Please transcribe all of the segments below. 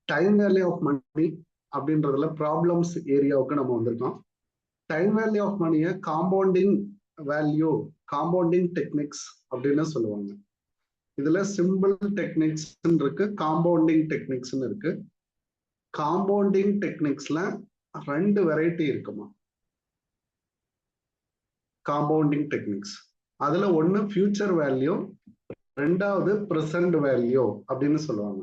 Time value of மணி அப்படின்றதுல problems ஏரியாவுக்கு நம்ம வந்திருக்கோம். டைம் வேல்யூ ஆஃப் மணியை காம்பவுண்டிங் வேல்யூ, காம்பவுண்டிங் டெக்னிக்ஸ் அப்படின்னு சொல்லுவாங்க. இதுல சிம்பிள் டெக்னிக்ஸ் இருக்கு, காம்பவுண்டிங் டெக்னிக்ஸ் இருக்கு. காம்பவுண்டிங் டெக்னிக்ஸ்ல 2 வெரைட்டி இருக்குமா. காம்பவுண்டிங் டெக்னிக்ஸ் அதுல ஒண்ணு ஃபியூச்சர் வேல்யூ, ரெண்டாவது பிரசன்ட் வேல்யூ அப்படின்னு சொல்லுவாங்க.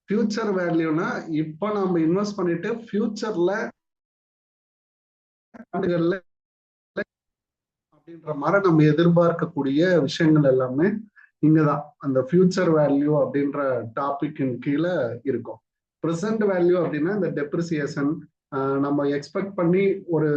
ஃபியூச்சர் வேல்யூனா இப்ப நம்ம இன்வெஸ்ட் பண்ணிட்டு ஃபியூச்சர்ல அப்படின்ற மாதிரி நம்ம எதிர்பார்க்கக்கூடிய விஷயங்கள் எல்லாமே இங்கதான் அந்த ஃபியூச்சர் வேல்யூ அப்படின்ற டாபிக்கின் கீழே இருக்கும். ப்ரெசென்ட் வேல்யூ அப்படின்னா இந்த டெப்ரிசியேஷன், நம்ம எக்ஸ்பெக்ட் பண்ணி ஒரு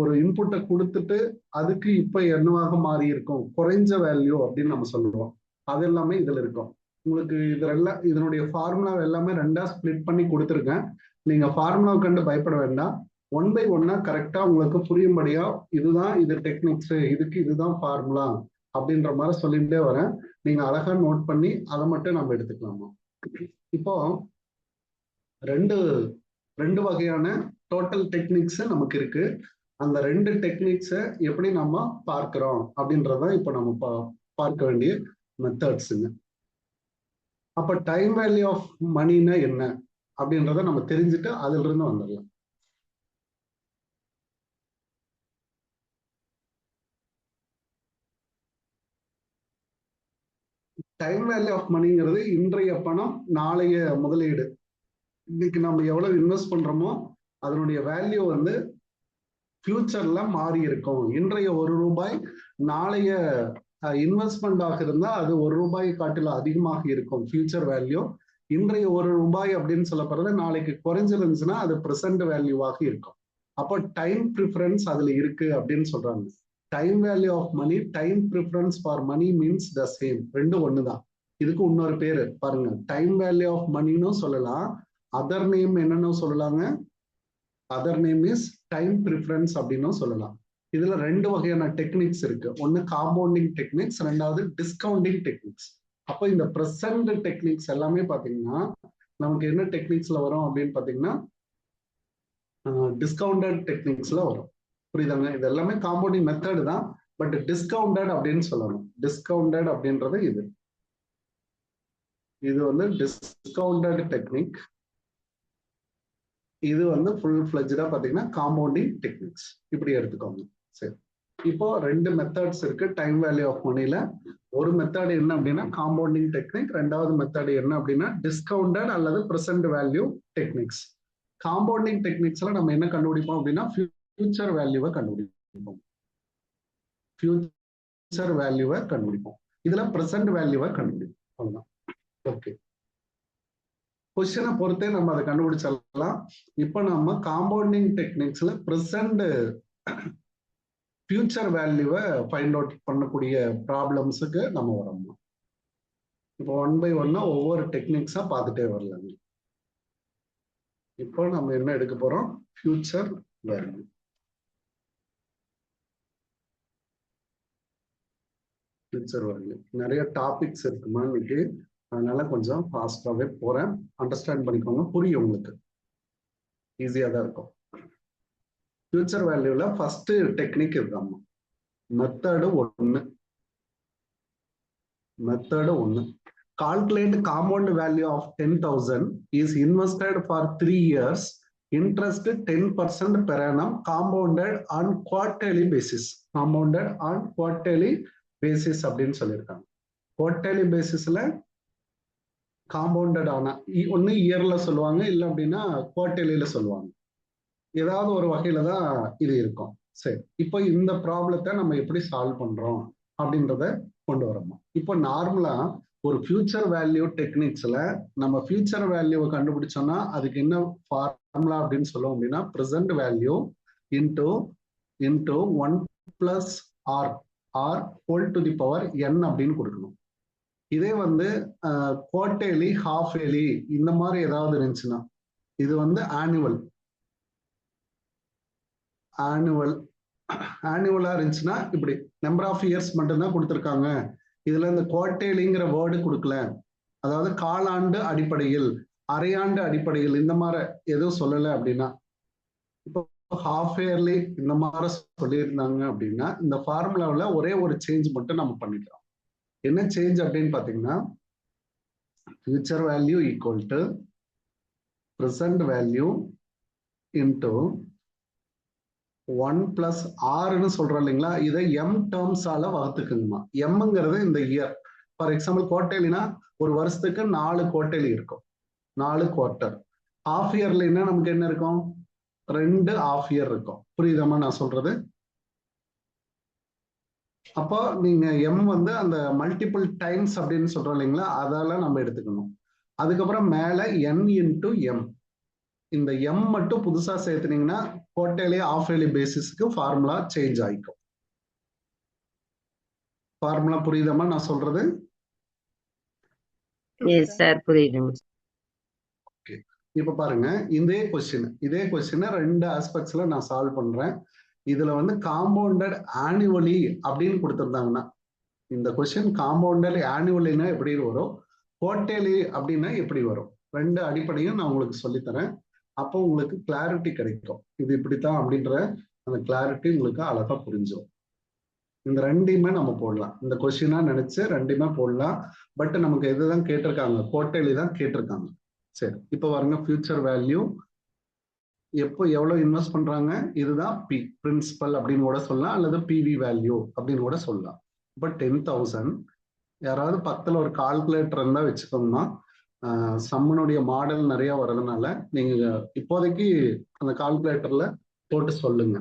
ஒரு இன்புட்டை கொடுத்துட்டு அதுக்கு இப்ப என்னவாக மாறி இருக்கும், குறைஞ்ச வேல்யூ அப்படின்னு நம்ம சொல்லுவோம். அது எல்லாமே இதுல இருக்கும். உங்களுக்கு இதெல்லாம் இதனுடைய ஃபார்முலா எல்லாமே 2ஆ ஸ்பிளிட் பண்ணி கொடுத்துருக்கேன். நீங்க ஃபார்முலாவை கண்டு பயப்பட வேண்டாம். 1 by 1 கரெக்டா உங்களுக்கு புரியும்படியா இதுதான் இது டெக்னிக்ஸ், இதுக்கு இதுதான் ஃபார்முலா அப்படின்ற மாதிரி சொல்லிட்டே வரேன். நீங்க அழகா நோட் பண்ணி அதை மட்டும் நம்ம எடுத்துக்கலாமா. இப்போ ரெண்டு வகையான டோட்டல் டெக்னிக்ஸ் நமக்கு இருக்கு. அந்த 2 டெக்னிக்ஸை எப்படி நம்ம பார்க்கிறோம் அப்படின்றத இப்போ நம்ம பார்க்க வேண்டிய மெத்தட்ஸுங்க. அப்ப டைம் வேல்யூ ஆஃப் மணின்னா என்ன அப்படின்றத நம்ம தெரிஞ்சுட்டு அதுல இருந்து வந்துடலாம். டைம் வேல்யூ ஆஃப் மணிங்கிறது இன்றைய பணம் நாளைய முதலீடு. இன்னைக்கு நம்ம எவ்வளவு இன்வெஸ்ட் பண்றோமோ அதனுடைய வேல்யூ வந்து ஃபியூச்சர்ல மாறி இருக்கும். இன்றைய 1 ரூபாய் நாளைய இன்வெஸ்ட்மெண்ட் ஆக இருந்தா அது 1 ரூபாய் காட்டில அதிகமாக இருக்கும் ஃபியூச்சர் வேல்யூ. இன்றைய 1 ரூபாய் அப்படின்னு சொல்லப்படுறது நாளைக்கு குறைஞ்சிருந்துச்சுன்னா அது ப்ரெசென்ட் வேல்யூவாக இருக்கும். அப்போ டைம் ப்ரிஃபரன்ஸ் அதுல இருக்கு அப்படின்னு சொல்றாங்க. Time value of money, time preference for money means the same. ரெண்டும் ஒண்ணுதான். இதுக்கு இன்னொரு பேரு பாருங்க, டைம் வேல்யூ ஆஃப் மணின்னு சொல்லலாம். அதர் நேம் என்னன்னு சொல்லலாங்க, other name is time preference அப்படின்னு சொல்லலாம். இதுல 2 வகையான டெக்னிக்ஸ் இருக்கு. ஒன்னு காம்பவுண்டிங் டெக்னிக்ஸ், ரெண்டாவது டிஸ்கவுண்டிங் டெக்னிக்ஸ். அப்போ இந்த பிரசன்ட் டெக்னிக்ஸ் எல்லாமே பாத்தீங்கன்னா நமக்கு என்ன டெக்னிக்ஸ்ல வரும் அப்படின்னு பாத்தீங்கன்னா டிஸ்கவுண்டட் டெக்னிக்ஸ்ல வரும். புரியுதாங்க? இது எல்லாமே காம்பவுண்டிங் மெத்தட் தான், பட் டிஸ்கவுண்டட் அப்படின்னு சொல்லணும். டிஸ்கவுண்டட் அப்படின்றது இது வந்து டிஸ்கவுண்டட் டெக்னிக். இது வந்து ஃபுல் ஃபிளஜ்டா பாத்தீங்கன்னா காம்பவுண்டிங் டெக்னிக்ஸ். இப்படி எடுத்துக்கோங்க. சரி, இப்போ 2 மெத்தட்ஸ் இருக்கு டைம் வேல்யூ ஆஃப் மணில. ஒரு மெத்தட் என்ன அப்படின்னா காம்பவுண்டிங் டெக்னிக், ரெண்டாவது மெத்தட் என்ன அப்படின்னா டிஸ்கவுண்டட் அல்லது பிரசன்ட் வேல்யூ டெக்னிக்ஸ். காம்பவுண்டிங் டெக்னிக்ஸ்ல நம்ம என்ன கண்டுபிடிப்போம் அப்படின்னா ஃபியூச்சர் வேல்யூவை கண்டுபிடிப்போம். ஃபியூச்சர் வேல்யூவை கண்டுபிடிப்போம். இதுல பிரசன்ட் வேல்யூவை கண்டுபிடிப்போம். அவ்வளவுதான். ஓகே, பொசிஷனை பொறுத்தே நம்ம அதை கண்டுபிடிச்சிடலாம். இப்போ நம்ம காம்பவுண்டிங் டெக்னிக்ஸ்ல பிரசன்ட் ஃபியூச்சர் வேல்யூவை ஃபைண்ட் அவுட் பண்ணக்கூடிய ப்ராப்ளம்ஸுக்கு நம்ம வரணும். இப்போ 1 by 1 ஒவ்வொரு டெக்னிக்ஸா பார்த்துட்டே வரலாங்க. இப்போ நம்ம என்ன எடுக்க போறோம், ஃபியூச்சர் வேல்யூ. ஃபியூச்சர் வேல்யூ நிறைய டாபிக்ஸ் இருக்குமா இன்னைக்கு, அதனால கொஞ்சம் ஃபாஸ்டாவே போறேன். அண்டர்ஸ்டாண்ட் பண்ணிக்கோங்க, புரியும் உங்களுக்கு, ஈஸியா தான் இருக்கும். ஃபியூச்சர் வேல்யூல ஃபர்ஸ்ட் டெக்னிக் இதுதான். Method 1. Calculate compound value of 10,000 is invested for 3 years. Interest 10% per annum, compounded on quarterly basis. Compounded on quarterly basis அப்படின்னு சொல்லியிருக்காங்க. குவார்டர்லி பேசிஸ்ல காம்பவுண்டட் ஆன ஒன்னு இயர்ல சொல்லுவாங்க, இல்லை அப்படின்னா குவார்டர்லியில சொல்லுவாங்க. ஏதாவது ஒரு வகையில தான் இது இருக்கும். சரி, இப்போ இந்த ப்ராப்ளத்தை நம்ம எப்படி சால்வ் பண்றோம் அப்படின்றத கொண்டு வரணும். இப்போ நார்மலா ஒரு ஃபியூச்சர் வேல்யூ டெக்னிக்ஸ்ல நம்ம ஃபியூச்சர் வேல்யூவை கண்டுபிடிச்சோம்னா அதுக்கு என்ன ஃபார்முலா அப்படின்னு சொல்லுவோம் அப்படின்னா present value into 1 plus r whole to the power n அப்படின்னு கொடுக்கணும். இதே வந்து குவார்டர்லி, ஹாஃப் ஏர்லி இந்த மாதிரி ஏதாவது இருந்துச்சுன்னா இது வந்து ஆனுவலா இருந்துச்சுன்னா இப்படி நம்பர் ஆஃப் இயர்ஸ் மட்டும்தான் கொடுத்துருக்காங்க. இதுல இந்த குவார்டர்லிங்கிற வேர்டு கொடுக்கல, அதாவது காலாண்டு அடிப்படையில் அரையாண்டு அடிப்படையில் இந்த மாதிரி எதுவும் சொல்லலை அப்படின்னா, இப்போ ஹாஃப் இயர்லி இந்த மாதிரி சொல்லியிருந்தாங்க அப்படின்னா இந்த ஃபார்முலாவில் ஒரே ஒரு சேஞ்ச் மட்டும் நம்ம பண்ணிக்கலாம். என்ன சேஞ்ச் அப்படின்னு பார்த்தீங்கன்னா, future value equal to present value into 1 plus ஆர்னு சொல்றோம் இல்லைங்களா, இதை எம் டேர்ம்ஸால வகுத்துக்குங்கம்மா. எம்ங்கிறது இந்த இயர். ஃபார் எக்ஸாம்பிள் குவார்டர்லினா ஒரு வருஷத்துக்கு 4 குவார்டர்லி இருக்கும், 4 குவார்டர். ஹாஃப் இயர்லினா நமக்கு என்ன இருக்கும், 2 ஹாஃப் இயர் இருக்கும். புரியுதாமா நான் சொல்றது? அப்போ நீங்க எம் வந்து அந்த மல்டிபிள் டைம்ஸ் அப்படின்னு சொல்றோம் இல்லைங்களா, அதால நம்ம எடுத்துக்கணும். அதுக்கப்புறம் மேல என் இன்டு எம், இந்த எம் மட்டும் புதுசா சேர்த்துனீங்கன்னா குவார்டர்லி ஆஃப் இயர்லி பேசிஸ்க்கு ஃபார்முலா சேஞ்ச் ஆயிக்கும். ஃபார்முலா புரியுதாமா நான் சொல்றது? புரியுது. ஓகே, இப்ப பாருங்க, இதே கொஸ்டின் 2 ஆஸ்பெக்ட்ஸ்ல நான் சால்வ் பண்றேன். இதுல வந்து காம்பவுண்டட் ஆனுவலி அப்படின்னு கொடுத்திருந்தாங்கன்னா, இந்த கொஸ்டின் காம்பவுண்டட் ஆனுவலினா எப்படி வரும், குவார்டர்லி அப்படின்னா எப்படி வரும், 2 அடிப்படையும் நான் உங்களுக்கு சொல்லித்தரேன். அப்போ உங்களுக்கு கிளாரிட்டி கிடைக்கும். இது இப்படித்தான் அப்படின்ற அந்த கிளாரிட்டி உங்களுக்கு அழகா புரிஞ்சும். இந்த ரெண்டையுமே நம்ம போடலாம், இந்த கொஸ்டினா நினைச்சு ரெண்டையுமே போடலாம். பட் நமக்கு எதுதான் கேட்டிருக்காங்க, குவார்டர்லி தான் கேட்டிருக்காங்க. சரி, இப்போ பாருங்க, ஃபியூச்சர் வேல்யூ எப்போ எவ்வளவு இன்வெஸ்ட் பண்றாங்க, இதுதான் பி பிரின்சிபல் அப்படின்னு கூட சொல்லலாம், அல்லது பிவி வேல்யூ அப்படின்னு கூட சொல்லலாம். இப்போ 10,000. யாராவது பக்கத்துல ஒரு கால்குலேட்டர் இருந்தா வச்சுக்கோங்கன்னா, சம்மனுடைய மாடல் நிறைய வர்றதுனால நீங்க இப்போதைக்கு அந்த கால்குலேட்டர்ல போட்டு சொல்லுங்க.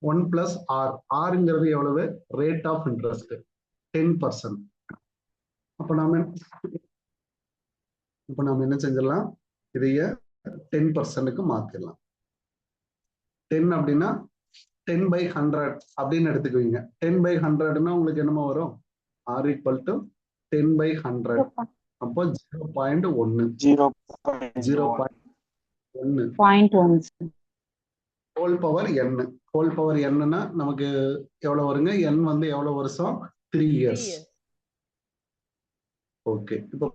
1 பிளஸ் ஆர், ஆர்ங்கிறது எவ்வளவு, ரேட் ஆஃப் இன்ட்ரெஸ்ட் 10%. அப்ப நாம என்ன செஞ்சிடலாம், இதைய 10%க்கு மாத்திடலாம். 10 அப்படின்னா 10/100 அப்படின்னு எடுத்துக்குவீங்க. 10/100ன்னா உங்களுக்கு என்னமா வரும், ஆர் ஈக்குவல் டு 10/100. அப்போ 0.1 whole power n. Whole power என்னன்னா நமக்கு எவ்வளவு வருங்க, n வந்து எவ்வளவு வருஷம், 3 years. ஓகே, இப்போ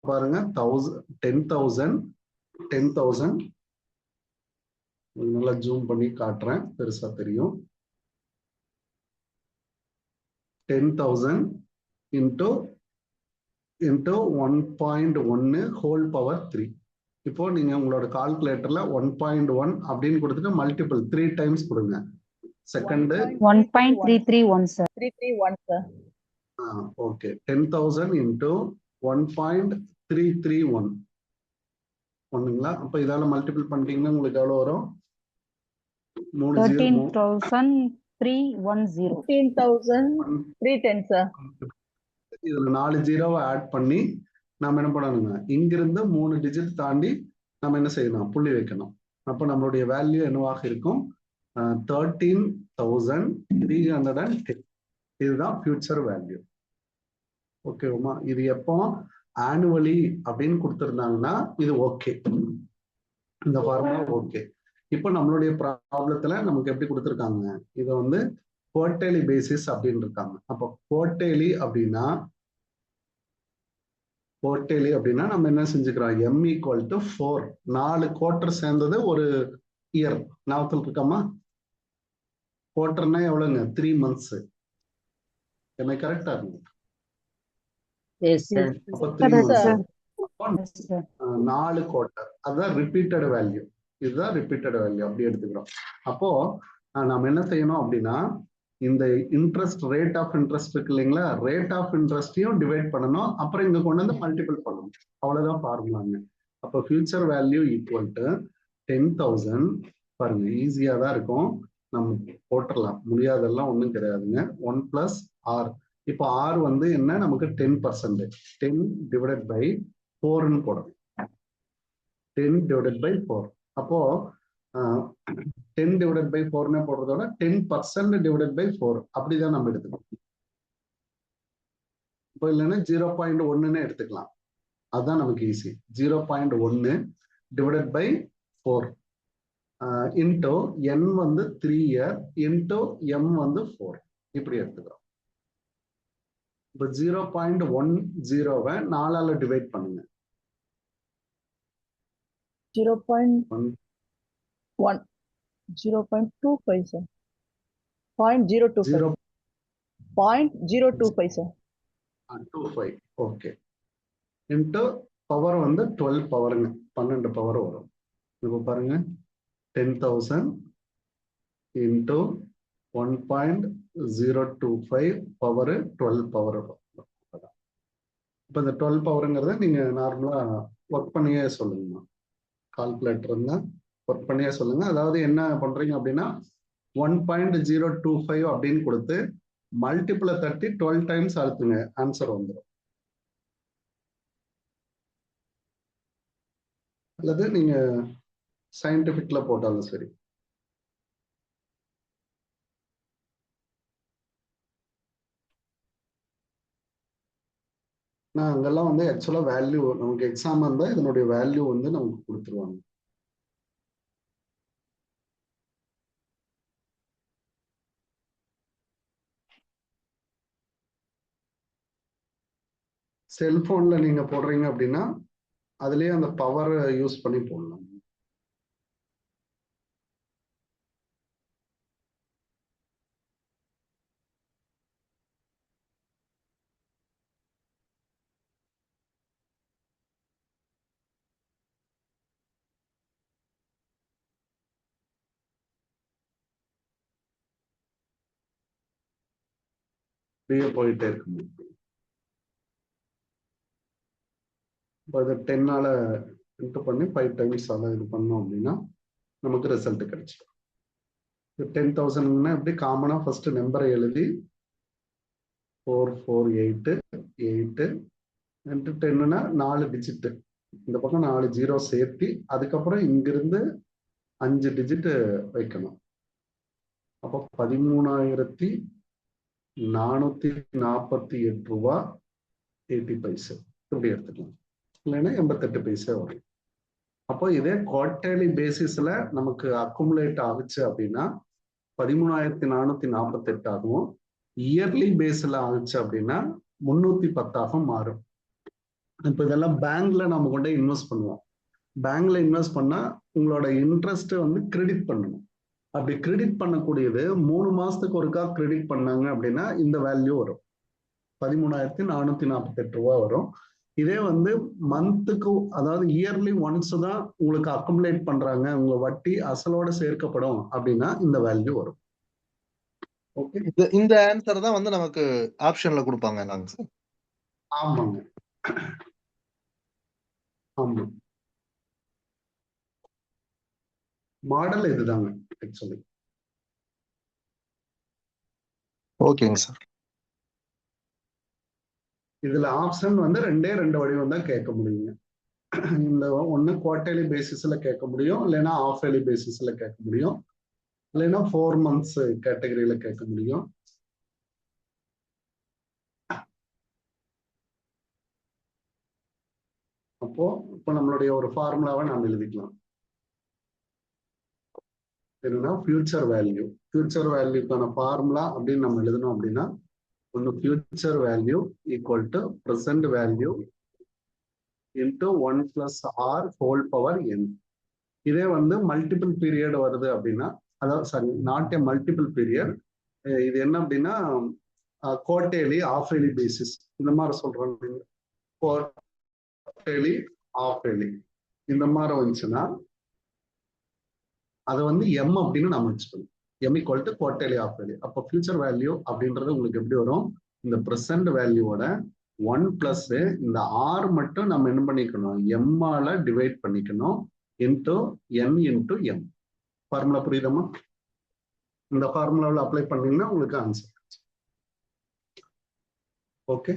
பாருங்க, 10,000 நல்லா ஜூம் பண்ணி காட்டுறேன், பெருசா தெரியும். 10,000 இன்டூ 1.1 ஹோல் பவர் 3. இப்போ நீங்க உங்களோட கால்குலேட்டர்ல 1.1 அப்படின்னு கொடுத்துட்டு மல்டிபிள் 3 டைம்ஸ் கொடுங்க. Second 1.331 sir. 331 sir. Okay, 10,000 into 1.331 ஒண்ணுங்களா. அப்ப இதால மல்டிபிள் பண்ணிட்டீங்கன்னா உங்களுக்கு எவ்வளவு வரும், 13,310. 15,310 சார். இதுல 4 ஜீரோவை ஆட் பண்ணி நம்ம என்ன பண்ணணுங்க, இங்கிருந்து 3 டிஜிட் தாண்டி நம்ம என்ன செய்யணும், புள்ளி வைக்கணும். அப்ப நம்மளுடைய வேல்யூ என்னவாக இருக்கும், 13,310. இதுதான் ஃபியூச்சர் வேல்யூ. ஓகேவா? இது எப்போ ஆனுவலி அப்படின்னு கொடுத்திருந்தாங்கன்னா இது ஓகே, இந்த ஃபார்முலா ஓகே. இப்போ நம்மளுடைய ப்ராப்ளத்துல நமக்கு எப்படி கொடுத்திருக்காங்க, இது வந்து குவார்டர்லி பேசிஸ் அப்படின்னு இருக்காங்க. அப்போ குவார்டர்லி அப்படின்னா நம்ம என்ன செஞ்சுக்கிறோம், m ஈக்குவல் டு 4. 4 குவார்டர் சேர்ந்தது ஒரு இயர். ஞாபகத்தில் இருக்காமா, குவார்டர்னா எவ்வளவுங்க, 3 months. என்ன கரெக்டா இருக்கு? 4 குவார்டர், அதுதான் ரிப்பீட்டட் வேல்யூ. இதுதான் ரிப்பீட்டட் வேல்யூ, அப்படி எடுத்துக்கிறோம். அப்போ நாம என்ன செய்யணும் அப்படின்னா, இந்த இன்ட்ரெஸ்ட், ரேட் ஆஃப் இன்ட்ரெஸ்ட் இருக்கு இல்லைங்களா, ரேட் ஆஃப் இன்ட்ரெஸ்டையும் டிவைட் பண்ணணும், அப்புறம் இங்க கொண்டு வந்து மல்டிபிள் பண்ணணும். அவ்வளவுதான் ஃபார்முலாங்க. அப்போ ஃபியூச்சர் வேல்யூ ஈக்குவல் டு 10,000. பாருங்க, ஈஸியா தான் இருக்கும், நம்ம போட்டுடலாம், முடியாதெல்லாம் ஒண்ணும் கிடையாதுங்க. 1 பிளஸ் ஆர். இப்போ ஆர் வந்து என்ன, நமக்கு 10%. 10 டிவைடட் பை 4ன்னு போடணும். 10 டிவைடட் பை 4. அப்போ 10 டிவைடட் பை 4ன்னு போடுறதோட 10% டிவைடட் பை 4 அப்படிதான் நம்ம எடுத்துக்கணும். இப்போ இல்லைன்னா 0.1ன்னு எடுத்துக்கலாம், அதுதான் நமக்கு easy. 0.1 divided by 4 into n வந்து 3 year இன்டோ m வந்து 4, இப்படி எடுத்துக்கிறோம். இப்போ 0.10வை 4ஆல டிவைட் பண்ணுங்க. 0.1, 0.25, sir. 0.025. 0.025, sir. 0.25. Okay. Into power வந்து 12 பவருங்க, 12 பவர் வரும். இப்போ பாருங்க 10,000 into 1.025 பவர் 12 பவர் வரும். இப்போ இந்த 12 பவருங்கிறத நீங்க நார்மலா ஒர்க் பண்ணியே சொல்லுங்கம்மா. கால்குலேட்டர் இருந்தா ஒர்க் பண்ணியே சொல்லுங்க. அதாவது என்ன பண்றீங்க அப்படின்னா 1.025 அப்படின்னு கொடுத்து மல்டிபிளை தட்டி 12 டைம்ஸ் அழுத்துங்க, ஆன்சர் வந்துடும். அல்லது நீங்க சயின்டிபிக்ல போட்டாலும் சரி. நான் அங்கெல்லாம் வந்து ஆக்சுவலா வேல்யூ நமக்கு எக்ஸாம் இருந்தா இதனுடைய வேல்யூ வந்து நமக்கு கொடுத்துருவாங்க. செல்போன்ல நீங்க போடுறீங்க அப்படின்னா அதுலயே அந்த பவர் யூஸ் பண்ணி போடலாம். அப்படியே போயிட்டே இருக்கு. இப்போ இதை 10ஆல இன்ட்டு பண்ணி 5 டைம்ஸ் இது பண்ணோம் அப்படின்னா நமக்கு ரிசல்ட் கிடைச்சிடும். 10,000 எப்படி காமனா ஃபர்ஸ்ட் நம்பரை எழுதி 448 இன்ட்டு 10னா 4 டிஜிட், இந்த பக்கம் 4 ஜீரோ சேர்த்தி அதுக்கப்புறம் இங்கிருந்து 5 டிஜிட் வைக்கணும். அப்போ 13,448 ரூபா 80 பைசா இப்படி எடுத்துக்கலாம். இல்லைன்னா 88 பைசா வரும். அப்போ இதே குவார்டர்லி பேசிஸ்ல நமக்கு அக்குமுலேட் ஆகுச்சு அப்படின்னா 13,448 ஆகும். இயர்லி பேஸ்ல ஆகுச்சு அப்படின்னா 310 மாறும். இப்ப இதெல்லாம் பேங்க்ல நம்ம கொண்டு இன்வெஸ்ட் பண்ணுவோம். பேங்க்ல இன்வெஸ்ட் பண்ணா உங்களோட இன்ட்ரெஸ்ட் வந்து கிரெடிட் பண்ணணும். அப்படி கிரெடிட் பண்ணக்கூடியது 3 மாசத்துக்கு ஒருக்கா கிரெடிட் பண்ணாங்க அப்படின்னா இந்த வேல்யூ வரும், 13,448 ரூபா வரும். இதே வந்து மந்த்துக்கு, அதாவது இயர்லி ஒன்ஸ் தான் உங்களுக்கு அக்குமுலேட் பண்றாங்க, உங்க வட்டி அசலோட சேர்க்கப்படும் அப்படின்னா இந்த வேல்யூ வரும். ஓகே, இந்த ஆன்சர் தான் வந்து நமக்கு ஆப்ஷன்ல கொடுப்பாங்க நாங்க சார். ஆமாங்க, ஆமா. மாடல் இதுதாங்க ஆக்சுவலி. ஓகேங்க சார். இதுல ஆப்ஷன் வந்து 2 வடிவம் தான் கேட்க முடியுங்க. இந்த ஒண்ணு குவார்டர்லி பேசிஸ்ல கேட்க முடியும், இல்லைன்னா ஆஃப் இயர்லி பேசிஸ்ல கேட்க முடியும், இல்லைன்னா 4 months கேட்டகரியில கேட்க முடியும். அப்போ இப்ப நம்மளுடைய ஒரு ஃபார்முலாவை நாம் எழுதிக்கலாம். என்னன்னா ஃபியூச்சர் வேல்யூ. ஃபியூச்சர் வேல்யூக்கான ஃபார்முலா அப்படின்னு நம்ம எழுதணும் அப்படின்னா ஒன்று future value equal to present value into 1 + r whole power n. இதே வந்து மல்டிபிள் பீரியட் வருது அப்படின்னா, அதாவது sorry, not a multiple period, இது என்ன அப்படின்னா குவார்டர்லி ஆஃப் இயர்லி பேசிஸ் இந்த மாதிரி சொல்றாங்க. குவார்டர்லி ஆஃப் இயர்லி இந்த மாதிரி வந்துச்சுன்னா அதை வந்து எம் அப்படின்னு நம்ம வச்சுக்கணும். M equal to quarterly of yearly. அப்போ ஃபியூச்சர் வேல்யூ அப்படின்றது உங்களுக்கு எப்படி வரும், இந்த ப்ரெசன்ட் வேல்யூவோட 1 பிளஸ் இந்த ஆர் மட்டும் நம்ம என்ன பண்ணிக்கணும், எம்மால டிவைட் பண்ணிக்கணும், into n into m. Formula புரியுதமா? இந்த ஃபார்முலாவில் அப்ளை பண்ணீங்கன்னா உங்களுக்கு ஆன்சர். ஓகே,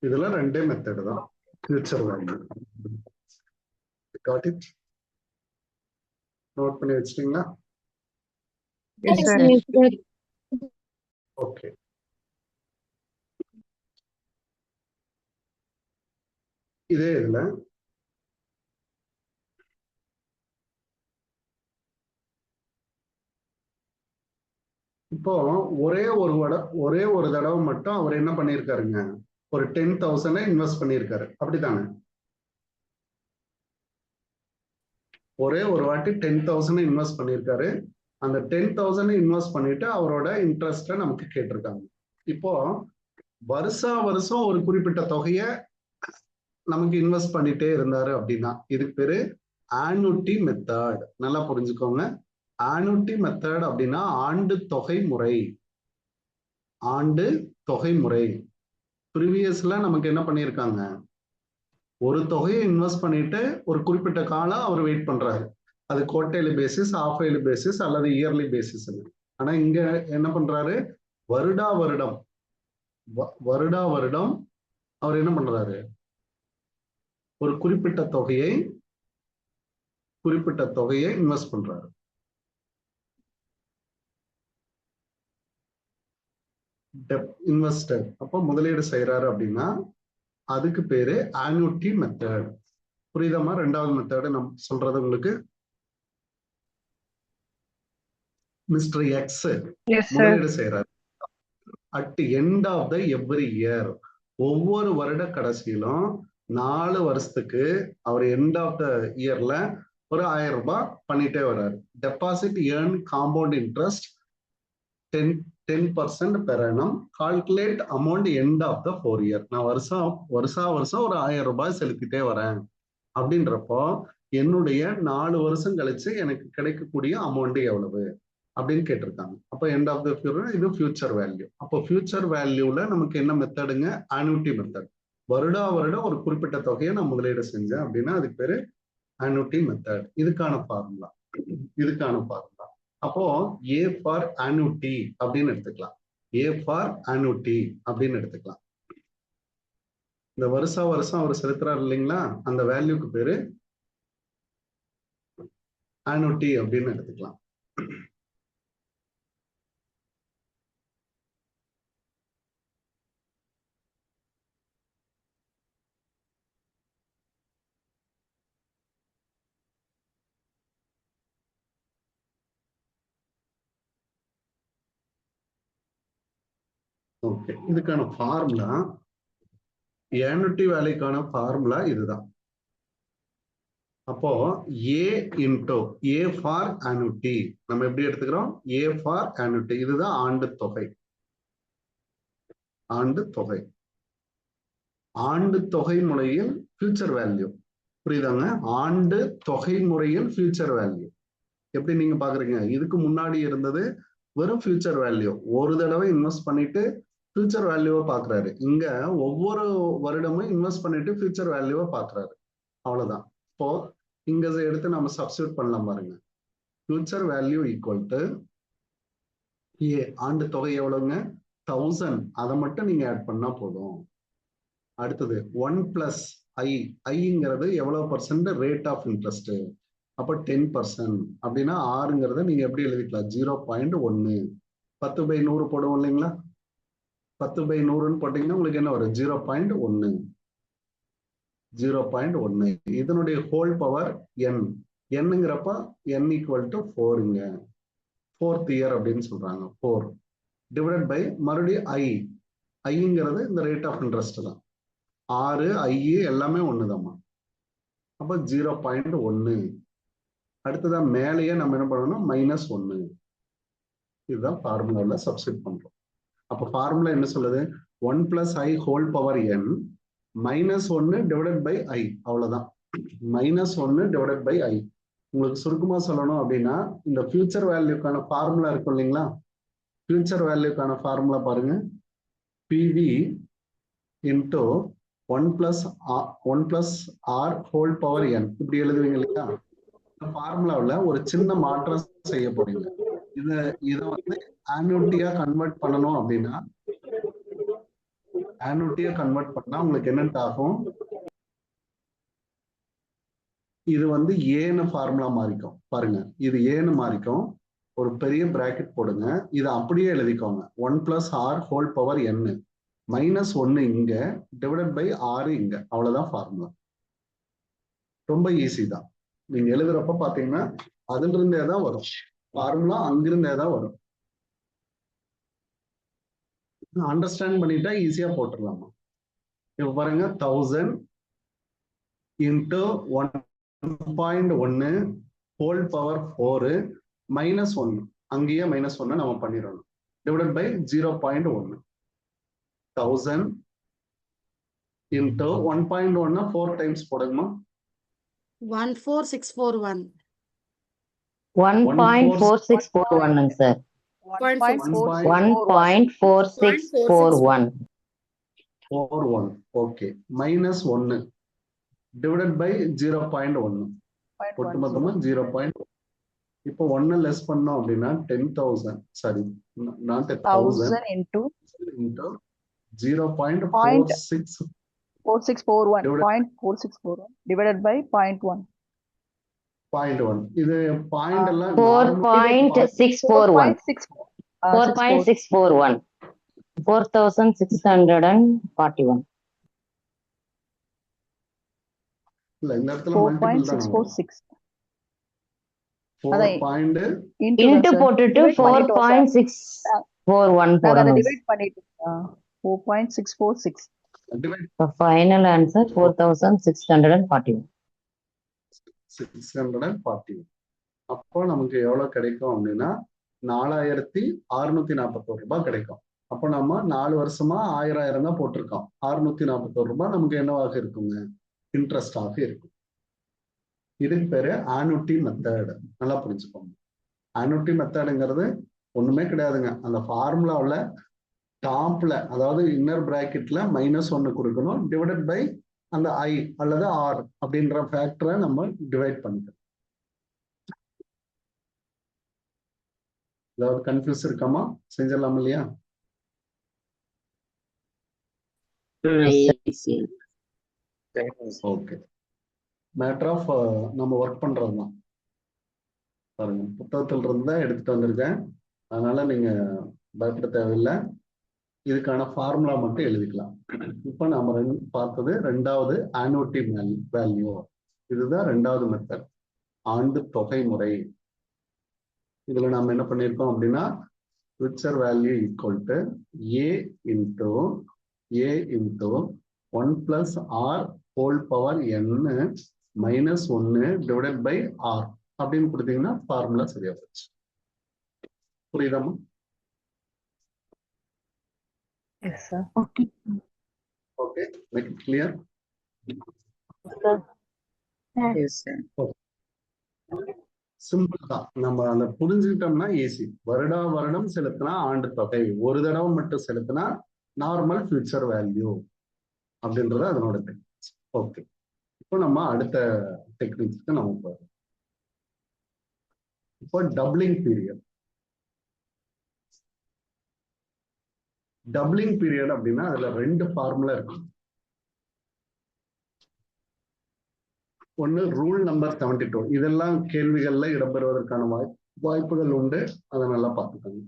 இதுல 2 மெத்தட் தான் future value. Got it? Note பண்ணி வச்சிட்டீங்களா? ஓகே, இதே இதுல இப்போ ஒரே ஒரு தடவை மட்டும் அவர் என்ன பண்ணியிருக்காருங்க, ஒரு 10,000 இன்வெஸ்ட் பண்ணியிருக்காரு, அப்படித்தானே? ஒரே ஒரு வாட்டி 10,000 இன்வெஸ்ட் பண்ணியிருக்காரு. அந்த 10,000 இன்வெஸ்ட் பண்ணிட்டு அவரோட இன்ட்ரெஸ்ட நமக்கு கேட்டிருக்காங்க. இப்போ வருஷா வருஷம் ஒரு குறிப்பிட்ட தொகையை நமக்கு இன்வெஸ்ட் பண்ணிட்டே இருந்தாரு அப்படின்னா இதுக்கு பேரு ஆனுட்டி மெத்தட். நல்லா புரிஞ்சுக்கோங்க. ஆனுட்டி மெத்தட் அப்படின்னா ஆண்டு தொகை முறை. ஆண்டு தொகை முறை. ப்ரீவியஸ்ல நமக்கு என்ன பண்ணியிருக்காங்க, ஒரு தொகையை இன்வெஸ்ட் பண்ணிட்டு ஒரு குறிப்பிட்ட காலம் அவர் வெயிட் பண்றாரு. அது quarterly basis, half yearly basis அல்லது இயர்லி பேசிஸ். ஆனா இங்க என்ன பண்றாரு, வருடா வருடம் அவர் என்ன பண்றாரு, ஒரு குறிப்பிட்ட தொகையை இன்வெஸ்ட் பண்றாரு. இன்வெஸ்டர் அப்போ முதலீடு செய்யறாரு அப்படின்னா அதுக்கு பேரு ஆனுட்டி மெத்தட். புரியுதாமா? ரெண்டாவது மெத்தட் நம்ம சொல்றது உங்களுக்கு. மிஸ்டர் எக்ஸ் முதலீடு செய்யறாரு at end of the every year. ஒவ்வொரு வருட கடைசியிலும் 4 வருஷத்துக்கு அவர் எண்ட் ஆஃப் த இயர்ல ஒரு 1000 ரூபாய் பண்ணிட்டே வர்றாரு. Deposit earn compound interest 10% per annum. Calculate amount end of the 4 year. நான் வருஷம் ஒரு 1000 ரூபாய் செலுத்திட்டே வரேன் அப்படின்றப்போ என்னுடைய 4 வருஷம் கழிச்சு எனக்கு கிடைக்கக்கூடிய அமௌண்ட் எவ்வளவு அப்படின்னு கேட்டிருக்காங்க. அப்போ எண்ட் ஆஃப் த ஃபியூச்சர், இது ஃபியூச்சர் வேல்யூ. அப்போ ஃபியூச்சர் வேல்யூல நமக்கு என்ன மெத்தடுங்க, ஆனுட்டி மெத்தட். வருடா வருடம் ஒரு குறிப்பிட்ட தொகையை நான் முதலீடு செஞ்சேன் அப்படின்னா அதுக்கு பேரு ஆனுட்டி மெத்தட். இதுக்கான ஃபார்முலா. அப்போ ஏ ஃபார் ஆனுட்டி அப்படின்னு எடுத்துக்கலாம். இந்த வருஷம் அவர் செலுத்துறாரு இல்லைங்களா, அந்த வேல்யூக்கு பேரு ஆனுட்டி அப்படின்னு எடுத்துக்கலாம். ஓகே, இதுக்கான ஃபார்முலா, ஆனுட்டி வேல்யூக்கான ஃபார்முலா இதுதான். அப்போ ஏ இன்டோ ஏ ஃபார் ஆனுட்டி நம்ம எப்படி எடுத்துக்கிறோம், ஏ ஃபார் ஆனுட்டி. இதுதான் ஆண்டு தொகை. ஆண்டு தொகை முறையில் ஃபியூச்சர் வேல்யூ. புரியுதாங்க? ஆண்டு தொகை முறையில் ஃபியூச்சர் வேல்யூ எப்படி நீங்க பாக்குறீங்க, இதுக்கு முன்னாடி இருந்தது வெறும் ஃபியூச்சர் வேல்யூ. ஒரு தடவை இன்வெஸ்ட் பண்ணிட்டு ஃபியூச்சர் வேல்யூவை பாக்குறாரு. இங்க ஒவ்வொரு வருடமும் இன்வெஸ்ட் பண்ணிட்டு ஃபியூச்சர் வேல்யூவை பாக்குறாரு. அவ்வளவுதான். இப்போ இங்க எடுத்து நம்ம சப்ஸ்டியூட் பண்ணலாம் பாருங்க. ஃபியூச்சர் வேல்யூ ஈக்குவல் டு ஏ, ஆண்டு தொகை எவ்வளவுங்க, 1000. அதை மட்டும் நீங்க ஆட் பண்ணா போதும். அடுத்தது 1 பிளஸ் ஐங்கிறது எவ்வளவு பர்சன்ட் ரேட் ஆஃப் இன்ட்ரெஸ்ட். அப்ப 10% அப்படின்னா ஆறுங்கிறத நீங்க எப்படி எழுதிக்கலாம், 0.1. 10/100 போடுவோம் இல்லைங்களா, 10/100 போட்டீங்கன்னா உங்களுக்கு என்ன வரும், 0.1. இதனுடைய ஹோல் பவர் n. என்னங்கிறப்ப n ஈக்குவல் டு 4ங்க. 4th இயர் அப்படின்னு சொல்றாங்க. 4 டிவைடட் பை மறுபடியும் ஐங்கிறது இந்த ரேட் ஆஃப் இன்ட்ரெஸ்ட் தான். 6 ஐ எல்லாமே ஒண்ணுதாம்மா. அப்ப 0.1. அடுத்ததான் மேலேயே நம்ம என்ன பண்ணணும், -1. இதுதான் ஃபார்முலால சப்ஸ்டிட் பண்றோம். அப்ப ஃபார்முலா என்ன சொல்லுது, 1 plus i whole power n -1 divided by i. அவ்வளவுதான், -1 டிவைடட் பை ஐ. உங்களுக்கு சுருக்கமா சொல்லணும் அப்படின்னா இந்த ஃபியூச்சர் வேல்யூக்கான ஃபார்முலா இருக்கும் இல்லைங்களா, ஃபியூச்சர் வேல்யூக்கான ஃபார்முலா பாருங்க, PV into 1 plus r whole power n. இப்படி எழுதுவீங்க இல்லையா. ஃபார்முலாவில் ஒரு சின்ன மாற்றம் செய்ய போறீங்க. இதை வந்து ஆனுட்டியா கன்வெர்ட் பண்ணணும் அப்படின்னா, ஆனுட்டியா கன்வெர்ட் பண்ணா உங்களுக்கு என்னென்ன ஆகும், இது வந்து ஏன்னு ஃபார்முலா மாறிக்கும். பாருங்க, இது ஏன்னு மாறிக்கும். ஒரு பெரிய பிராக்கெட் போடுங்க, இதை அப்படியே எழுதிக்கோங்க. 1 plus r whole power n -1 இங்க டிவைடட் பை 6 இங்க. அவ்வளவுதான் ஃபார்முலா. ரொம்ப ஈஸி தான். நீங்க எழுதுறப்ப பாத்தீங்கன்னா அதுல இருந்தே தான் வரும் ஃபார்முலா, அங்கிருந்தே தான் வரும். அண்டர்ஸ்டாண்ட் பண்ணிட்டா ஈஸியா போட்டுடலாமா. இப்ப பாருங்க 1000 into 1.1 whole power 4 minus 1 அங்கேயே minus 1 நம்ம பண்ணிடணும் divided by 0.1 1000 into 1.1 4 times போடுங்கம்மா 14641. 1.4641 sir. 1.4641. 41 okay minus 1 divided by 0.1 ஒட்டுமொத்தமா 0.1 இப்போ 1 லெஸ் பண்ணோம் அப்படின்னா 10,000 sorry not 1000 into 0.46 4641 0.4641 divided by 0.1 0.1 இது பாயிண்ட் எல்லாம் 4.641. 4.641. 4,641. இல்ல இந்த இடத்துல மல்டிபிள் தான் 4.646 4. Into போட்டுட்டு 4.641 நாங்க அதை போடணும். டிவைட் பண்ணிட்டோம் 4.646 Final answer 4,641. 640 அப்போ நமக்கு எவ்வளவு கிடைக்கும் அப்படின்னா 4,641 ரூபாய் கிடைக்கும். அப்போ நம்ம 4 வருஷமா 1000 தான் போட்டிருக்கோம். 641 ரூபாய் நமக்கு என்னவாக இருக்குங்க இன்ட்ரெஸ்டாக இருக்கும். இதுக்கு பேரு ஆனுட்டி மெத்தட். நல்லா புரிஞ்சுக்கோங்க. ஆனுட்டி மெத்தடுங்கிறது ஒண்ணுமே கிடையாதுங்க. அந்த ஃபார்முலாவில் டாப்ல அதாவது இன்னர் பிராக்கெட்ல -1 கொடுக்கணும் டிவைடட் பை அந்த ஐ அல்லது ஆர் அப்படின்ற ஃபேக்டரை நம்ம டிவைட் பண்ணிக்கணும். ஏதாவது கன்ஃபியூஸ் இருக்காமா? செஞ்சிடலாம் இல்லையா? ஓகே மேட்டர் ஆஃப் நம்ம ஒர்க் பண்றதுதான். பாருங்க புத்தகத்துல இருந்தா எடுத்துட்டு வந்திருக்கேன், அதனால நீங்க பயப்பட தேவையில்லை. இதுக்கான ஃபார்முலா மட்டும் எழுதிக்கலாம். இப்போ நம்ம பார்த்தது ரெண்டாவது ஆனுட்டி வேல்யூ. இதுதான் ரெண்டாவது மெத்தட், ஆண்டு தொகை முறை. இதுல நம்ம என்ன பண்ணியிருக்கோம் அப்படின்னா future value equal to A into 1 + r whole power n -1 divided by r அப்படின்னு கொடுத்தீங்கன்னா ஃபார்முலா சரியா போச்சு. புரியுதாமா? Yes, sir. Okay make it clear. Simple தான். நம்ம அந்த புரிஞ்சுக்கிட்டோம்னா ஈஸி. வருடம் செலுத்தினா ஆண்டு தொகை, ஒரு தடவை மட்டும் செலுத்தினா நார்மல் ஃபியூச்சர் வேல்யூ அப்படின்றது அதனோட டெக்னிக்ஸ். ஓகே இப்போ நம்ம அடுத்த டெக்னிக்ஸ்க்கு நம்ம போறோம். இப்போ டபுளிங் பீரியட். டபுளிங் பீரியட் அப்படின்னா அதுல 2 ஃபார்முலா இருக்கு. ஒன்னு ரூல் நம்பர் 72. இதெல்லாம் கேள்விகள்ல இடம்பெறுவதற்கான வாய்ப்புகள் உண்டு, அதை நல்லா பார்த்துக்கோங்க.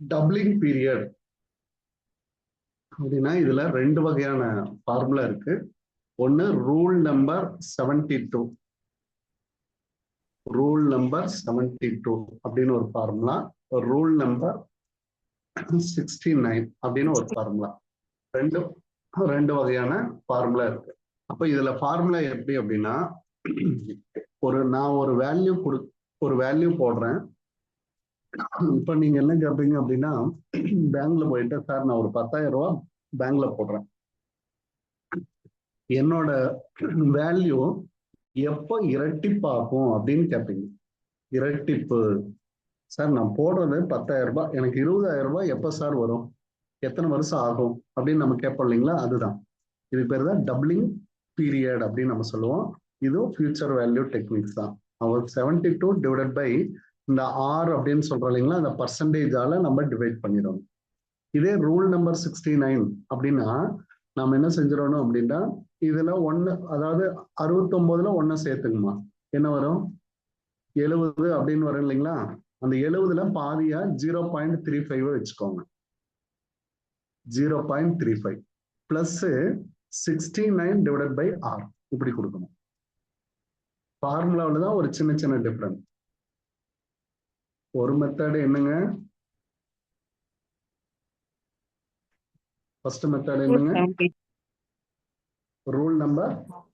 டபுளிங் பீரியட் அப்படின்னா இதுல 2 வகையான ஃபார்முலா இருக்கு. ஒன்னு ரூல் நம்பர் 72 அப்படின்னு ஒரு ஃபார்முலா, ரூல் நம்பர் 69 அப்படின்னு ஒரு ஃபார்முலா. ரெண்டு வகையான ஃபார்முலா இருக்கு. அப்ப இதுல ஃபார்முலா எப்படி அப்படின்னா, நான் ஒரு வேல்யூ போடுறேன். இப்ப நீங்க என்ன கேட்பீங்க அப்படின்னா, பேங்க்ல போயிட்டு சார் நான் ஒரு 10,000 ரூபாய் பேங்க்ல போடுறேன், என்னோட வேல்யூ எப்போ இரட்டிப்பாகும் அப்படின்னு கேட்பீங்க. இரட்டிப்பு சார் நான் போடுறது 10,000 ரூபாய், எனக்கு 20,000 ரூபாய் எப்ப சார் வரும், எத்தனை வருஷம் ஆகும் அப்படின்னு நம்ம கேட்போம் இல்லைங்களா? அதுதான் இது பேர் தான் டபுளிங் பீரியட் அப்படின்னு நம்ம சொல்லுவோம். இதுவும் ஃபியூச்சர் வேல்யூ டெக்னிக்ஸ் தான். அவர் 72 டிவைடட் பை இந்த ஆர் அப்படின்னு சொல்றோம் இல்லைங்களா, அந்த பர்சன்டேஜால நம்ம டிவைட் பண்ணிடணும். இதே ரூல் நம்பர் 69 அப்படின்னா நம்ம என்ன செஞ்சிடணும் அப்படின்னா, இதுல 1 அதாவது 69ல 1 சேர்த்துக்குமா என்ன வரும், 70 அப்படின்னு வரும் இல்லைங்களா? அந்த 70ல பாதியா 0.35 வச்சுக்கோங்க. 0.35 பிளஸ் 69 டிவைடட் பை ஆர் இப்படி கொடுக்கணும். ஃபார்முலாவில் தான் ஒரு சின்ன டிஃபரன்ஸ். ஒரு மெத்தடு என்னங்க, ஃபர்ஸ்ட் மெத்தட் என்னங்க? 70. Rule number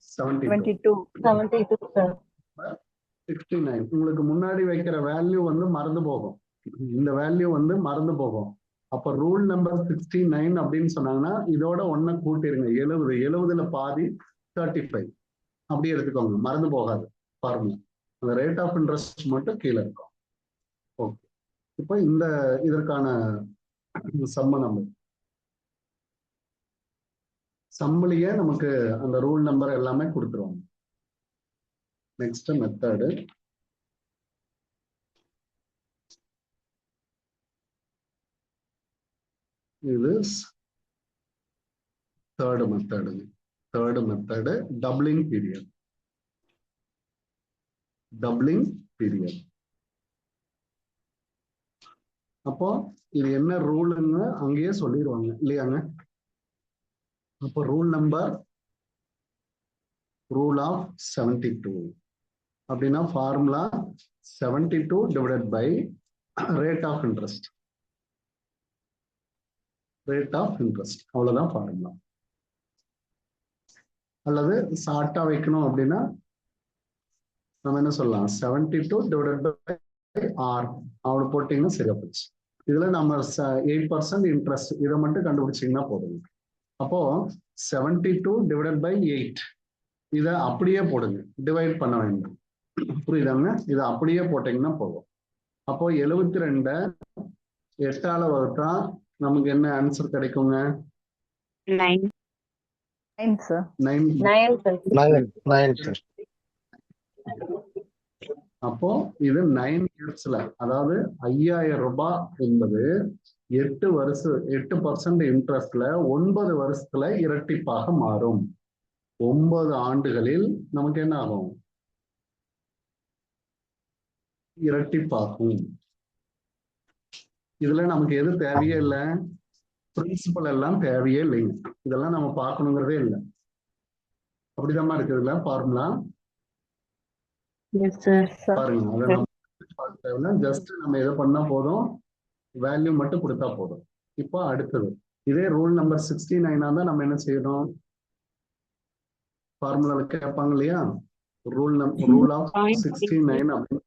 72. 72. 72, sir. 69. உங்களுக்கு முன்னாடி வைக்கிற வேல்யூ வந்து மறந்து போகும். இந்த வேல்யூ வந்து மறந்து போகும். அப்ப ரூல் நம்பர் 69 அப்படின்னு சொன்னாங்கன்னா இதோட ஒன்ன கூட்டிருங்க. 70. 70ல பாதி 35 அப்படி எடுத்துக்கோங்க, மறந்து போகாது. பாருங்க, அந்த ரேட் ஆஃப் இன்ட்ரெஸ்ட் மட்டும் கீழே இருக்கும். ஓகே, இப்போ இந்த இதற்கான சம்மளியே நமக்கு அந்த ரூல் நம்பர் எல்லாமே கொடுத்துருவாங்க. நெக்ஸ்ட் மெத்தடு இது தேர்டு மெத்தடு டபுளிங் பீரியட். அப்போ இது என்ன ரூல்னு அங்கேயே சொல்லிடுவாங்க இல்லையாங்க? அப்போ ரூல் ஆஃப் 72 அப்படின்னா formula 72 divided by rate of interest. அவ்வளவுதான் ஃபார்முலா. அல்லது ஷார்ட்டா வைக்கணும் அப்படின்னா நம்ம என்ன சொல்லலாம், 72 டிவைடட் பை ஆர் அவனை போட்டீங்கன்னா சரியா போச்சு. இதுல நம்ம 8% இன்ட்ரெஸ்ட் இதை மட்டும் கண்டுபிடிச்சிங்கன்னா போதும். அப்போ 72 டிவைடட் பை 8 இதை அப்படியே போடுங்க, டிவைட் பண்ண வேண்டும். புரியுதாங்க? இதை அப்படியே போட்டீங்கன்னா போதும். அப்போ 72 8ஆல வகுத்தா நமக்கு என்ன ஆன்சர் கிடைக்குங்க? 9. 9, sir. 9. 9 sir. அப்போ இது 9 இயர்ஸ்ல, அதாவது 5000 ரூபாய் என்பது 8% இன்ட்ரெஸ்ட்ல 9 வருஷத்துல இரட்டிப்பாக மாறும். 9 ஆண்டுகளில் நமக்கு என்ன ஆகும்? இரட்டிப்பாகும். இதுல நமக்கு எது தேவையே இல்லை, பிரின்சிபல் எல்லாம் தேவையே இல்லைங்க. இதெல்லாம் நம்ம பார்க்கணுங்கிறதே இல்லை. அப்படிதான் இருக்குதுல்ல ஃபார்முலா. Yes, sir. பாருங்க, அதை நம்ம ஜஸ்ட் நம்ம எதை பண்ணா போதும், வேல்யூ மட்டும் கொடுத்தா போதும். இப்போ அடுத்தது இதே ரூல் நம்பர் 69 தான் நம்ம என்ன செய்யணும், ஃபார்முலால கேட்பாங்க இல்லையா, ரூல் ஆஃப் 69 அப்படின்னு.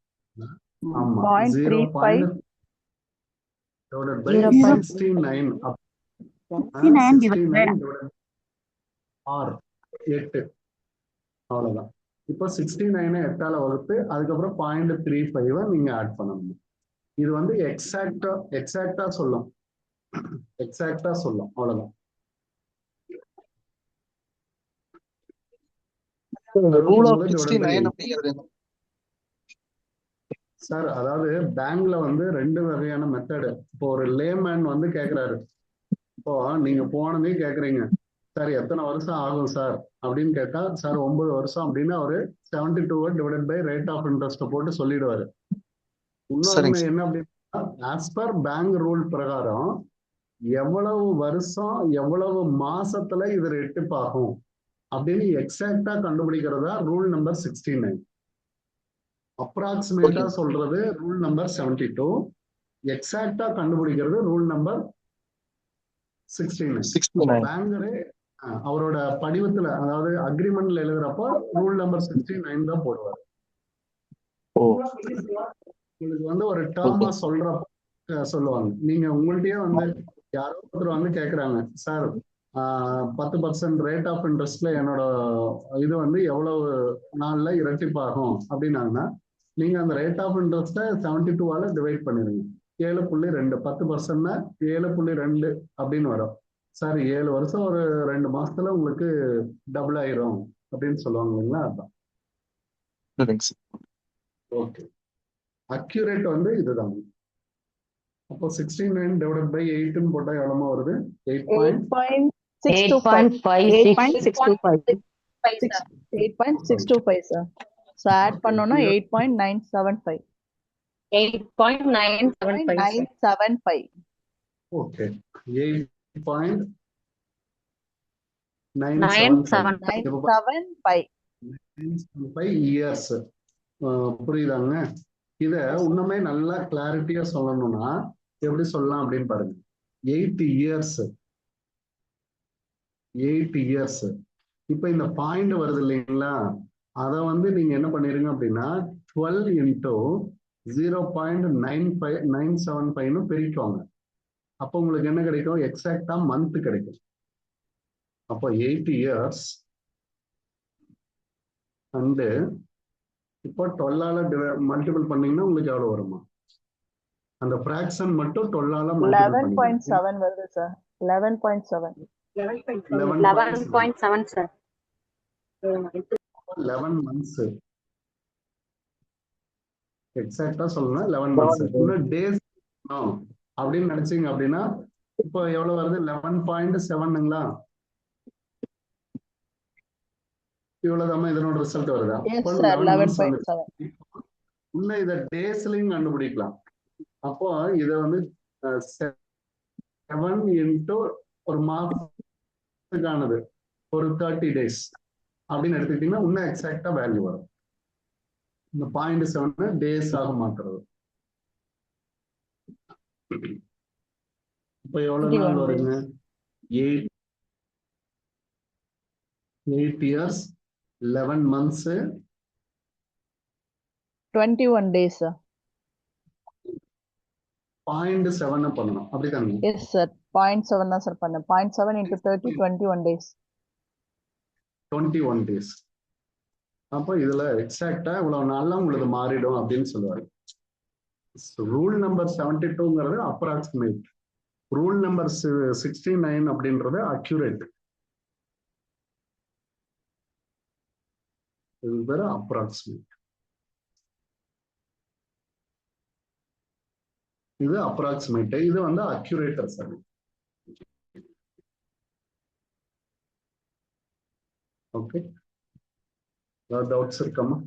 ஆமா, 0.39 ஆர் 8 அவ்வளவுதான். இப்போ 69 8ஆல வகுத்து அதுக்கப்புறம் 0.35 நீங்க ஆட் பண்ணணும். இது வந்து எக்ஸாக்டா சொல்லும் அவ்வளவுதான். ரூல் ஆஃப் 69 அப்படிங்கிறது என்ன சார்? அதாவது பேங்க்ல வந்து 2 வகையான மெத்தடு. இப்போ ஒரு லேமேன் வந்து கேக்குறாரு, இப்போ நீங்க போனதே கேக்குறீங்க, சார் எத்தனை வருஷம் ஆகும் சார் அப்படின்னு கேட்டா, சார் 9 வருஷம் அப்படின்னு அவரு 72 divided by rate of interest போட்டு சொல்லிடுவாரு. இன்னொரு என்ன அப்படின்னா, ஆஸ் பர் பேங்க் ரூல் பிரகாரம் எவ்வளவு வருஷம் எவ்வளவு மாசத்துல இது ரெட்டிப்பாகும் அப்படின்னு எக்ஸாக்டா கண்டுபிடிக்கிறதா ரூல் நம்பர் 69. அப்ராக்சிமேட்டா சொல்றது ரூல் நம்பர் 72, எக்ஸாக்டா கண்டுபிடிக்கிறது ரூல் நம்பர் 69. பேங்கரே அவரோட படிவத்துல, அதாவது அக்ரிமெண்ட்ல எழுதுறப்போ ரூல் நம்பர் 69 தான் போடுவார். உங்களுக்கு வந்து ஒரு டேர்மா சொல்றப்ப சொல்லுவாங்க, நீங்க உங்கள்ட்டயே வந்து யாரோ ஒருத்தர் வந்து கேக்குறாங்க, சார் 10% ரேட் ஆஃப் இன்ட்ரெஸ்ட்ல என்னோட இது வந்து எவ்வளவு நாள்ல இரட்டிப்பாகும் அப்படின்னாங்கன்னா, நீங்க அந்த ரேட் ஆஃப் இன்ட்ரெஸ்ட 72ஆல டிவைட் பண்ணிருங்க. 7.2 10%னா 7.2 அப்படின்னு வரும். சார் 7 வருஷம் ஒரு 2 மாசத்துல உங்களுக்கு டபுள் ஆயிரும் அப்படின்னு சொல்லுவாங்க இல்லைங்களா, அதான். ஓகே, அக்யூரேட் வந்து இதுதான். அப்போ 69 டிவைடட் பை 8 போட்டா எவ்வளவு வருது? 8.625, sir. So add பண்ணோம்னா 8.975. 8.975. Okay, 8.975 years. புரியுதாங்க? இத இன்னுமே நல்லா கிளாரிட்டியா சொல்லணும்னா எப்படி சொல்லலாம் அப்படின்னு பாருங்க. 8 இயர்ஸ் 8 இயர்ஸ். இப்ப இந்த பாயிண்ட் வருது இல்லைங்களா, அதை வந்து நீங்க என்ன பண்ணிருங்க அப்படின்னா 12 இன்டூ 0.975 பெருக்கிக்கோங்க. அப்போ உங்களுக்கு என்ன கிடைக்கும், எக்ஸாக்டா மந்த் கிடைக்கும். அப்போ 8 இயர்ஸ் அண்டு இப்போ 12 மல்டிபிள் பண்ணீங்கன்னா உங்களுக்கு எவ்வளவு வருமா, அந்த ஃபிராக்ஷன் மட்டும் 12 மல்டிபிள் பண்ணிக்கோங்க. 11.7 வருது சார். 11.7. 11.7 sir. 11 months. எக்ஸாக்டா சொல்லணும்னா 11 months. இன்னும் டேஸ் அப்படின்னு நினைச்சீங்க அப்படின்னா இப்போ எவ்வளவு வருது, 11.7ங்களா, இவ்வளவுதான் இதனோட ரிசல்ட் வருதா. Yes sir, 11.7. உள்ள இத டேஸ்லயும் கண்டுபிடிக்கலாம். அப்போ இத வந்து 7 இன்டூ ஒரு மாசத்துக்கானது ஒரு 30 days அப்படின்னு எடுத்துக்கிட்டீங்கன்னா இன்னும் எக்ஸாக்டா வேல்யூ வரும். இந்த 0.7 டேஸ் ஆக மாத்துறது. இப்ப எவ்வளவு நாள் வருங்க, 8 years 11 months 21 days sir. 0.7 பண்ணணும் அப்படித்தானே. Yes sir, 0.7 தான் சார் பண்ணேன். 0.7 into 30, 21 days. 21 days. அப்போ இதுல எக்ஸாக்டா இவ்வளவு நாள்ல உங்களுக்கு மாறிடும் அப்படின்னு சொல்லுவாரு. ரூல் நம்பர் 72ங்கிறது அப்ராக்சிமேட், ரூல் நம்பர் 69 அப்படின்றது அக்யூரேட். இது பேரு அப்ராக்சிமேட். இது அப்ராக்சிமேட், இது வந்து அக்யூரேட்டர் சார். ஓகே, டவுட்ஸ் இருக்காமா?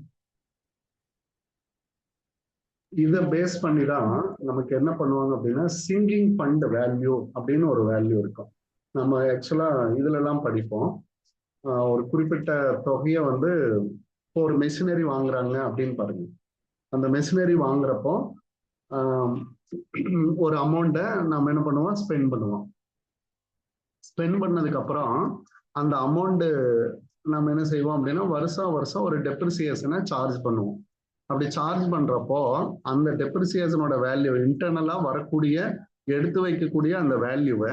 இத பேஸ் பண்ணி தான் நமக்கு என்ன பண்ணுவாங்க அப்படின்னா சிங்கிங் ஃபண்ட் வேல்யூ அப்படின்னு ஒரு வேல்யூ இருக்கும். நம்ம ஆக்சுவலா இதுல எல்லாம் படிப்போம். ஒரு குறிப்பிட்ட தொகையை வந்து இப்போ ஒரு மெஷினரி வாங்குறாங்க அப்படின்னு பாருங்க. அந்த மெஷினரி வாங்குறப்போ ஒரு அமௌண்ட்டை நம்ம என்ன பண்ணுவோம், ஸ்பெண்ட் பண்ணுவோம். ஸ்பெண்ட் பண்ணதுக்கு அப்புறம் அந்த அமௌண்ட் நம்ம என்ன செய்வோம் அப்படின்னா வருஷம் வருஷம் ஒரு டெப்ரிசியேஷனை சார்ஜ் பண்ணுவோம். அப்படி சார்ஜ் பண்றப்போ அந்த டெப்ரிசியேஷனோட வேல்யூ இன்டர்னலா வரக்கூடிய எடுத்து வைக்கக்கூடிய அந்த வேல்யூவை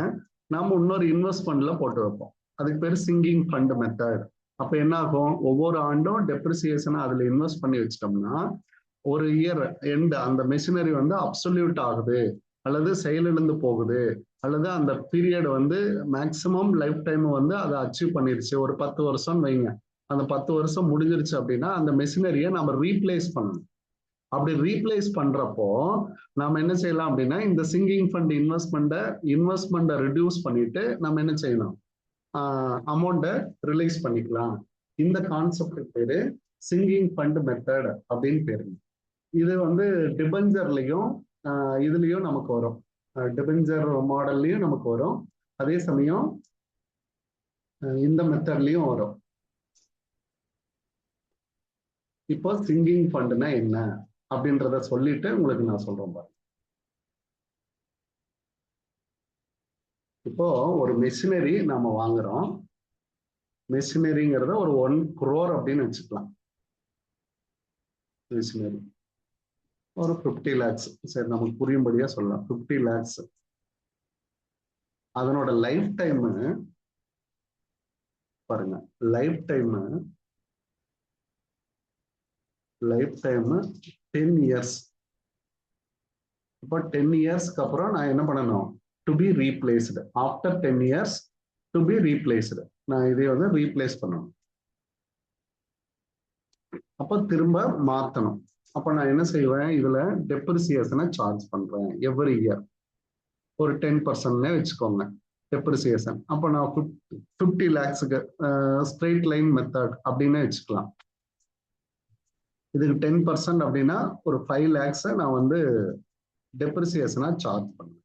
நம்ம இன்னொரு இன்வெஸ்ட்மெண்ட்ல போட்டு வைப்போம். அதுக்கு பேர் சிங்கிங் ஃபண்ட் மெத்தட். அப்ப என்ன ஆகும், ஒவ்வொரு ஆண்டும் டெப்ரிசியேஷனை அதுல இன்வெஸ்ட் பண்ணி வச்சிட்டோம்னா ஒரு இயர் எண்ட் அந்த மெஷினரி வந்து அப்சல்யூட் ஆகுது அல்லது செயலிழந்து போகுது அல்லது அந்த பீரியட் வந்து மேக்சிமம் லைஃப் டைம் வந்து அதை அச்சீவ் பண்ணிருச்சு. ஒரு 10 வருஷம் வைங்க, அந்த 10 வருஷம் முடிஞ்சிருச்சு அப்படின்னா அந்த மெஷினரியை நம்ம ரீப்ளேஸ் பண்ணணும். அப்படி ரீப்ளேஸ் பண்றப்போ நம்ம என்ன செய்யலாம் அப்படின்னா இந்த சிங்கிங் ஃபண்ட் இன்வெஸ்ட்மெண்ட்டை ரிடியூஸ் பண்ணிட்டு நம்ம என்ன செய்யணும், அமௌண்ட்டை ரிலீஸ் பண்ணிக்கலாம். இந்த கான்செப்ட் பேரு சிங்கிங் ஃபண்ட் மெத்தட் அப்படின்னு பேரு. இது வந்து டிபெஞ்சர்லயும் இதுலயும் நமக்கு வரும், டிபெஞ்சர் மாடல்லையும் நமக்கு வரும், அதே சமயம் இந்த மெத்தட்லயும் வரும். இப்போ சிங்கிங் ஃபண்ட்னா என்ன அப்படின்றத சொல்லிட்டு உங்களுக்கு நான் சொல்றேன் பாருங்க. இப்போ ஒரு மெஷினரி நாம வாங்குறோம். மெஷினரிங்கிறத ஒரு 1 crore அப்படின்னு வச்சுக்கலாம். மெஷினரி ஒரு 50 lakhs, சரி நமக்கு புரியும்படியா சொல்லலாம். 50 lakhs அதனோட லைஃப் டைம் பாருங்க, லைஃப் டைம் 10 years. இப்போ 10 இயர்ஸ்க்கு அப்புறம் நான் என்ன பண்ணணும், to be replaced. After 10 years to be replaced. நான் இதை வந்து ரீப்ளேஸ் பண்ணணும். அப்போ திரும்ப மாத்தணும். அப்ப நான் என்ன செய்வேன், இதுல டெப்ரிசியேஷனை சார்ஜ் பண்றேன் எவ்ரி இயர். ஒரு 10% வச்சுக்கோங்க டெப்ரிசியேஷன். அப்போ நான் 50 lakhsக்கு ஸ்ட்ரெயிட் லைன் மெத்தட் அப்படின்னு வச்சுக்கலாம். இதுக்கு 10% அப்படின்னா ஒரு 5 lakhs நான் வந்து டெப்ரிசியேஷனா சார்ஜ் பண்ணுவேன்.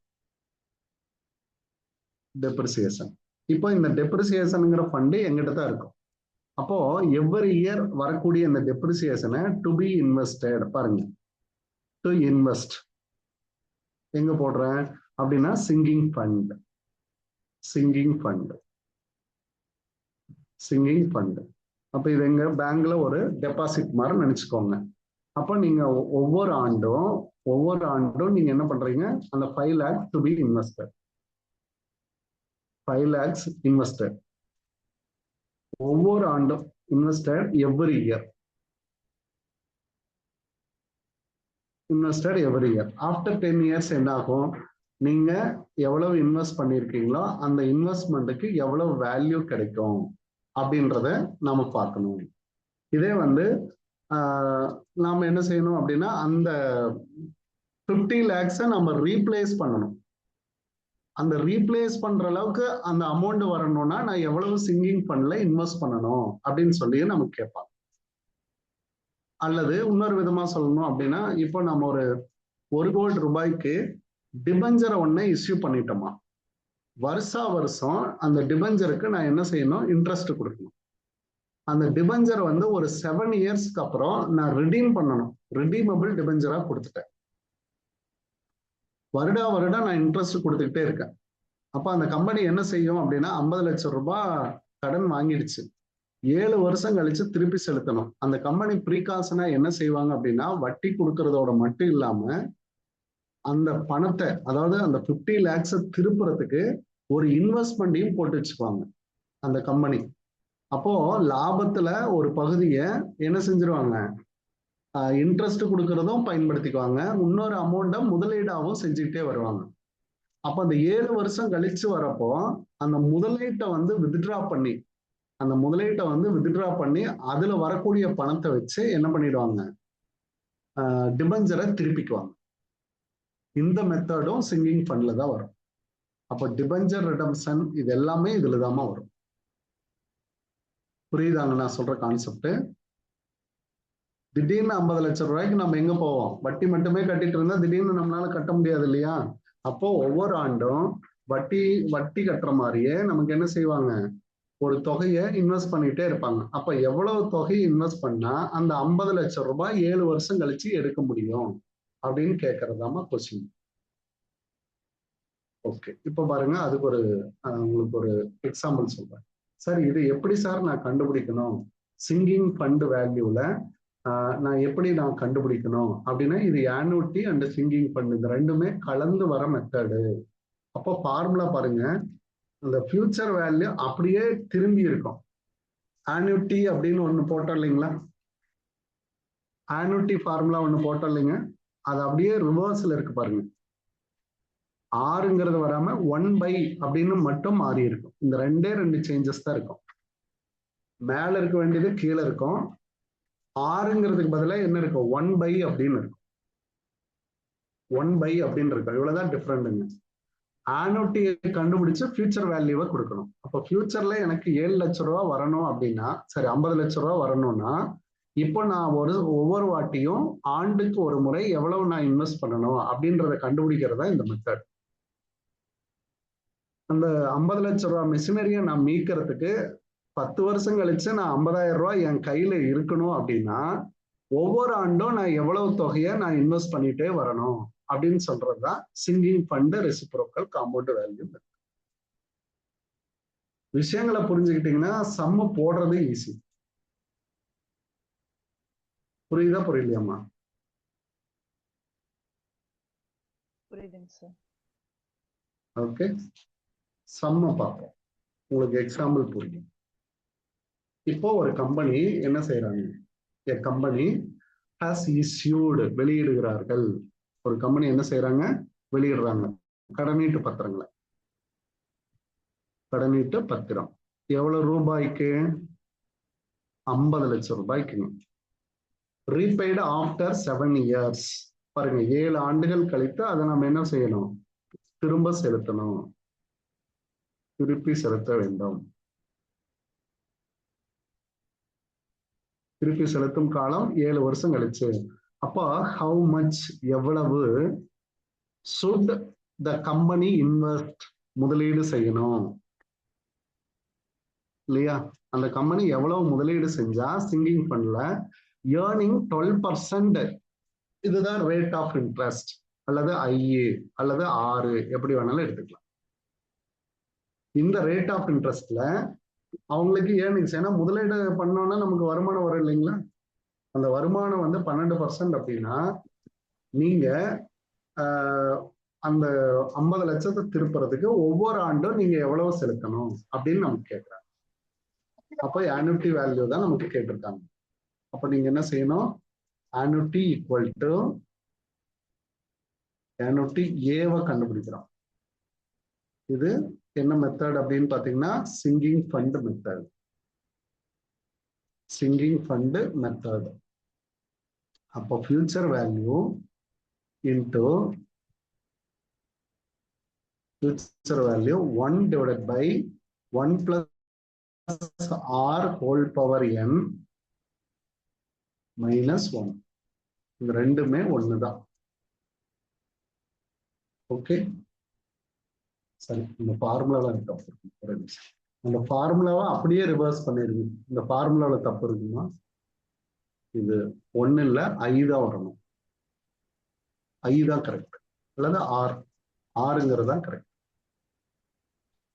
டெப்ரிசியேஷன். இப்போ இந்த டெப்ரிசியேஷனுங்கிற ஃபண்டு எங்கிட்ட தான் இருக்கும். அப்போ எவ்ரி இயர் வரக்கூடிய இந்த டெப்ரிசியேஷனை டு பி இன்வெஸ்டட் பாருங்க, டு இன்வெஸ்ட் எங்க போடுறேன் அப்படின்னா singing fund. Singing fund singing fund. அப்ப இது எங்க பேங்க்ல ஒரு டெபாசிட் மாதிரி நினைச்சுக்கோங்க. அப்ப நீங்க ஒவ்வொரு ஆண்டும் நீங்க என்ன பண்றீங்க, அந்த 5 lakhs to be invested. 5 lakhs invested ஒவ்வொரு ஆண்டும், invested every year. Invested every year. After 10 years என்ன ஆகும், நீங்க எவ்வளவு இன்வெஸ்ட் பண்ணிருக்கீங்களோ அந்த இன்வெஸ்ட்மெண்ட்டுக்கு எவ்வளவு வேல்யூ கிடைக்கும் அப்படின்றத நாம பார்க்கணும். இதே வந்து நாம என்ன செய்யணும் அப்படின்னா, அந்த 50 lakhs நம்ம ரீப்ளேஸ் பண்ணணும். அந்த ரீப்ளேஸ் பண்ற அளவுக்கு அந்த அமௌண்ட் வரணும்னா நான் எவ்வளவு சிங்கிங் ஃபண்ட்ல இன்வெஸ்ட் பண்ணணும் அப்படின்னு சொல்லி நமக்கு கேட்பாங்க. அல்லது இன்னொரு விதமா சொல்லணும் அப்படின்னா, இப்போ நம்ம ஒரு 1 கோடி ரூபாய்க்கு டிபெஞ்சரை ஒன்னை இஷ்யூ பண்ணிட்டோமா, வருஷம் அந்த டிபெஞ்சருக்கு நான் என்ன செய்யணும், இன்ட்ரெஸ்ட் கொடுக்கணும். அந்த டிபெஞ்சர் வந்து ஒரு 7 yearsக்கு அப்புறம் நான் ரிடீம் பண்ணணும். ரிடீமபிள் டிபெஞ்சரா கொடுத்துட்டேன். வருடம் நான் இன்ட்ரெஸ்ட் கொடுத்துக்கிட்டே இருக்கேன். அப்ப அந்த கம்பெனி என்ன செய்யும் அப்படின்னா, 50 லட்சம் ரூபாய் கடன் வாங்கிடுச்சு, 7 வருஷம் கழிச்சு திருப்பி செலுத்தணும். அந்த கம்பெனி ப்ரீகாஷனா என்ன செய்வாங்க அப்படின்னா, வட்டி கொடுக்கறதோட மட்டும் இல்லாம அந்த பணத்தை, அதாவது அந்த 50 lakhs திருப்புறதுக்கு ஒரு இன்வெஸ்ட்மெண்ட்டையும் போட்டு வச்சுக்குவாங்க அந்த கம்பெனி. அப்போ லாபத்துல ஒரு பகுதியை என்ன செஞ்சிருவாங்க, இன்ட்ரெஸ்ட் கொடுக்கறதும் பயன்படுத்திக்குவாங்க, இன்னொரு அமௌண்ட்டை முதலீடாகவும் செஞ்சுக்கிட்டே வருவாங்க. அப்ப அந்த 7 வருஷம் கழிச்சு வரப்போ அந்த முதலீட்டை வந்து வித்ட்ரா பண்ணி அதுல வரக்கூடிய பணத்தை வச்சு என்ன பண்ணிடுவாங்க, டிபெஞ்சரை திருப்பிக்குவாங்க. இந்த மெத்தடும் சிங்கிங் ஃபண்ட்ல தான் வரும். அப்போ டிபெஞ்சர் ரிடம்ஷன் இது எல்லாமே இதுல தான் வரும். புரியுதாங்க நான் சொல்ற கான்செப்ட்? திடீர்னு 50 லட்சம் ரூபாய்க்கு நம்ம எங்க போவோம், வட்டி மட்டுமே கட்டிட்டு இருந்தா திடீர்னு நம்மளால கட்ட முடியாது இல்லையா? அப்போ ஒவ்வொரு ஆண்டும் வட்டி கட்டுற மாதிரியே நமக்கு என்ன செய்வாங்க, ஒரு தொகையை இன்வெஸ்ட் பண்ணிட்டே இருப்பாங்க. அப்ப எவ்வளவு தொகையை இன்வெஸ்ட் பண்ணா அந்த 50 லட்சம் ரூபாய் 7 வருஷம் கழிச்சு எடுக்க முடியும் அப்படின்னு கேட்கறதாமா கொஸ்டின். ஓகே, இப்ப பாருங்க, அதுக்கு உங்களுக்கு ஒரு எக்ஸாம்பிள் சொல்றேன். சார் இது எப்படி சார் நான் கண்டுபிடிக்கணும், சிங்கிங் ஃபண்ட் வேல்யூல நான் எப்படி கண்டுபிடிக்கணும் அப்படின்னா, இது ஆனுட்டி அண்ட் சிங்கிங் ஃபண்ட் இந்த ரெண்டுமே கலந்து வர மெத்தடு. அப்போ ஃபார்முலா பாருங்க, இந்த ஃபியூச்சர் வேல்யூ அப்படியே திரும்பி இருக்கும். ஆனுட்டி அப்படின்னு ஒண்ணு போட்டோம் இல்லைங்களா, ஆனுட்டி ஃபார்முலா ஒண்ணு போட்டோம் இல்லைங்க, அது அப்படியே ரிவர்ஸ்ல இருக்கு பாருங்க. ஆறுங்கிறது வராம 1/, அப்படின்னு மட்டும் மாறி இருக்கும். இந்த ரெண்டு சேஞ்சஸ் தான் இருக்கும். மேல இருக்க வேண்டியது கீழே இருக்கும். ஆறுங்கிறதுக்கு பதிலாக என்ன இருக்கும், 1/, அப்படின்னு இருக்கும். 1/, அப்படின்னு இருக்கும். இவ்வளவுதான் டிஃபரெண்ட்டுங்க. ஆனுட்டியை கண்டுபிடிச்சு ஃபியூச்சர் வேல்யூவை கொடுக்கணும். அப்போ ஃபியூச்சர்ல எனக்கு 7 லட்சம் ரூபா வரணும் அப்படின்னா, சரி 50 லட்சம் ரூபா வரணும்னா, இப்போ நான் ஒவ்வொரு வாட்டியும் ஆண்டுக்கு ஒரு முறை எவ்வளவு நான் இன்வெஸ்ட் பண்ணணும் அப்படின்றத கண்டுபிடிக்கிறதா இந்த மெத்தட். அந்த 50 லட்சம் ரூபாய் மிஷினரியை நான் மீட்கிறதுக்கு 10 வருஷம் கழிச்சு நான் 50,000 ரூபாய் என் கையில இருக்கணும் அப்படின்னா, ஒவ்வொரு ஆண்டும் நான் எவ்வளவு தொகையை நான் இன்வெஸ்ட் பண்ணிட்டே வரணும் அப்படின்னு சொல்றதுதான் singing fund reciprocal compound value. விஷயங்களை புரிஞ்சுக்கிட்டீங்கன்னா சம்ம போடுறது ஈஸி. புரியுதா புரியலையாமா? புரியுதுங்க சார். ஓகே, சம்ம பார்ப்போம், உங்களுக்கு எக்ஸாம்பிள் புரியும். இப்போ ஒரு கம்பெனி என்ன செய்யறாங்க, a company has issued, வெளியிடுகிறார்கள். ஒரு கம்பெனி என்ன செய்யறாங்க, வெளியிடுறாங்க கடனீட்டு பத்திரங்களை. கடனீட்டு பத்திரம் எவ்வளவு ரூபாய்க்கு, 50 லட்சம் ரூபாய்க்கு. Repaid after 7 years. பாருங்க, 7 ஆண்டுகள் கழித்து அதை நம்ம என்ன செய்யணும், திரும்ப செலுத்தணும், திருப்பி செலுத்த வேண்டும். திருப்பி செலுத்தும் காலம் 7 வருஷம் கழிச்சு. அப்போ ஹவு மச், எவ்வளவு, should the company invest, முதலீடு செய்யணும் இல்லையா? அந்த கம்பெனி எவ்வளவு முதலீடு செஞ்சா சிங்கிங் ஃபண்ட்ல ஏர்னிங் 12%, இதுதான் ரேட் ஆஃப் இன்ட்ரெஸ்ட் அல்லது ஐஏ அல்லது 6, எப்படி வேணாலும் எடுத்துக்கலாம். இந்த ரேட் ஆஃப் இன்ட்ரெஸ்ட்ல அவங்களுக்கு ஏர்னிங்ஸ். ஏன்னா முதலீடு பண்ணோம்னா நமக்கு வருமானம் வரும் இல்லைங்களா? அந்த வருமானம் வந்து 12% அப்படின்னா நீங்க அந்த 50 லட்சத்தை திருப்புறதுக்கு ஒவ்வொரு ஆண்டும் நீங்க எவ்வளவு செலுத்தணும் அப்படின்னு நமக்கு கேட்கறாங்க. அப்போ ஆனுட்டி வேல்யூ தான் நமக்கு கேட்டிருக்காங்க. அப்ப நீங்க என்ன செய்யணும்? ஆனுட்டி ஈக்குவல் டு ஆனுட்டி ஏவை கண்டுபிடிக்கிறோம். இது என்ன மெத்தட் அப்படின்னு பாத்தீங்கன்னா sinking fund method. Sinking fund method. அப்போ future value into future value 1 divided by 1 plus r whole power n minus 1. இந்த ரெண்டுமே ஒண்ணுதான். ஓகே, சரி. இந்த ஃபார்முலால தப்பு இருக்கு. அந்த ஃபார்முலாவை அப்படியே ரிவர்ஸ் பண்ணிருங்க. இந்த ஃபார்முலால தப்பு இருக்குமா? இது 1 இல்ல, I தான் வரணும். I தான் கரெக்ட், அல்லது ஆர். ஆறுங்கிறது தான் கரெக்ட்.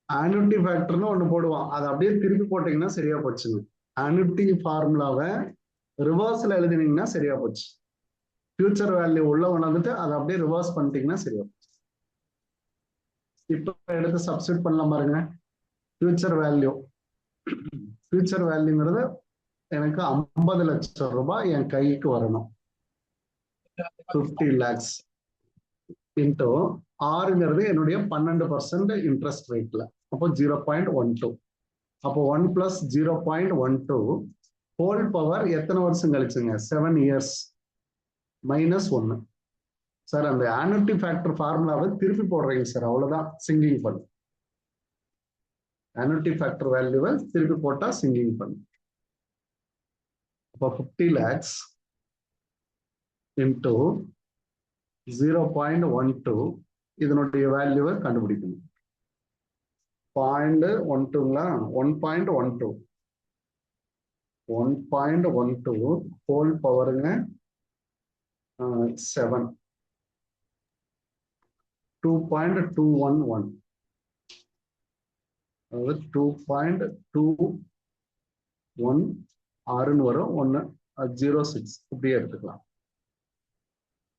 ஆனுட்டி ஃபேக்டர்னு ஒண்ணு போடுவான், அதை அப்படியே திருப்பி போட்டீங்கன்னா சரியா போச்சுங்க. ஆனுட்டி ஃபார்முலாவை ரிவர்ஸ்ல எழுதினீங்கன்னா சரியா போச்சு. ஃபியூச்சர் வேல்யூ உள்ள வந்துட்டு அதை அப்படியே ரிவர்ஸ் பண்ணிட்டீங்கன்னா சரியா போச்சு. இப்போ எடுத்து சப்ஸ்டிட் பண்ணலாம் பாருங்க. ஃபியூச்சர் வேல்யூ, ஃபியூச்சர் வேல்யூங்கிறது எனக்கு 50 லட்சம் ரூபாய் என் கைக்கு வரணும். 50 lakhs இன்டூ ஆறுங்கிறது என்னுடைய 12% இன்ட்ரெஸ்ட் ரேட்ல. அப்போ 0.12. அப்போ 1 பிளஸ் 0.12 ஹோல் பவர் எத்தனை வருஷம் கழிச்சுங்க? 7 இயர்ஸ் மைனஸ் 1. சார் அந்த ஆனுட்டி ஃபேக்டர் ஃபார்முலாவை திருப்பி போடுறீங்க சார், அவ்வளவுதான் சிங்கிங் ஃபண்ட். ஆனுட்டி ஃபேக்டர் வேல்யூவை திருப்பி போட்டா சிங்கிங் ஃபண்ட். அப்போ 50 lakhs இன்டூ 0.12 இதனுடைய வேல்யூவை கண்டுபிடிக்கணும். 0.12ங்களா? 1.12 1.12 ஹோல் பவருங்க 7. 2.211 அதாவது 2.21 6ன்னு வரும். 1 06 இப்படியே எடுத்துக்கலாம்.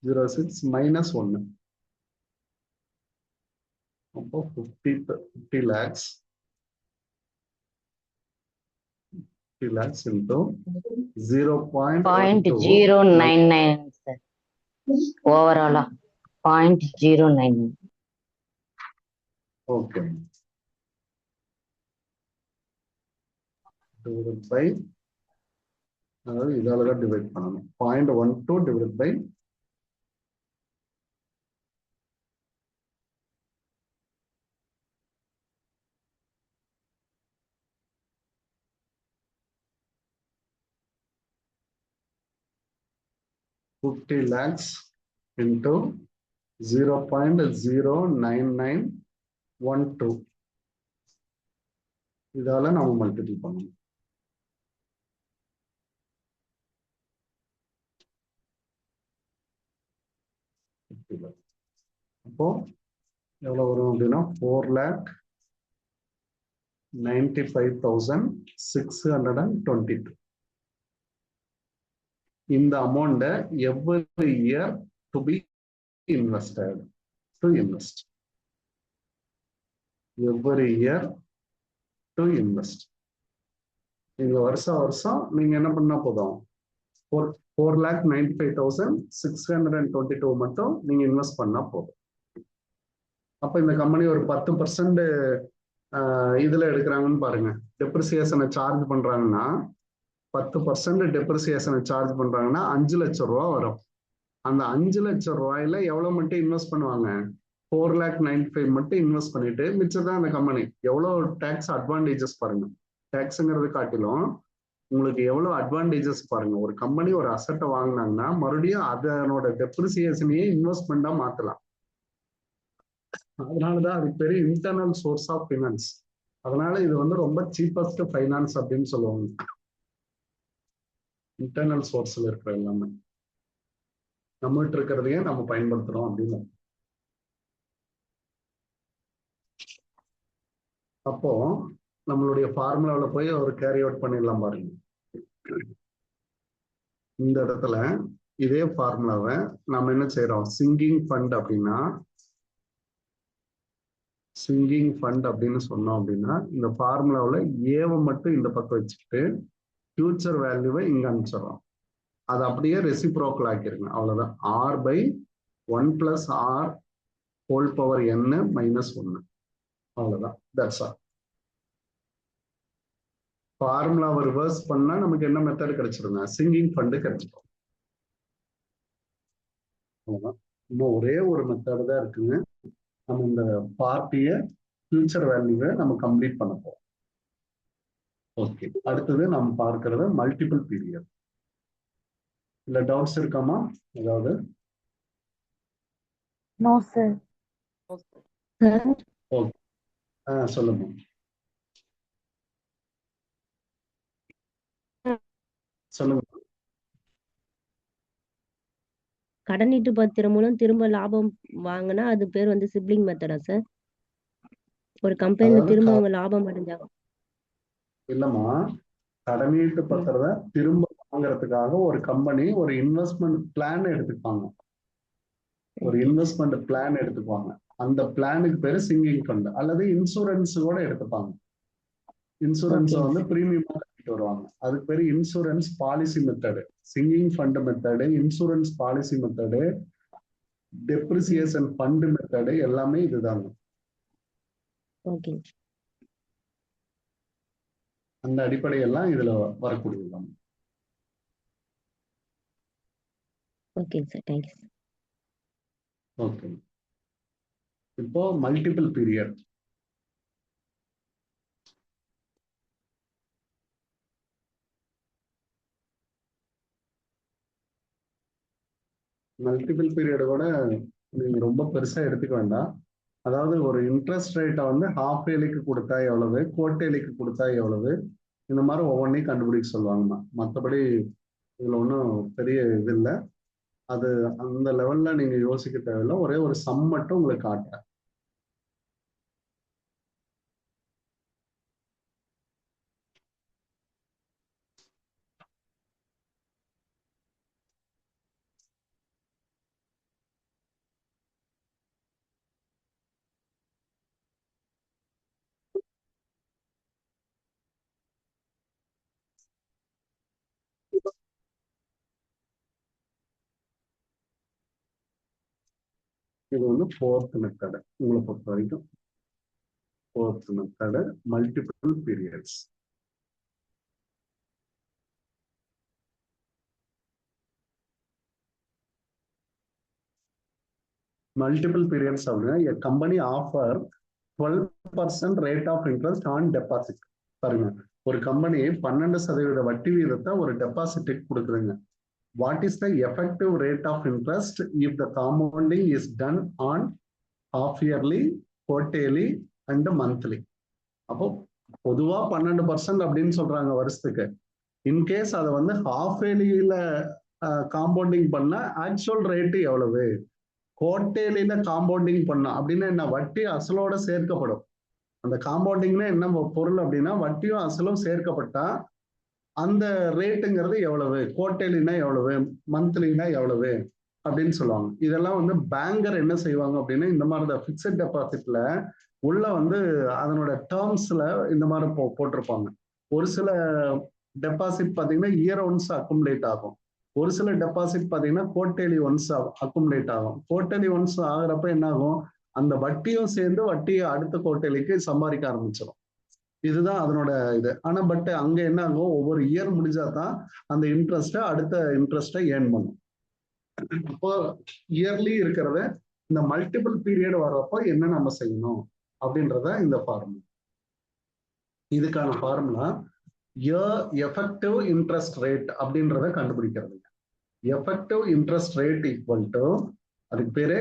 06 மைனஸ் 1. அப்போ 50 lakhs 50 lakhs into 0.12. 0.099 sir. Overall 0.099. Okay. Divided by, அதாவது இதால தான் டிவைட் பண்ணணும். 0.12 divided by 50 lakhs into 0.09912 இதால நம்ம மல்டிபிள் பண்ணணும். அப்போ எவ்வளவு வரும் அப்படின்னா 4,95,622. இந்த amount every year to be invested. To invest every year to invest. நீங்க வருஷம் நீங்க என்ன பண்ணா போதும், 4,95,622 மட்டும் நீங்க இன்வெஸ்ட் பண்ணா போதும். அப்ப இந்த கம்பெனி ஒரு 10% இதுல எடுக்கிறாங்கன்னு பாருங்க. டெப்ரிசியேஷனை சார்ஜ் பண்றாங்கன்னா 10% டெப்ரிசியேஷனை சார்ஜ் பண்றாங்கன்னா 5 லட்சம் ரூபாய் வரும். அந்த 5 லட்சம் ரூபாயில எவ்வளவு மட்டும் இன்வெஸ்ட் பண்ணுவாங்க? 4,95,000 மட்டும் இன்வெஸ்ட் பண்ணிட்டு மிச்சதான் அந்த கம்பெனி. எவ்வளவு டாக்ஸ் அட்வான்டேஜஸ் பாருங்க. டாக்ஸ்ங்கிறது காட்டிலும் உங்களுக்கு எவ்வளவு அட்வான்டேஜஸ் பாருங்க. ஒரு கம்பெனி ஒரு அசட்டை வாங்கினாங்கன்னா மறுபடியும் அதனோட டெப்ரிசியேஷனையே இன்வெஸ்ட்மெண்டா மாத்தலாம். அதனாலதான் அது பெரிய இன்டர்னல் சோர்ஸ் ஆஃப் ஃபைனான்ஸ். அதனால இது வந்து ரொம்ப சீப்பஸ்ட் ஃபைனான்ஸ் அப்படின்னு சொல்லுவாங்க. இன்டர்னல் சோர்ஸ்ல இருக்கிற எல்லாமே நம்மகிட்ட இருக்கிறதையே நம்ம பயன்படுத்துறோம் அப்படின்னு. அப்போ நம்மளுடைய ஃபார்முலாவில் போய் ஒரு கேரி அவுட் பண்ணிடலாம் பாருங்க. இந்த இடத்துல இதே ஃபார்முலாவை நம்ம என்ன செய்யறோம், சிங்கிங் ஃபண்ட் அப்படின்னா, சிங்கிங் ஃபண்ட் அப்படின்னு சொன்னோம் அப்படின்னா, இந்த ஃபார்முலாவில் ஏவை மட்டும் இந்த பக்கம் வச்சுக்கிட்டு ஃபியூச்சர் வேல்யூவை இங்க அனுப்பிச்சிடறோம். அது அப்படியே ரெசிப்ரோக்கல் ஆக்கிருங்க, அவ்வளவுதான். R by 1 + r whole power n -1, அவ்வளவுதான். That's all. ஃபார்முலாவை ரிவர்ஸ் பண்ணா நமக்கு என்ன மெத்தட் கிடைச்சிருங்க, சிங்கிங் ஃபண்ட் கிடைச்சிடும். அவ்வளவுதான். இன்னும் ஒரே ஒரு மெத்தட் தான் இருக்குங்க. நம்ம இந்த பார்ட்டிய ஃபியூச்சர் வேல்யூவை நம்ம கம்ப்ளீட் பண்ண போறோம். ஓகே, அடுத்தது நம்ம பார்க்கிறது மல்டிபிள் பீரியட். இல்ல டவுட்ஸ் இருக்காமா ஏதாவது? No sir. ஓகே, சொல்லுங்க. சொல்லுங்க. கடனீட்டு பத்திரம் மூலம் திரும்ப லாபம் வாங்கினா அது பேர் வந்து சிப்ளிங் மெத்தடா சார்? ஒரு கம்பெனில அதாவது திரும்ப அவங்க லாபம் அடைஞ்சாங்க. இல்லம்மா, கடனீட்டு பத்திரத்தை திரும்ப வாங்குறதுக்காக ஒரு கம்பெனி ஒரு இன்வெஸ்ட்மெண்ட் பிளான் எடுத்துப்பாங்க. ஒரு இன்வெஸ்ட்மெண்ட் பிளான் எடுத்துக்குவாங்க. அந்த பிளானுக்கு பேரு சிங்கிங் ஃபண்ட். அல்லது இன்சூரன்ஸ் கூட எடுத்துப்பாங்க. இன்சூரன்ஸ் வந்து பிரீமியமா கட்டிட்டு வருவாங்க. அதுக்கு பேரு insurance policy method. Singing fund method, insurance policy method, depreciation fund method எல்லாமே இதுதாங்க. ஓகே. அந்த அடிப்படையெல்லாம் இதுல வரக்கூடியது. Okay sir, thank you sir. Okay, இப்போ மல்டிபிள் பீரியட். மல்டிபிள் பீரியட் கூட நீங்க ரொம்ப பெருசா எடுத்துக்க வேண்டாம். அதாவது ஒரு இன்ட்ரெஸ்ட் ரேட்டை வந்து ஹாஃப் இயர்லிக்கு கொடுத்தா எவ்வளவு, குவார்டர்லிக்கு கொடுத்தா எவ்வளவு, இந்த மாதிரி ஒவ்வொன்றையும் கண்டுபிடிக்க சொல்லுவாங்கம்மா. மற்றபடி இதுல ஒன்றும் பெரிய இது இல்லை. அது அந்த லெவல்ல நீங்க யோசிக்க தேவையில்லை. ஒரே ஒரு சம் மட்டும் உங்களுக்கு காட்டுறேன். இது வந்து ஃபோர்த் மெத்தடு. உங்களை பொறுத்த வரைக்கும் fourth method multiple periods. Multiple periods அப்படின்னா a company offer 12% rate of interest on deposit. பாருங்க, ஒரு கம்பெனி 12% வட்டி வீதத்தை ஒரு டெபாசிட்டுக்கு கொடுக்குதுங்க. What is the effective rate of interest if the compounding is done on half yearly, quarterly and monthly? அப்போ பொதுவா 12% அப்படின்னு சொல்றாங்க வருஷத்துக்கு. இன்கேஸ் அதை வந்து ஹாஃப் இயர்லியில காம்பவுண்டிங் பண்ண ஆக்சுவல் ரேட்டு எவ்வளவு, குவார்டர்லியில காம்பவுண்டிங் பண்ணா அப்படின்னா என்ன, வட்டி அசலோட சேர்க்கப்படும். அந்த காம்பவுண்டிங்னா என்ன பொருள் அப்படின்னா, வட்டியும் அசலும் சேர்க்கப்பட்டா அந்த ரேட்டுங்கிறது எவ்வளவு, குவார்டர்லினா எவ்வளவு, மந்த்லினா எவ்வளவு அப்படின்னு சொல்லுவாங்க. இதெல்லாம் வந்து பேங்கர் என்ன செய்வாங்க அப்படின்னா, இந்த மாதிரி தான் பிக்சட் டெபாசிட்ல உள்ள வந்து அதனோட டேர்ம்ஸ்ல இந்த மாதிரி போட்டிருப்பாங்க. ஒரு சில டெபாசிட் பார்த்தீங்கன்னா இயர் ஒன்ஸ் அக்குமுலேட் ஆகும். ஒரு சில டெபாசிட் பார்த்தீங்கன்னா குவார்டர்லி ஒன்ஸ் அக்குமுலேட் ஆகும். குவார்டர்லி ஒன்ஸ் ஆகுறப்ப என்ன ஆகும், அந்த வட்டியும் சேர்ந்து வட்டியை அடுத்த குவார்டர்லிக்கு சம்பாதிக்க ஆரம்பிச்சிடும். இதுதான் அதனோட இது. ஆனா பட் அங்க என்ன ஆகும், ஒவ்வொரு இயர் முடிஞ்சாதான் அந்த இன்ட்ரெஸ்ட்டை அடுத்த இன்ட்ரெஸ்ட்டை ஏர்ன் பண்ணும். இப்போ இயர்லி இருக்கிறத இந்த மல்டிபிள் பீரியட் வர்றப்போ என்ன நம்ம செய்யணும் அப்படின்றத இந்த ஃபார்முலா. இதுக்கான ஃபார்முலா எஃபெக்டிவ் இன்ட்ரெஸ்ட் ரேட் அப்படின்றத கண்டுபிடிக்கிறது. Effective interest rate equal to, அதுக்கு பேரு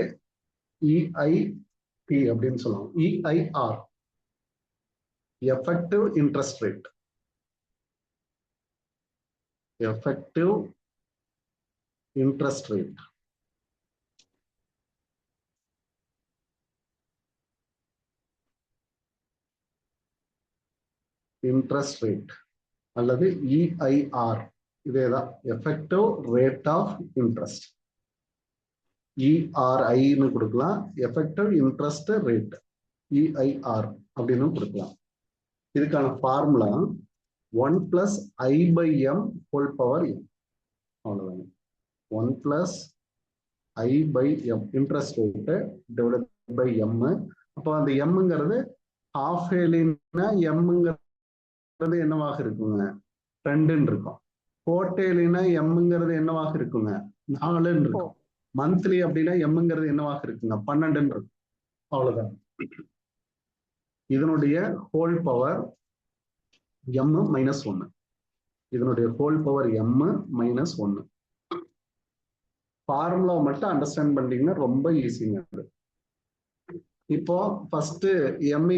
EIP அப்படின்னு சொல்லுவாங்க, EIR, effective interest rate. Effective interest rate. Interest rate அல்லது EIR. இதேதான் எஃபெக்டிவ் ரேட் ஆஃப் இன்ட்ரெஸ்ட். ERI-ன்னு கொடுக்கலாம், எஃபெக்டிவ் இன்ட்ரெஸ்ட் ரேட் EIR அப்படின்னு கொடுக்கலாம். இதுக்கான formula 1 + I/M whole power m. அவ்வளவுதாங்க. 1 + I/M interest rate divided by m. அப்போ அந்த mங்கிறது ஹாஃப் ஏலின்னா mங்கிறது என்னவாக இருக்குங்க? 2ன்னு இருக்கும். குவார்டர்லினா mங்கிறது என்னவாக இருக்குங்க? 4ன்னு இருக்கும். மந்த்லி அப்படின்னா mங்கிறது என்னவாக இருக்குங்க? 12ன்னு இருக்கும். அவ்வளவுதான். இதனுடைய ஹோல் பவர் m - 1. இதனுடைய ஹோல் பவர் m - 1. ஃபார்முலா மட்டும் அண்டர்ஸ்டாண்ட் பண்ணிட்டீங்கன்னா ரொம்ப ஈஸிங்க. இப்போ ஃபர்ஸ்ட் m =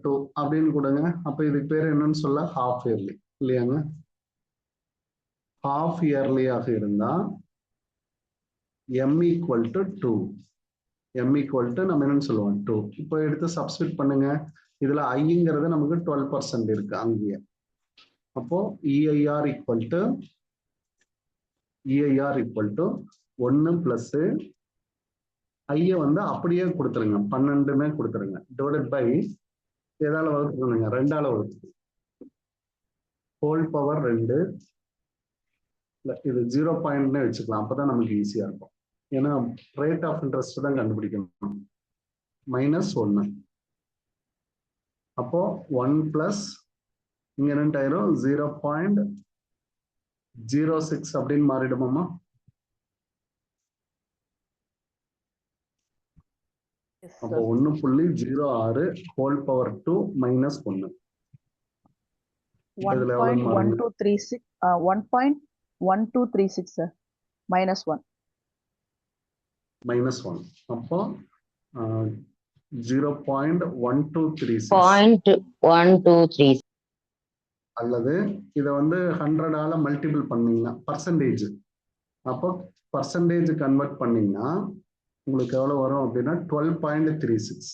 2 அப்படின்னு கொடுங்க. அப்ப இதுக்கு பேர் என்னன்னு சொல்ல? ஹாஃப் இயர்லி இல்லையாங்க? ஹாஃப் இயர்லியாக இருந்தா m = 2. m = நம்ம என்னன்னு சொல்லுவோம்? 2. இப்போ எடுத்து சப்ஸ்டிட் பண்ணுங்க. இதுல ஐங்கிறது நமக்கு 12% இருக்கு அங்கேயே. அப்போ EIR = 1 பிளஸ் ஐய வந்து அப்படியே கொடுத்துருங்க, 12ன்னு கொடுத்துருங்க. டிவைடட் பை எதால வகுத்துக்கணுங்க? 2ஆல வகுத்து. Whole power 2. இது 0.ன்னு வச்சுக்கலாம். அப்பதான் நமக்கு ஈஸியா இருக்கும். ஏன்னா ரேட் ஆஃப் இன்ட்ரெஸ்ட் தான் கண்டுபிடிக்கணும். -1. அப்போ 1 பிளஸ் இங்க என்ன ஆயிரும்? 0.06 அப்படின்னு மாறிடுமாமா? அப்போ 1.06 ஹோல் பவர் 2 -1. 1.1236 1.1236 சார். -1. -1. அப்போ 0.1236 0.123 அல்லது இத வந்து 100ஆல மல்டிபிள் பண்ணீங்கன்னா பர்சன்டேஜ். அப்போ பர்சன்டேஜ் கன்வெர்ட் பண்ணீங்கன்னா உங்களுக்கு எவ்வளவு வரும் அப்படின்னா 12.36.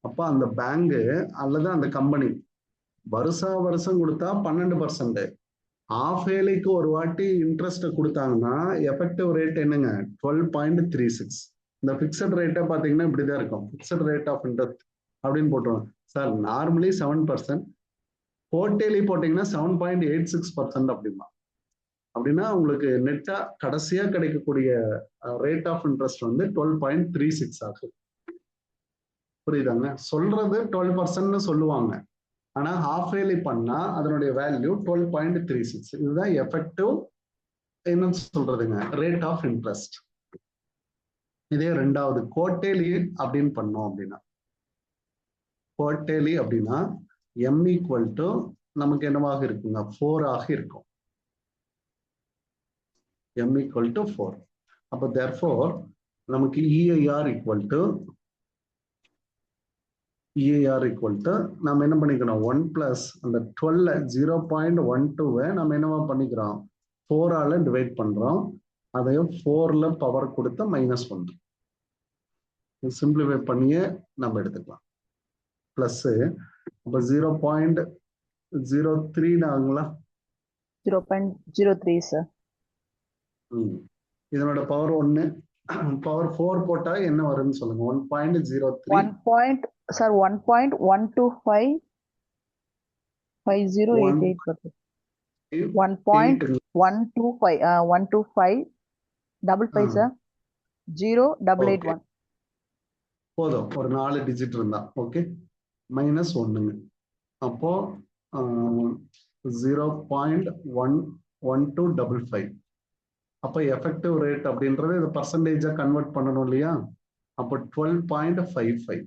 அப்ப அந்த பேங்க் அல்லது அந்த கம்பெனி வருஷம் கொடுத்தா 12%. ஹாஃப் ஏலிக்கு ஒரு வாட்டி இன்ட்ரெஸ்ட் கொடுத்தாங்கன்னா எஃபெக்டிவ் ரேட் என்னங்க? 12.36. இந்த பிக்சட் ரேட்டை பார்த்தீங்கன்னா இப்படிதான் இருக்கும். பிக்சட் ரேட் ஆஃப் இன்ட்ரெஸ்ட் அப்படின்னு போட்டுருவோம் சார். நார்மலி 7%, குவார்டர்லி போட்டீங்கன்னா 7.86% அப்படிமா. அப்படின்னா உங்களுக்கு நெட்டா கடைசியா கிடைக்கக்கூடிய ரேட் ஆஃப் இன்ட்ரெஸ்ட் வந்து 12.36 ஆகுது. புரியுதாங்க? சொல்றது 12%ன்னு சொல்லுவாங்க. ஆனா ஹாஃப் ஏர்லி பண்ணா அதனுடைய வேல்யூ 12.36. இதுதான் எஃபெக்டிவ் என்னன்னு சொல்றதுங்க? Rate of interest. இதே ரெண்டாவது குவார்டர்லி அப்படின்னு பண்ணோம் அப்படின்னா, குவார்டர்லி அப்படின்னா m = நமக்கு என்னவாக இருக்குங்க? 4 ஆக இருக்கும். m = 4. அப்போ therefore நமக்கு EIR = நம்ம என்ன பண்ணிக்கணும்? 1 பிளஸ் அந்த 12 0.12 நம்ம என்னவா பண்ணிக்கிறோம்? 4ஆல டிவைட் பண்றோம். அதையும் 4ல பவர் கொடுத்த -1. சிம்பிளிஃபை பண்ணியே நம்ம எடுத்துக்கலாம். பிளஸ் அப்ப 0.03 ஆகுங்களா? 0.03 சார். இதனோட பவர் 1. பவர் 4 போட்டா என்ன வரும்னு சொல்லுங்க? 1.03. சார் 1.1255088 வருது. 1.125 சார். 0881 போதும். ஒரு 4 டிஜிட் இருந்தா ஓகே. -1ங்க. அப்போ 0.1255. அப்போ எஃபெக்டிவ் ரேட் அப்படின்றது இது பர்சன்டேஜா கன்வெர்ட் பண்ணணும் இல்லையா? அப்போ 12.55.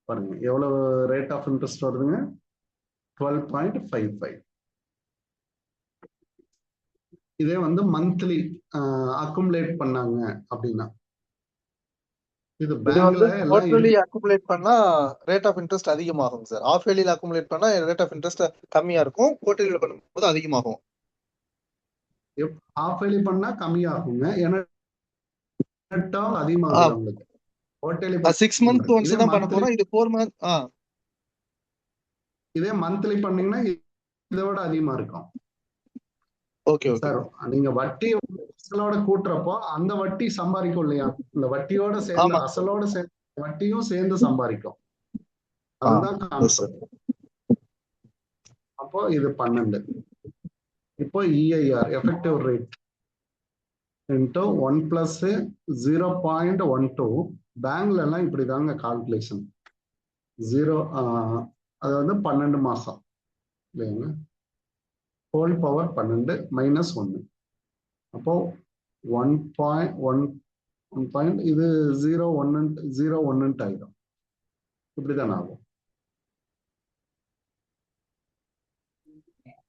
பாருங்க எவ்வளவு ரேட் ஆஃப் இன்ட்ரெஸ்ட் வருதுங்க? 12.55. இதே வந்து மந்த்லி அக்குமுலேட் பண்ணாங்க அப்படின்னா, இது பேங்க்ல குவார்டர்லி அக்குமுலேட் பண்ணா ரேட் ஆஃப் இன்ட்ரெஸ்ட் அதிகமாகும் சார். ஹாஃப் இயர்லில அக்குமுலேட் பண்ணா ரேட் ஆஃப் இன்ட்ரெஸ்ட் கம்மியா இருக்கும். குவார்டர்லில பண்ணும்போது அதிகமாகும். ஹாஃப் இயர்லி பண்ணா கம்மியாகுங்க. ஏன்னா அதிகமாகும் உங்களுக்கு. 6 months once தான் பண்ண போறோம். இது 4 months. இதே மந்த்லி பண்ணீங்கன்னா இதை விட அதிகமா இருக்கும். ஓகே ஓகே சார் நீங்க வட்டி அசலோட கூட்டுறப்போ அந்த வட்டி சம்பாதிக்கும் இல்லையா, இந்த வட்டியோட சேர்ந்து ஆமா அசலோட சேர்ந்து வட்டியும் சேர்ந்து சம்பாதிக்கும். ஆ அதுதான் எஸ் சார். கான்செப்ட். அப்போ இது 12. இப்போ இஐஆர் எஃபெக்டிவ் ரேட் இன்டூ 1 பிளஸ் 0.12. பேங்க்ல எல்லாம் இப்படிதாங்க கால்குலேஷன். 0 அது வந்து 12 மாசம் இல்லைங்க, ஹோல் பவர் 12 மைனஸ் 1. அப்போ 1.1 இது 0.1 ஆயிடும். இப்படிதான் ஆகும்.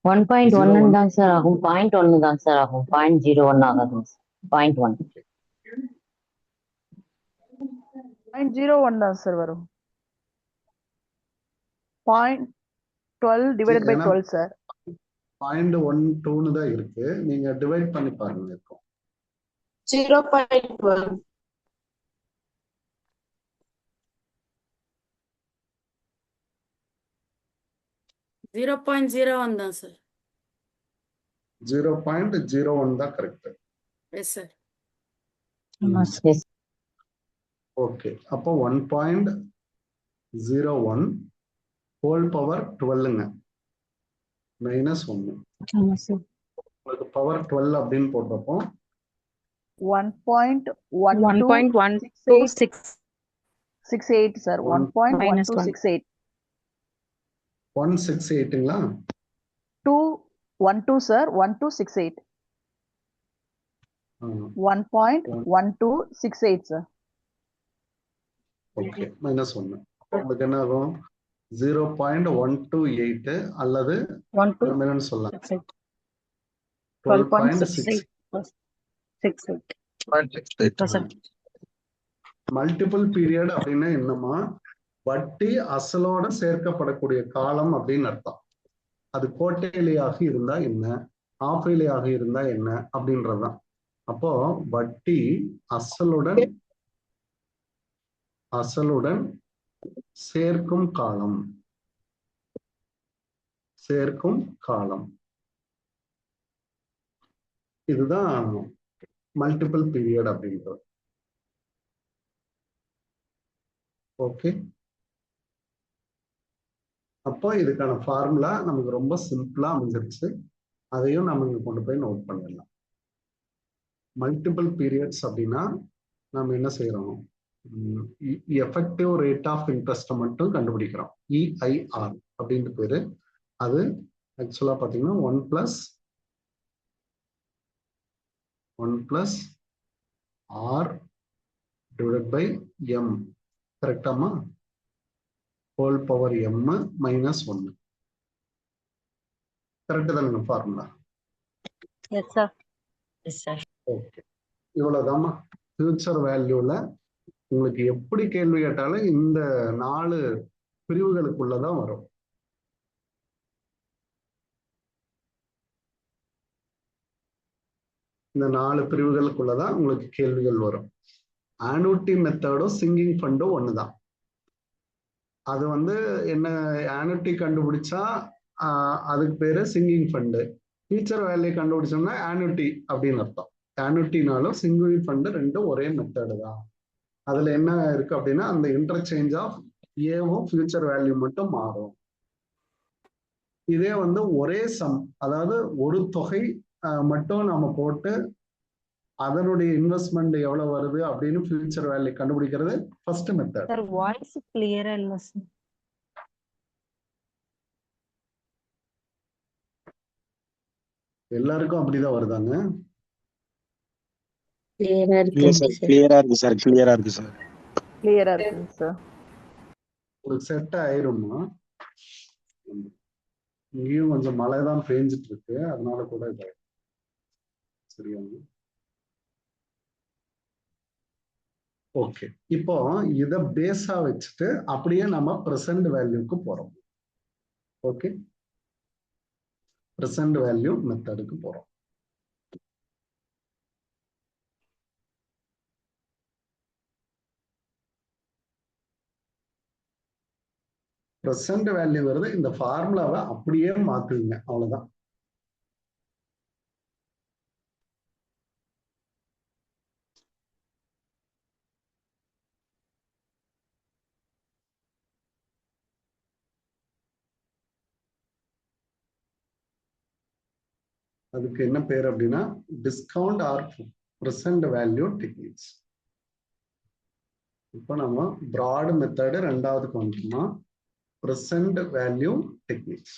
1.1 தான் சார் ஆகும். 0.1 தான் சார் ஆகும். 0.01 ஆகாது. 0.1. 0.01 தான் சார் வரும். 0.12 divided by 12 சார். 0.12 தான் இருக்கு, நீங்க டிவைட் பண்ணி பாருங்க. இருக்கும் 0.1. 0.01 தான் சார். 0.01 தான் correct. Yes sir. Yes. Okay, அப்போ 1.01 ஹோல் பவர் 12ங்க மைனஸ் 1. உங்களுக்கு பவர் 12 அப்படின்னு போட்டப்போ 1.1268 sir. 1.1268. 168ங்களா? 212 sir. 1268. 1.1268 sir. Okay, minus 1. உங்களுக்கு என்ன ஆகும்? 0.128 அல்லது என்னன்னு சொல்லலாம் 12.68. மல்டிபிள் பீரியட் அப்படின்னா என்னமா, வட்டி அசலோட சேர்க்கப்படக்கூடிய காலம் அப்படின்னு அர்த்தம். அது கோட்டையிலேயாக இருந்தா என்ன, ஆஃபைலியாக இருந்தா என்ன அப்படின்றதுதான். அப்போ வட்டி அசலுடன் சேர்க்கும் காலம் இதுதான் மல்டிபிள் பீரியட் அப்படின்றது. ஓகே, அப்போ இதுக்கான ஃபார்முலா நமக்கு ரொம்ப சிம்பிளா அமைஞ்சிருச்சு. அதையும் நம்ம இங்க கொண்டு போய் நோட் பண்ணிடலாம். மல்டிபிள் பீரியட்ஸ் அப்படின்னா நம்ம என்ன செய்யறோம், எஃபெக்டிவ் ரேட் ஆஃப் இன்ட்ரெஸ்ட் மட்டும் கண்டுபிடிக்கிறோம். இஐஆர் அப்படின்னு பேரு. அது ஆக்சுவலா பாத்தீங்கன்னா 1 plus r divided by m. கரெக்டாமா? Whole power m minus 1. Correct தானுங்க formula? Yes sir. Yes sir. Okay, இவ்வளவுதாம்மா. ஃபியூச்சர் வேல்யூல உங்களுக்கு எப்படி கேள்வி கேட்டாலும் இந்த 4 பிரிவுகளுக்குள்ளதான் வரும். இந்த 4 பிரிவுகளுக்குள்ளதான் உங்களுக்கு கேள்விகள் வரும். ஆனுட்டி மெத்தடும் சிங்கிங் ஃபண்டும் ஒண்ணுதான். அது வந்து என்ன, ஆனுட்டி கண்டுபிடிச்சா அதுக்கு பேரு சிங்கிங் ஃபண்டு. ஃபியூச்சர் வேல்யூ கண்டுபிடிச்சோம்னா ஆனுட்டி அப்படின்னு அர்த்தம். ஆனுட்டினாலும் சிங்கிங் ஃபண்டு ரெண்டும் ஒரே மெத்தடு தான். அதுல என்ன இருக்கு அப்படின்னா, அந்த இன்டர்சேஞ்ச் ஆஃப் ஏவும் ஃபியூச்சர் வேல்யூ மட்டும் மாறும். இதே வந்து ஒரே சம், அதாவது ஒரு தொகை மட்டும் நம்ம போட்டு அதனுடைய இன்வெஸ்ட்மெண்ட் எவ்வளவு வருது அப்படின்னு ஃபியூச்சர் வேல்யூ கண்டுபிடிக்கிறது first method. Sir, voice clear இல்ல sir. எல்லாருக்கும் அப்படிதான் வருதாங்க? கிளியரா இருக்கு கிளியரா இருக்கு சார். கிளியரா இருக்கு சார். கிளியரா இருக்குங்க சார். உங்களுக்கு செட் ஆயிருமா? இங்கேயும் கொஞ்சம் மழை தான் பெஞ்சிட்டு இருக்கு, அதனால கூட இதாயிடும். சரியா? ஓகே, இப்போ இத பேஸா வச்சுட்டு அப்படியே நம்ம பிரசன்ட் வேல்யூக்கு போறோம். ஓகே, பிரசன்ட் வேல்யூ மெத்தடுக்கு போறோம். ப்ரெசன்ட் வேல்யூங்கிறது இந்த ஃபார்முலாவை அப்படியே மாத்துங்க, அவ்வளவுதான். அதுக்கு என்ன பேர் அப்படின்னா discount are present value techniques. இப்போ நம்ம பிராட் மெத்தடு ரெண்டாவதுக்கு வந்துட்டோம்னா present value techniques.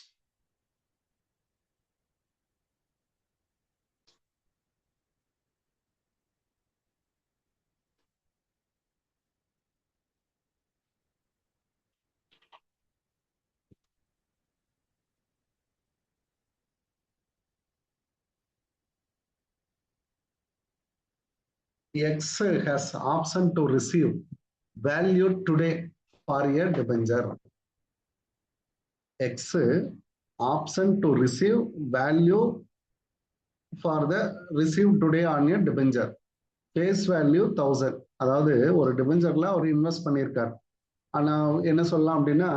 X has option to receive value today for a debenture. X option to receive value for the received today on a debenture. Face value 1000. அதாவது ஒரு டிபெஞ்சர்ல அவர் invest பண்ணியிருக்கார். ஆனா என்ன சொல்லலாம் அப்படின்னா,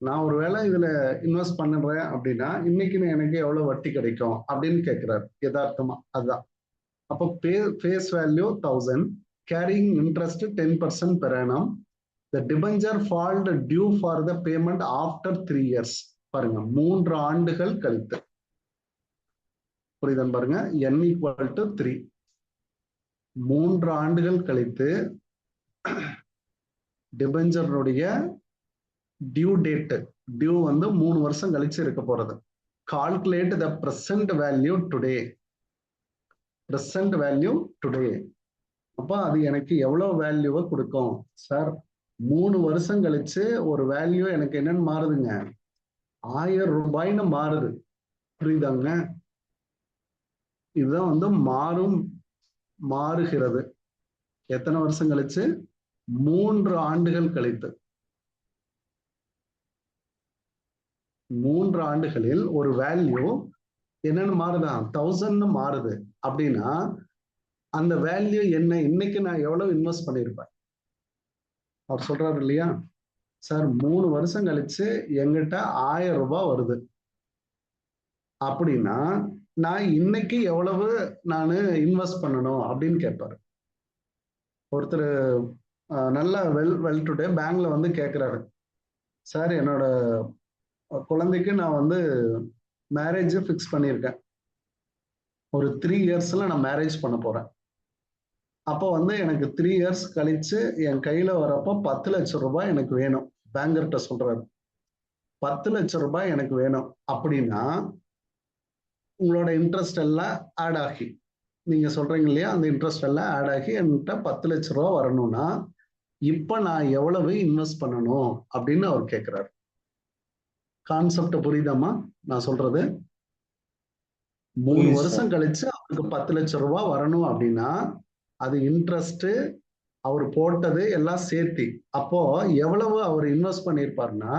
நான் ஒரு வேளை இதுல இன்வெஸ்ட் பண்ணுறேன் அப்படின்னா இன்னைக்கு எனக்கு எவ்வளவு வட்டி கிடைக்கும் அப்படின்னு கேட்கிறார் யதார்த்தமா. அதுதான். அப்போ face value 1000, carrying interest 10% per annum. The debenture fall due for the payment after 3 years. பாருங்க, 3 ஆண்டுகள் கழித்து. புரியுதுன்னு பாருங்க, n = 3. 3 ஆண்டுகள் கழித்து டிபெஞ்சருடைய டியூ டேட், டியூ வந்து 3 வருஷம் கழிச்சு இருக்க போறது. Calculate the present value today. Present value today. அப்ப அது எனக்கு எவ்வளவு வேல்யூவை கொடுக்கும் சார்? 3 வருஷம் கழிச்சு ஒரு வேல்யூ எனக்கு என்னன்னு மாறுதுங்க, 1000 ரூபாய்னு மாறுது. புரியுதாங்க? இதுதான் வந்து மாறுகிறது. எத்தனை வருஷம் கழிச்சு? 3 ஆண்டுகள் கழித்து. 3 ஆண்டுகளில் ஒரு வேல்யூ என்னன்னு மாறுதான், 1000 மாறுது. அப்படின்னா அந்த வேல்யூ என்ன? இன்னைக்கு நான் எவ்வளவு இன்வெஸ்ட் பண்ணியிருப்பேன்? அவர் சொல்றாரு இல்லையா, சார் 3 வருஷம் கழிச்சு எங்கிட்ட 1000 ரூபாய் வருது அப்படின்னா நான் இன்னைக்கு எவ்வளவு நான் இன்வெஸ்ட் பண்ணணும் அப்படின்னு கேட்பாரு. ஒருத்தர் நல்ல வெல் டுடே பேங்க்ல வந்து கேட்கிறாரு, சார் என்னோட குழந்தைக்கு நான் வந்து மேரேஜ் ஃபிக்ஸ் பண்ணியிருக்கேன், ஒரு 3 இயர்ஸ்ல நான் மேரேஜ் பண்ண போறேன். அப்போ வந்து எனக்கு 3 இயர்ஸ் கழிச்சு என் கையில வரப்போ 10 லட்சம் ரூபாய் எனக்கு வேணும். பேங்கர்கிட்ட சொல்றாரு, 10 லட்சம் ரூபாய் எனக்கு வேணும் அப்படின்னா உங்களோட இன்ட்ரெஸ்ட் எல்லாம் ஆட் ஆகி, நீங்க சொல்றீங்க இல்லையா, அந்த இன்ட்ரெஸ்ட் எல்லாம் ஆட் ஆகி என்கிட்ட 10 லட்சம் ரூபாய் வரணும்னா இப்ப நான் எவ்வளவு இன்வெஸ்ட் பண்ணணும் அப்படின்னு அவர் கேட்கிறாரு. கான்செப்ட் புரியுதாமா நான் சொல்றது? 3 வருஷம் கழிச்சு அவருக்கு 10 லட்சம் ரூபாய் வரணும் அப்படின்னா அது இன்ட்ரெஸ்ட் அவர் போட்டது எல்லாம் சேர்த்தி. அப்போ எவ்வளவு அவர் இன்வெஸ்ட் பண்ணியிருப்பாருன்னா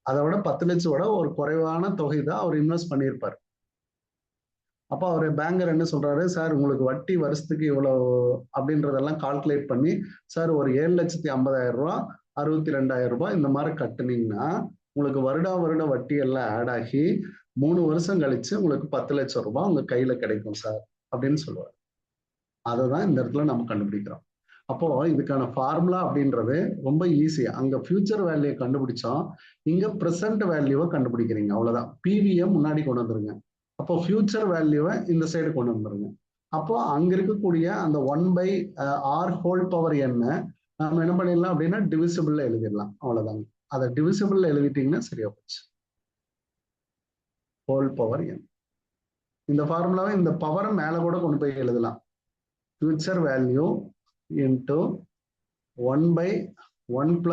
அதை விட 10 லட்சம் ஒரு குறைவான தொகை தான் அவர் இன்வெஸ்ட் பண்ணியிருப்பார். அப்போ அவர் பேங்கர் என்ன சொல்றாரு, சார் உங்களுக்கு வட்டி வருஷத்துக்கு இவ்வளவு அப்படின்றதெல்லாம் கால்குலேட் பண்ணி, சார் ஒரு 7,50,000 ரூபாய் 62,000 ரூபாய் இந்த மாதிரி கட்டுனீங்கன்னா உங்களுக்கு வருட வட்டி எல்லாம் ஆட் ஆகி 3 வருஷம் கழிச்சு உங்களுக்கு 10 லட்சம் ரூபாய் உங்க கையில கிடைக்கும் சார் அப்படின்னு சொல்லுவார். அதை தான் இந்த இடத்துல நம்ம கண்டுபிடிக்கிறோம். அப்போ இதுக்கான ஃபார்முலா அப்படின்றது ரொம்ப ஈஸி. அங்க ஃபியூச்சர் வேல்யூ கண்டுபிடிச்சோம், இங்க பிரசன்ட் வேல்யூவை கண்டுபிடிக்கிறீங்க, அவ்வளவுதான். பிவியை முன்னாடி கொண்டு வந்துருங்க. அப்போ ஃபியூச்சர் வேல்யூவை இந்த சைடு கொண்டு வந்துருங்க. அப்போ அங்க இருக்கக்கூடிய அந்த 1/r⁴n நம்ம என்ன பண்ணிடலாம் அப்படின்னா டிவிசிபிள்ல எழுதிடலாம், அவ்வளவுதாங்க. அதை டிவிசிபிள்ல எழுதிட்டீங்கன்னா சரியா போச்சு. ஹோல்⁴n. இந்த ஃபார்முலாவை இந்த பவரை மேல கூட கொண்டு போய் எழுதலாம். ஃபியூச்சர் வேல்யூ இன்டு 1/1 +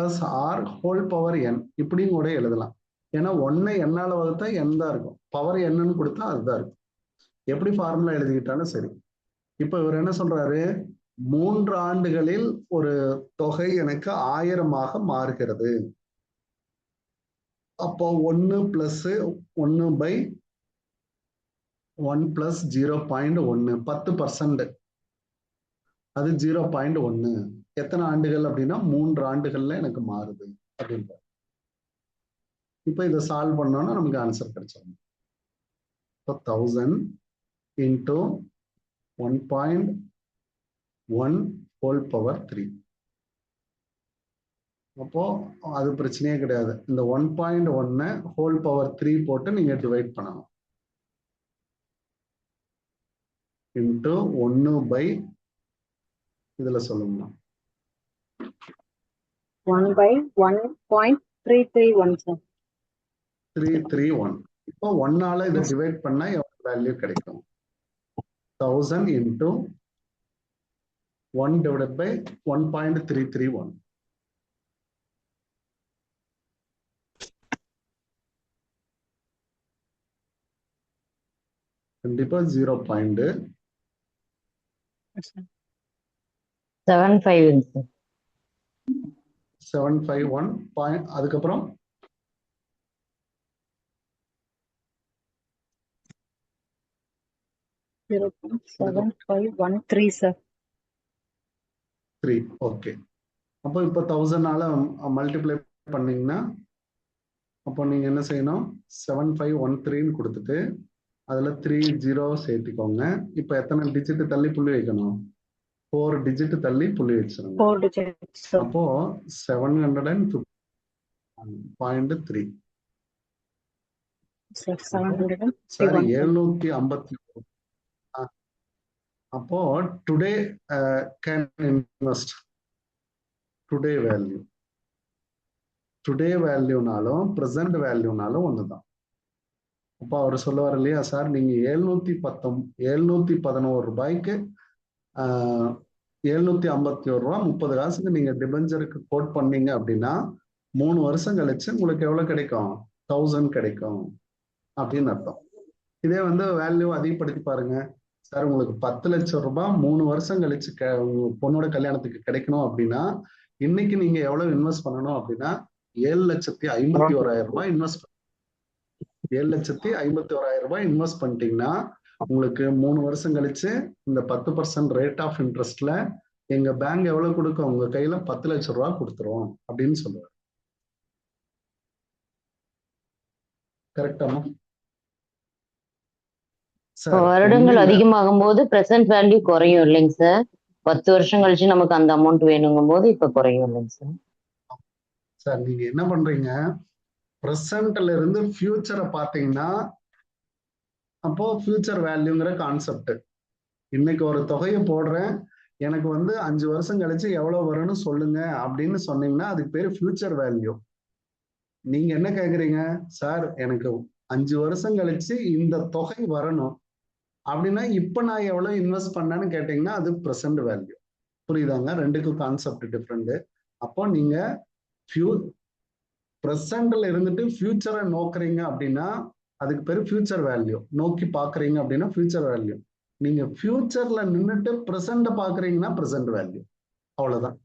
r⁴n இப்படியும் கூட எழுதலாம். ஏன்னா 1 என்னால வகுத்தா n தான் இருக்கும், பவர் என்னன்னு கொடுத்தா அதுதான் இருக்கும். எப்படி ஃபார்முலா எழுதிக்கிட்டாலும் சரி. இப்ப இவர் என்ன சொல்றாரு, 3 ஆண்டுகளில் ஒரு தொகை எனக்கு 1000 மாறுகிறது. அப்போ 1 + 1/1 + 0.1 10%, அது 0.1. எத்தனை ஆண்டுகள் அப்படின்னா 3 ஆண்டுகள்ல எனக்கு மாறுது அப்படின்ற. இப்போ இதை சால்வ் பண்ணோம்னா நமக்கு ஆன்சர் கிடைச்சிடும். இப்போ 1000 into 1.1 whole power 3. அப்போ அது பிரச்சனையே கிடையாது. இந்த 1.1 whole power 3 போட்டு நீங்க டிவைட் பண்ணணும். இன்டு 1 by இதுல சொல்லுங்க 1 by 1.331 sir. 331. இப்போ 1ஆல இதை டிவைட் பண்ணா எவ்வளவு வேல்யூ கிடைக்கும்? 1000 into 1 divided by 1.331. கண்டிப்பா 75 சார். 0.751 பாயிண்ட். அதுக்கப்புறம் 0.7513 sir. 3. ஓகே. அப்போ இப்போ 1000ஆல மல்டிப்ளை பண்ணீங்கன்னா அப்போ நீங்க என்ன செய்யணும்? 7513 கொடுத்துட்டு அதுல 30 சேர்த்துக்கோங்க. இப்போ எத்தனை டிஜிட் தள்ளி புள்ளி வைக்கணும்? 4 டிஜிட் தள்ளி புள்ளி வச்சிருங்க. 4 digits sir. அப்போ 750.3 Sir, 751. சாரி 751. அப்போ today can invest. Today value, today வேல்யூனாலும் பிரசன்ட் வேல்யூனாலும் ஒண்ணுதான். அப்போ அவர் சொல்லுவார் இல்லையா, சார் நீங்க 711 ரூபாய்க்கு 751 ரூபா 30 காசுக்கு நீங்க டிபெஞ்சருக்கு கோட் பண்ணீங்க அப்படின்னா 3 வருஷம் கழிச்சு உங்களுக்கு எவ்வளவு கிடைக்கும்? 1000 கிடைக்கும் அப்படின்னு அர்த்தம். இதே வந்து வேல்யூ அதிகப்படுத்தி பாருங்க. சார் உங்களுக்கு 10 லட்சம் ரூபாய் 3 வருஷம் கழிச்சு உங்க பொண்ணோட கல்யாணத்துக்கு கிடைக்கணும் அப்படின்னா இன்னைக்கு நீங்க எவ்வளவு இன்வெஸ்ட் பண்ணணும் அப்படின்னா 7,51,000 ரூபாய் இன்வெஸ்ட் 7,51,000 ரூபாய் இன்வெஸ்ட் பண்ணிட்டீங்கன்னா உங்களுக்கு 3 வருஷம் கழிச்சு இந்த 10% ரேட் ஆஃப் இன்ட்ரெஸ்ட்ல எங்க பேங்க் எவ்வளவு கொடுக்கும்? உங்க கையில 10 லட்சம் ரூபாய் கொடுத்துருவோம் அப்படின்னு சொல்லுவார். கரெக்டாமா? வருடங்கள் அதிகமாகும் போது பிரசன்ட் வேல்யூ குறையும் இல்லைங்க சார்? 10 வருஷம் கழிச்சு நமக்கு அந்த அமௌண்ட் வேணுங்கும் போது இப்ப குறையும் இல்லைங்க சார்? சார் நீங்க என்ன பண்றீங்க? பிரசன்ட்ல இருந்து ஃபியூச்சரை பாத்தீங்கன்னா அப்போ ஃபியூச்சர் வேல்யூங்கிற கான்செப்ட். இன்னைக்கு ஒரு தொகையை போடுறேன், எனக்கு வந்து 5 வருஷம் கழிச்சு எவ்வளவு வரும்னு சொல்லுங்க அப்படின்னு சொன்னீங்கன்னா அதுக்கு பேரு ஃபியூச்சர் வேல்யூ. நீங்க என்ன கேக்குறீங்க? சார் எனக்கு 5 வருஷம் கழிச்சு இந்த தொகை வரணும் அப்படின்னா இப்ப நான் எவ்வளவு இன்வெஸ்ட் பண்ணேன்னு கேட்டீங்கன்னா அது பிரசன்ட் வேல்யூ. புரியுதாங்க? ரெண்டுக்கும் கான்செப்ட் டிஃப்ரெண்ட். அப்போ நீங்க பிரசன்ட்ல இருந்துட்டு ஃபியூச்சரை நோக்குறீங்க அப்படின்னா அதுக்கு பேரு ஃபியூச்சர் வேல்யூ. நோக்கி பாக்குறீங்க அப்படின்னா ஃபியூச்சர் வேல்யூ. நீங்க ஃபியூச்சர்ல நின்றுட்டு பிரசன்ட பாக்குறீங்கன்னா பிரசன்ட் வேல்யூ. அவ்வளவுதான்.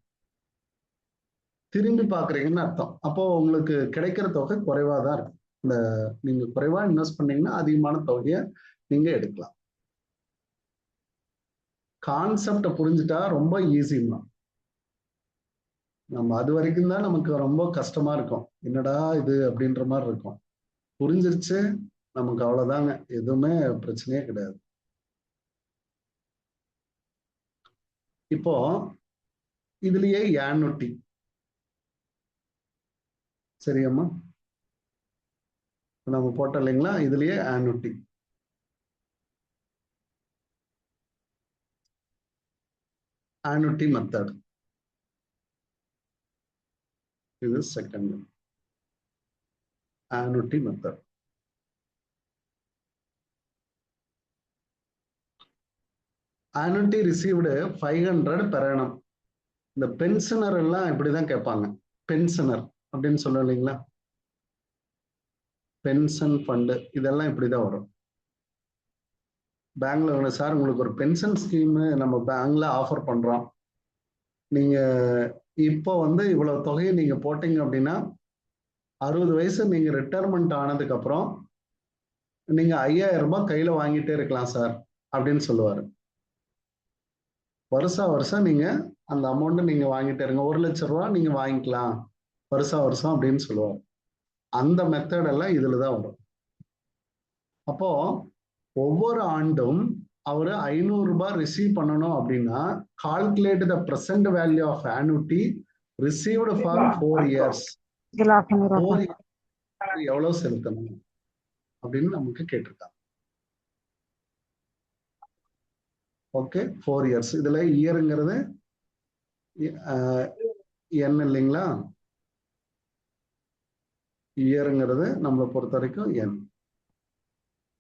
திரும்பி பாக்குறீங்கன்னு அர்த்தம். அப்போ உங்களுக்கு கிடைக்கிற தொகை குறைவா தான் இருக்கும். இந்த நீங்க குறைவா இன்வெஸ்ட் பண்ணீங்கன்னா அதிகமான தொகையை நீங்க எடுக்கலாம். கான்செப்ட புரிஞ்சுட்டா ரொம்ப ஈஸிமா. நம்ம அது வரைக்கும் தான் நமக்கு ரொம்ப கஷ்டமா இருக்கும். என்னடா இது அப்படின்ற மாதிரி இருக்கும். புரிஞ்சிருச்சு நமக்கு அவ்வளவுதாங்க, எதுவுமே பிரச்சனையே கிடையாது. இப்போ இதுலயே ஆனுட்டி சரியாம்மா? நம்ம போட்டோம் இல்லைங்களா, இதுலயே ஆனுட்டி. ஆனுட்டி மெத்தட் இது second annuity method. annuity received 500 per annum. இந்த பென்ஷனர் எல்லாம் இப்படிதான் கேட்பாங்க. பென்ஷனர் அப்படின்னு சொல்ல இல்லைங்களா, பென்ஷன் ஃபண்டு இதெல்லாம் இப்படிதான் வரும். பேங்க்ல சார் உங்களுக்கு ஒரு பென்ஷன் ஸ்கீம் நம்ம பேங்க்ல ஆஃபர் பண்றோம், நீங்க இப்போ வந்து இவ்வளவு தொகையை நீங்க போட்டீங்க அப்படின்னா 60 வயசு நீங்க ரிட்டையர்மெண்ட் ஆனதுக்கு அப்புறம் நீங்க 5000 ரூபாய் கையில வாங்கிட்டே இருக்கலாம் சார் அப்படின்னு சொல்லுவாரு. வருஷம் நீங்க அந்த அமௌண்ட் நீங்க வாங்கிட்டே இருங்க, 1 லட்சம் ரூபாய் நீங்க வாங்கிக்கலாம் வருஷம் அப்படின்னு சொல்லுவாரு. அந்த மெத்தட் எல்லாம் இதுல தான் வரும். அப்போ ஒவ்வொரு ஆண்டும் அவரு 500 ரூபாய் ரிசீவ் பண்ணணும் அப்படின்னா calculate the present value of annuity received for 4 years. இதுல ஆஃப் பண்ணிடுறோம் 4 இயர்ஸ் எவ்வளவு செலுத்தணும் அப்படின்னு நமக்கு கேட்டிருக்காங்க. Okay, 4 years. இதுல இயருங்கிறது n இல்லைங்களா? இயருங்கிறது நம்மளை பொறுத்த வரைக்கும் n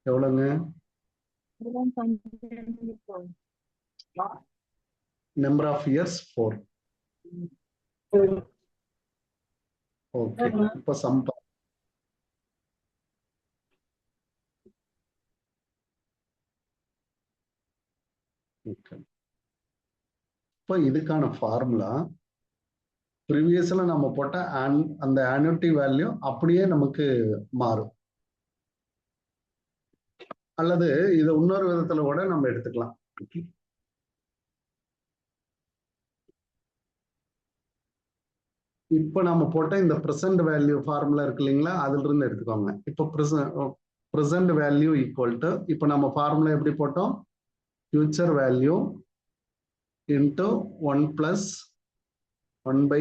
எவ்வளவுங்க? Number of years 4. ஓகே, இப்ப சம் இப்போ இதுக்கான ஃபார்முலா ப்ரீவியஸ்ல நம்ம போட்ட அந்த annuity வேல்யூ அப்படியே நமக்கு மாறும். அல்லது இதை இன்னொரு விதத்துல கூட நம்ம எடுத்துக்கலாம். இப்ப நம்ம போட்ட இந்த பிரசன்ட் வேல்யூ ஃபார்முலா இருக்கு இல்லைங்களா, அதுல இருந்து எடுத்துக்கோங்க. இப்போ பிரசன்ட் வேல்யூ ஈக்குவல் டு, இப்போ நம்ம ஃபார்முலா எப்படி போட்டோம்? Future value into 1 plus 1 by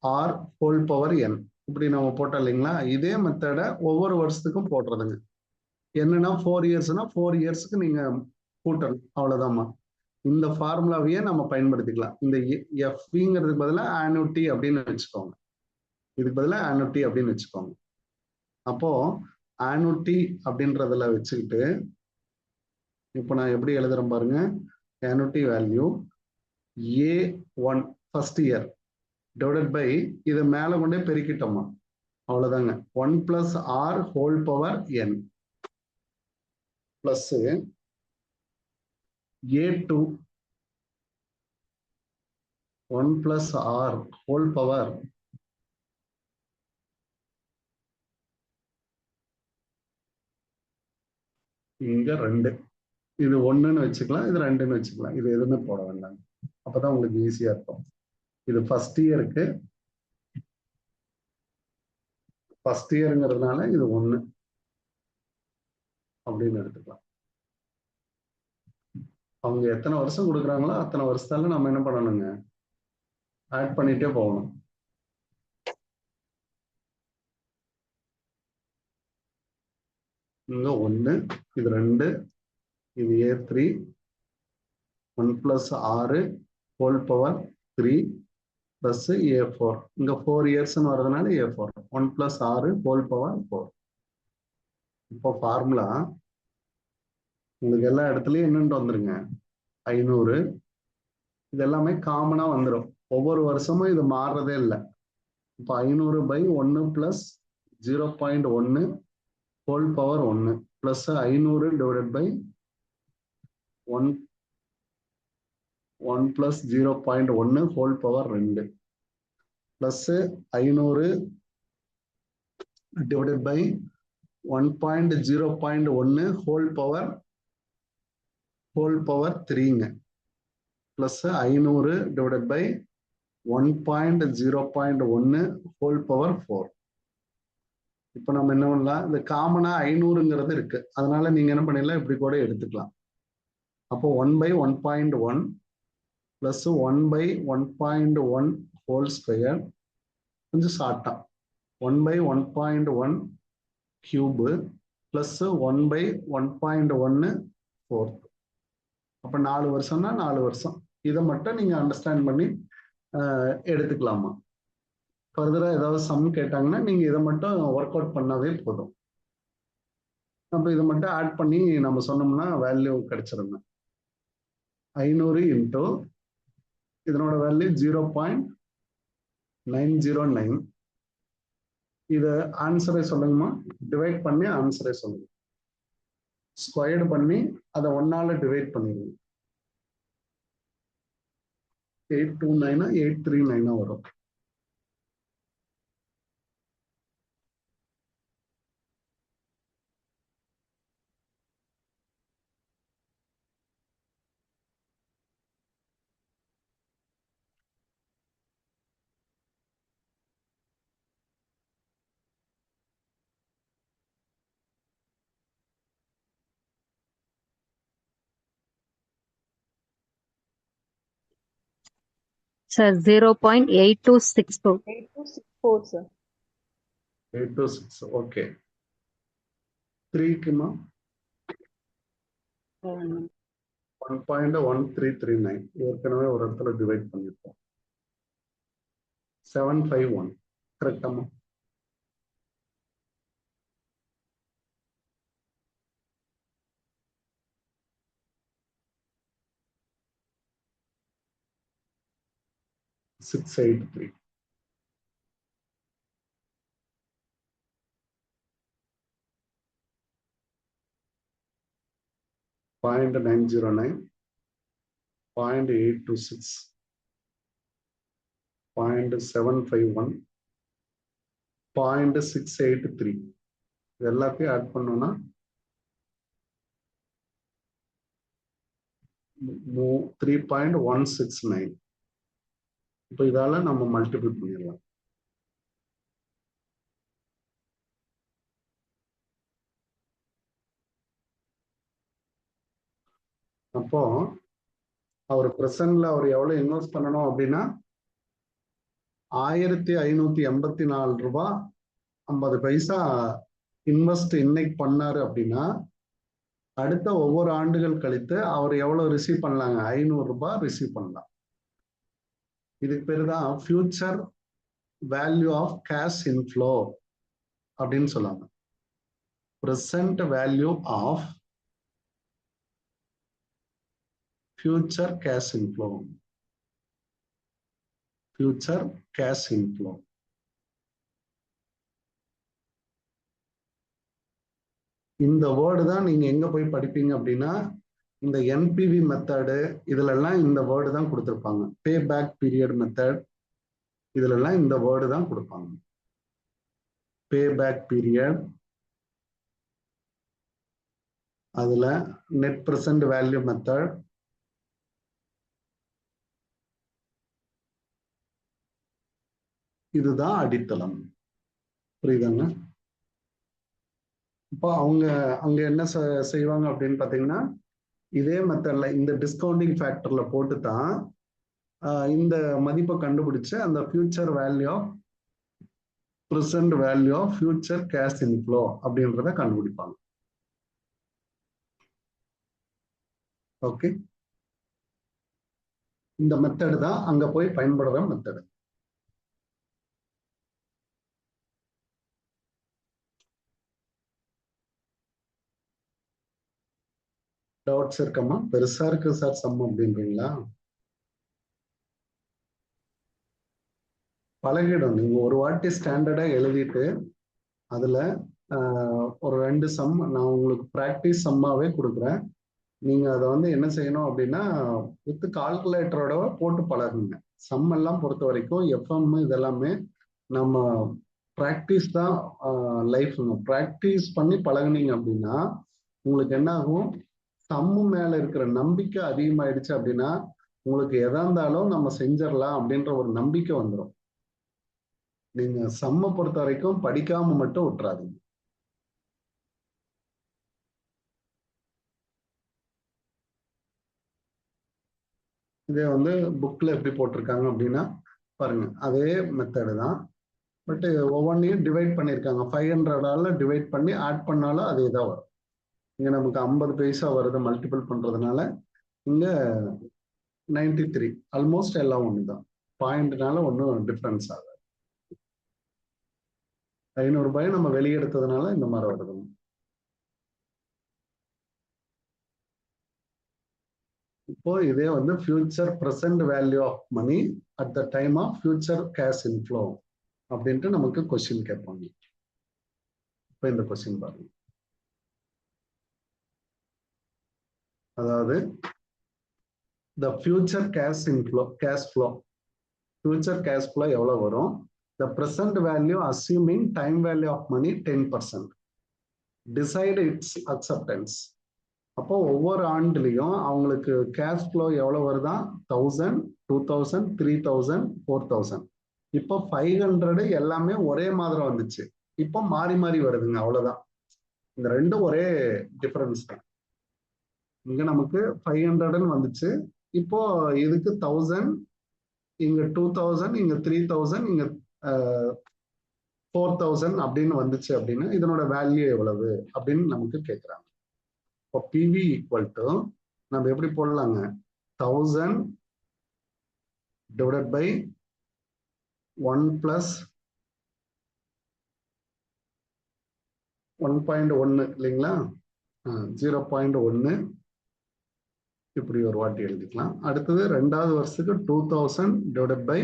r whole power n, இப்படி நம்ம போட்டோம் இல்லைங்களா. இதே மெத்தடை ஒவ்வொரு வருஷத்துக்கும் போடுறதுங்க. என்னன்னா 4 இயர்ஸ்னா 4 இயர்ஸ்க்கு நீங்க கூட்டணும், அவ்வளவுதாம்மா. இந்த ஃபார்முலாவையே நம்ம பயன்படுத்திக்கலாம். இந்த எஃப்ங்கிறதுக்கு பதிலாக annuity அப்படின்னு வச்சுக்கோங்க. இதுக்கு பதிலாக annuity அப்படின்னு வச்சுக்கோங்க. அப்போ annuity அப்படின்றதுல வச்சுக்கிட்டு இப்போ நான் எப்படி எழுதுறேன் பாருங்க. annuity value A1 first year divided by இதை மேல கொண்டே பெருக்கிட்டோமா, அவ்வளவுதாங்க. 1 plus r whole power n plus A2 1 plus r whole power இங்க 2. இது 1ன்னு வச்சுக்கலாம், இது 2ன்னு வச்சுக்கலாம். இது எதுவுமே போட வேண்டாம், அப்பதான் உங்களுக்கு ஈஸியா இருக்கும். இது ஃபர்ஸ்ட் இயருக்கு, ஃபர்ஸ்ட் இயருங்கிறதுனால இது 1 அப்படின்னு எடுத்துக்கலாம். அவங்க எத்தனை வருஷம் கொடுக்குறாங்களோ அத்தனை வருஷத்தால நம்ம என்ன பண்ணணுங்க, ஆட் பண்ணிட்டே போகணும். இங்க 1, இது 2, இது A3 1 plus 6 whole power 3 plus A4. இங்க 4 இயர்ஸ்ன்னு வர்றதுனால A4 1 பிளஸ் 6 ஹோல் பவர் 4. இப்போ ஃபார்முலா உங்களுக்கு எல்லா இடத்துலயும் என்னன்னு வந்துருங்க, 500. இது எல்லாமே காமனா வந்துடும். ஒவ்வொரு வருஷமும் இது மாறுறதே இல்லை. இப்போ 500 by 1 plus 0.1 whole power 1 plus 500 divided by 1 plus 0.1 whole power 2 plus 500 divided by 1.0.1 whole power 3ங்க plus 500 divided by 1.0.1 whole power 4. இப்போ நம்ம என்ன பண்ணலாம், இந்த காமனா 500ங்கிறது இருக்கு, அதனால நீங்க என்ன பண்ணிடலாம், இப்படி கூட எடுத்துக்கலாம். அப்போ 1 by 1.1 plus 1 by 1.1 whole square, கொஞ்சம் ஷார்ட்டா 1 by 1.1 cube plus 1 by 1.1 fourth. அப்போ 4 வருஷம்னா 4 வருஷம். இதை மட்டும் நீங்க அண்டர்ஸ்டாண்ட் பண்ணி எடுத்துக்கலாமா. ஃபர்தரா ஏதாவது சம் கேட்டாங்கன்னா நீங்க இதை மட்டும் ஒர்க் அவுட் பண்ணாவே போதும். அப்போ இதை மட்டும் ஆட் பண்ணி நம்ம சொன்னோம்னா வேல்யூ கிடைச்சிருங்க. 500 இன்டூ இதனோட வேல்யூ 0.909. இதை ஆன்சரை சொல்லுங்கம்மா, டிவைட் பண்ணி ஆன்சரை சொல்லுங்க. ஸ்கொயர்டு பண்ணி அதை 1ஆல டிவைட் பண்ணிடுங்க. 829 839 வரும். Sir, 0.8264. 8264, sir. 8 to 6. ஓகே 3க்குமா 1.1339 ஏற்கனவே ஒரு இடத்துல டிவைட் பண்ணிருக்கோம். 751 கரெக்டாமா? சிக்ஸ் 8 3 0.909 0.826 0.751 0.683 இது எல்லாத்தையும் ஆட் பண்ணோம்னா 3.169. இப்போ இதால நம்ம மல்டிபிள் பண்ணிடலாம். அப்போ அவர் பிரசன்ட்ல அவர் எவ்வளவு இன்வெஸ்ட் பண்ணணும் அப்படின்னா 1584 ரூபாய் 50 பைசா இன்வெஸ்ட் இன்னைக்கு பண்ணாரு அப்படின்னா அடுத்த ஒவ்வொரு ஆண்டுகள் கழித்து அவர் எவ்வளவு ரிசீவ் பண்ணலாங்க? 500 ரூபாய் ரிசீவ் பண்ணலாம். இதுக்கு பேரு தான் future value of cash inflow அப்படின்னு சொல்லாங்க. Present value of future cash inflow. Future cash inflow. இந்த வேர்டு தான் நீங்க எங்க போய் படிப்பீங்க அப்படின்னா இந்த என்பிவி மெத்தடு இதுல எல்லாம் இந்த வேர்டு தான் கொடுத்திருப்பாங்க. பே பேக் பீரியட் மெத்தட் இதுல எல்லாம் இந்த வேர்டு தான் கொடுப்பாங்க. பே பேக் பீரியட், அதுல நெட் பிரசன்ட் வேல்யூ மெத்தட், இதுதான் அடித்தளம். புரியுதாங்க? இப்போ அவங்க அங்க என்ன செய்வாங்க அப்படின்னு பாத்தீங்கன்னா இதே மெத்தட்ல இந்த டிஸ்கவுண்டிங் ஃபேக்டர்ல போட்டு தான் இந்த மதிப்பை கண்டுபிடிச்சு அந்த future value of present value of future cash inflow அப்படின்றத கண்டுபிடிப்பாங்க. ஓகே, இந்த மெத்தட் தான் அங்க போய் பயன்படுற மெத்தட். டவுட்ஸ் இருக்கமா? பெருசா இருக்கு சார் சம் அப்படின்றீங்களா? பழகிடும். நீங்க ஒரு வாட்டி ஸ்டாண்டர்டா எழுதிட்டு அதுல ஒரு 2 சம் நான் உங்களுக்கு பிராக்டிஸ் சம்மாவே கொடுக்குறேன். நீங்க அதை வந்து என்ன செய்யணும் அப்படின்னா வித் கால்குலேட்டரோட போட்டு பழகுங்க. சம் எல்லாம் பொறுத்த வரைக்கும் எஃப்எம் இதெல்லாமே நம்ம பிராக்டிஸ் தான் லைஃப். பிராக்டிஸ் பண்ணி பழகுனீங்க அப்படின்னா உங்களுக்கு என்ன ஆகும்? சம்மு மேல இருக்கிற நம்பிக்கை அதிகமாயிடுச்சு அப்படின்னா உங்களுக்கு எதா இருந்தாலும் நம்ம செஞ்சிடலாம் அப்படின்ற ஒரு நம்பிக்கை வந்துடும். நீங்க சம்ம பொறுத்த வரைக்கும் படிக்காம மட்டும் விட்டுறாதீங்க. இதே வந்து புக்ல எப்படி போட்டிருக்காங்க அப்படின்னா பாருங்க, அதே மெத்தடு தான். பட் ஒவ்வொன்றையும் டிவைட் பண்ணியிருக்காங்க. 500ஆல டிவைட் பண்ணி ஆட் பண்ணாலும் அதே தான் வரும். இங்க நமக்கு 50 பைசா வருது மல்டிபிள் பண்றதுனால இங்க 93. ஆல்மோஸ்ட் எல்லாம் ஒண்ணுதான். பாயிண்ட்னால ஒன்றும் டிஃபரன்ஸ் ஆகாது. 500 ரூபாயை நம்ம வெளியெடுத்ததுனால இந்த மாதிரி வருது. இப்போ இதே வந்து future present value of money at the time of future cash inflow அப்படின்ட்டு நமக்கு கொஸ்டின் கேட்பாங்க. இப்போ இந்த கொஸ்டின் பாருங்க. அதாவது the future cash inflow, cash flow, future cash flow எவ்வளவு வரும்? The present value assuming time value of money 10%. Decide its acceptance. அப்போ ஒவ்வொரு ஆண்டுலையும் அவங்களுக்கு கேஷ் ஃப்ளோ எவ்வளவு வருதா? 1000, 2000, 3000, 4000. இப்போ 500 எல்லாமே ஒரே மாதிரி வந்துச்சு. இப்போ மாறி மாறி வருதுங்க, அவ்வளவுதான். இந்த ரெண்டும் ஒரே டிஃபரன்ஸ் தான். இங்க நமக்கு 500 வந்துச்சு. இப்போ இதுக்கு 1000 இங்க 2000, இங்க 3000, இங்க 4000 அப்படின்னு வந்துச்சு அப்படின்னா இதனோட வேல்யூ எவ்வளவு அப்படின்னு நமக்கு கேட்குறாங்க. இப்போ பிவி ஈக்குவல் டு நம்ம எப்படி போடலாங்க, 1000 டிவைடட் பை 1 பிளஸ் 1.1 இல்லைங்களா, 0.1 இப்படி ஒரு வாட்டி எழுதிக்கலாம். அடுத்தது ரெண்டாவது வருஷத்துக்கு 2000 divided by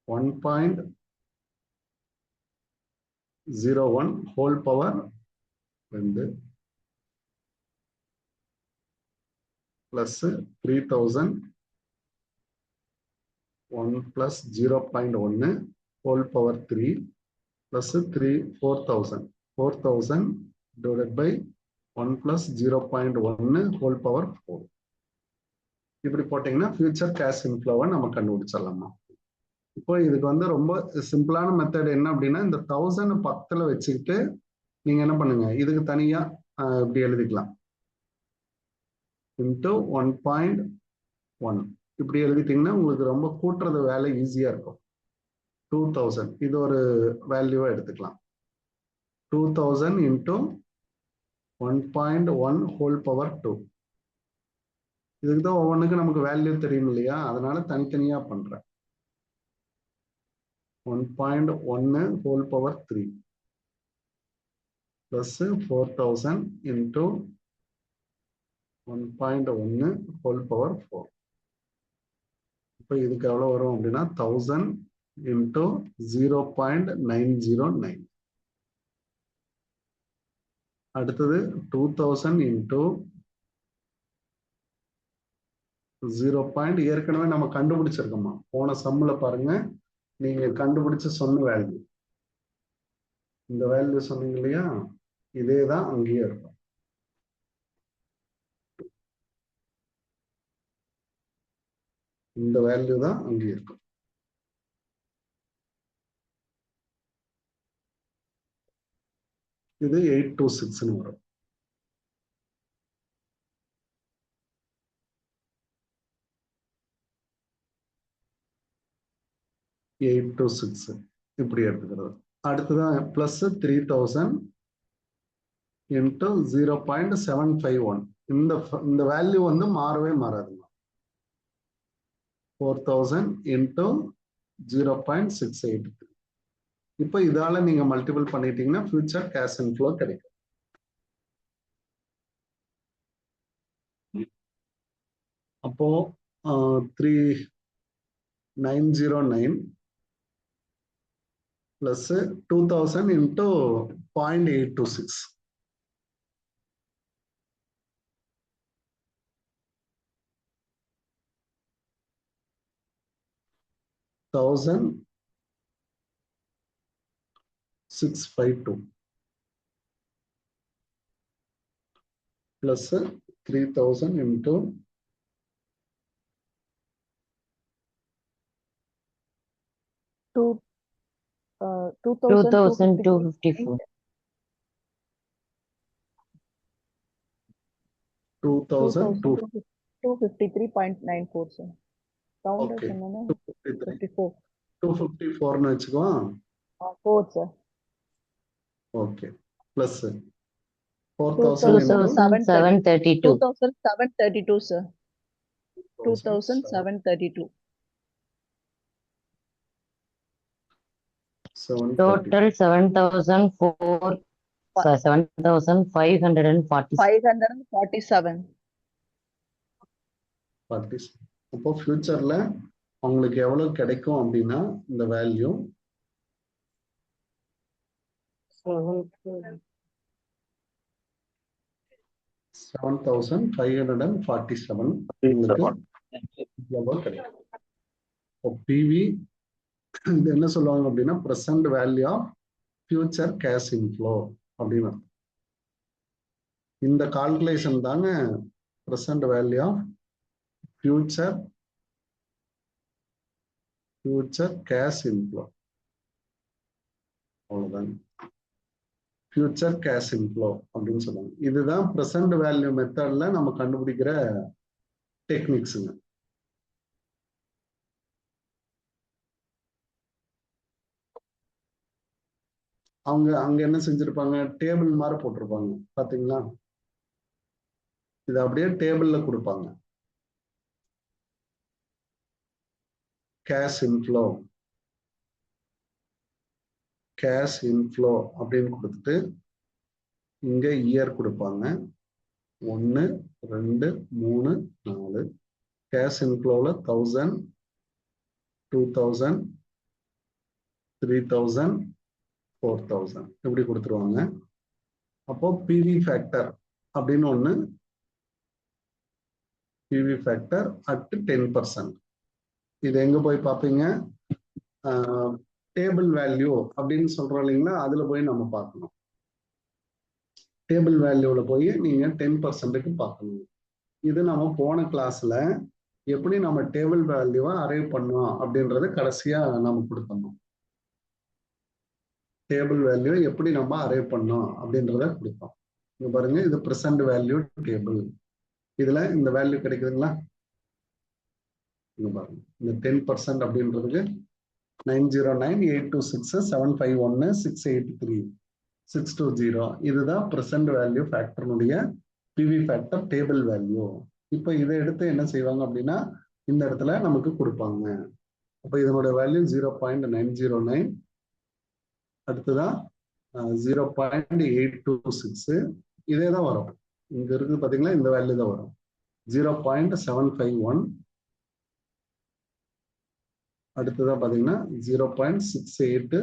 1.01 whole power 2 plus 3000 1 plus 0.1 whole power 3 plus 4000 divided by 1 plus 0.1 whole power 4. இப்படி போட்டீங்கன்னா ஃபியூச்சர் கேஷ் இன்ஃப்ளோவை நம்ம கண்டுபிடிச்சிடலாமா. இப்போ இதுக்கு வந்து ரொம்ப சிம்பிளான மெத்தட் என்ன அப்படின்னா, இந்த 1000 10ல் வச்சுக்கிட்டு நீங்க என்ன பண்ணுங்க, இதுக்கு தனியா இப்படி எழுதிக்கலாம், இன்டூ 1.1 இப்படி எழுதிட்டீங்கன்னா உங்களுக்கு ரொம்ப கூட்டுறது வேலை ஈஸியா இருக்கும். 2000 இது ஒரு வேல்யூவா எடுத்துக்கலாம். 2000 இன்டூ 1.1 ஹோல் பவர் 2. இதுக்கு தான் ஒவ்வொன்றுக்கு நமக்கு வேல்யூ தெரியும் இல்லையா, அதனால தனித்தனியா பண்றேன். 1.1 whole power 3 plus 4000 into 1.1 whole power 4. இப்போ இதுக்கு எவ்வளவு வரும் அப்படின்னா 1000 இன்டூ 0.909. அடுத்தது 2000 இன்டூ 0. ஏற்கனவே நம்ம கண்டுபிடிச்சிருக்கோமா, போன சம்ல பாருங்க, நீங்க கண்டுபிடிச்சு சொன்ன வேல்யூ, இந்த வேல்யூ சொன்னீங்க இல்லையா, இதே தான் அங்கேயே இருக்கும். இந்த வேல்யூ தான் அங்கேயே இருக்கும். இது 826 வரும். இப்படி எடுத்துக்கிறது. அடுத்ததான் பிளஸ் 3000 இன்டூ 0.751. இந்த வேல்யூ வந்து மாறவே மாறாதுங்க. 4000 இன்டூ 0.683. இப்போ இதால நீங்க மல்டிபிள் பண்ணிட்டீங்கன்னா ஃபியூச்சர் கேஷ் இன்ஃப்ளோ கிடைக்கும். அப்போ 3909 plus 2000 into 0.826. $1,652 plus 3000 into 2,254. 253.94 sir. Round Okay. சொன்னேன்னா 253. 54. 254 வச்சுக்கோ. 4 sir. Okay. Plus 4000 into 2,732. 2,732 sir. 2,732. Total 7,547. 547. அப்போ ஃபியூச்சர்ல உங்களுக்கு எவ்வளவு கிடைக்கும் அப்படின்னா இந்த வேல்யூ 7,547 உங்களுக்கு கிடைக்கும். பிவி இது என்ன சொல்லுவாங்க அப்படின்னா present value of future cash inflow அப்படின்னு. இந்த கால்குலேஷன் தாங்க present value of future cash inflow. அவ்வளவுதாங்க ஃபியூச்சர் கேஷ் இன்ஃப்ளோ அப்படின்னு சொல்லுவாங்க. இதுதான் பிரசன்ட் வேல்யூ மெத்தட்ல நம்ம கண்டுபிடிக்கிற டெக்னிக்ஸுங்க. அவங்க அங்க என்ன செஞ்சிருப்பாங்க, டேபிள் மாதிரி போட்டிருப்பாங்க பாத்தீங்களா, இது அப்படியே டேபிள்ல கொடுப்பாங்க. கேஷ் இன்ஃப்ளோ அப்படின்னு கொடுத்துட்டு இங்க இயர் கொடுப்பாங்க. 1 2 3 4. கேஷ் இன்ஃப்ளோல 1000 2000 3000 4000 இப்படி கொடுத்துருவாங்க. அப்போ பிவி ஃபேக்டர் அப்படின்னு ஒண்ணு, பிவி ஃபேக்டர் அட் 10%. இது எங்க போய் பார்ப்பீங்க, டேபிள் வேல்யூ அப்படின்னு சொல்றோம் இல்லைங்களா, அதுல போய் நம்ம பார்க்கணும். டேபிள் வேல்யூல போய் நீங்க 10%க்கு பார்க்கணும். இது நம்ம போன கிளாஸ்ல எப்படி நம்ம டேபிள் வேல்யூவை அரைவ் பண்ணோம் அப்படின்றத கடைசியா நம்ம கொடுத்தோம். டேபிள் வேல்யூ எப்படி நம்ம அரைவ் பண்ணோம் அப்படின்றத கொடுத்தோம். இங்க பாருங்க, இது பிரசன்ட் வேல்யூ டேபிள். இதுல இந்த வேல்யூ கிடைக்குதுங்களா, இங்க பாருங்க, இந்த 10% அப்படின்றதுக்கு 909826751683620 இதுதான் பிரசன்ட் வேல்யூ ஃபேக்டர்னுடைய பிவி ஃபேக்டர் டேபிள் வேல்யூ. இப்போ இதை எடுத்து என்ன செய்வாங்க அப்படின்னா இந்த இடத்துல நமக்கு கொடுப்பாங்க. அப்போ இதனோட வேல்யூ 0.909, அடுத்ததான் 0.826, இதே தான் வரும். இங்க இருக்கு பாத்தீங்களா, இந்த வேல்யூ தான் வரும். 0.751, அடுத்ததான் பாத்தீங்கன்னா 0.68,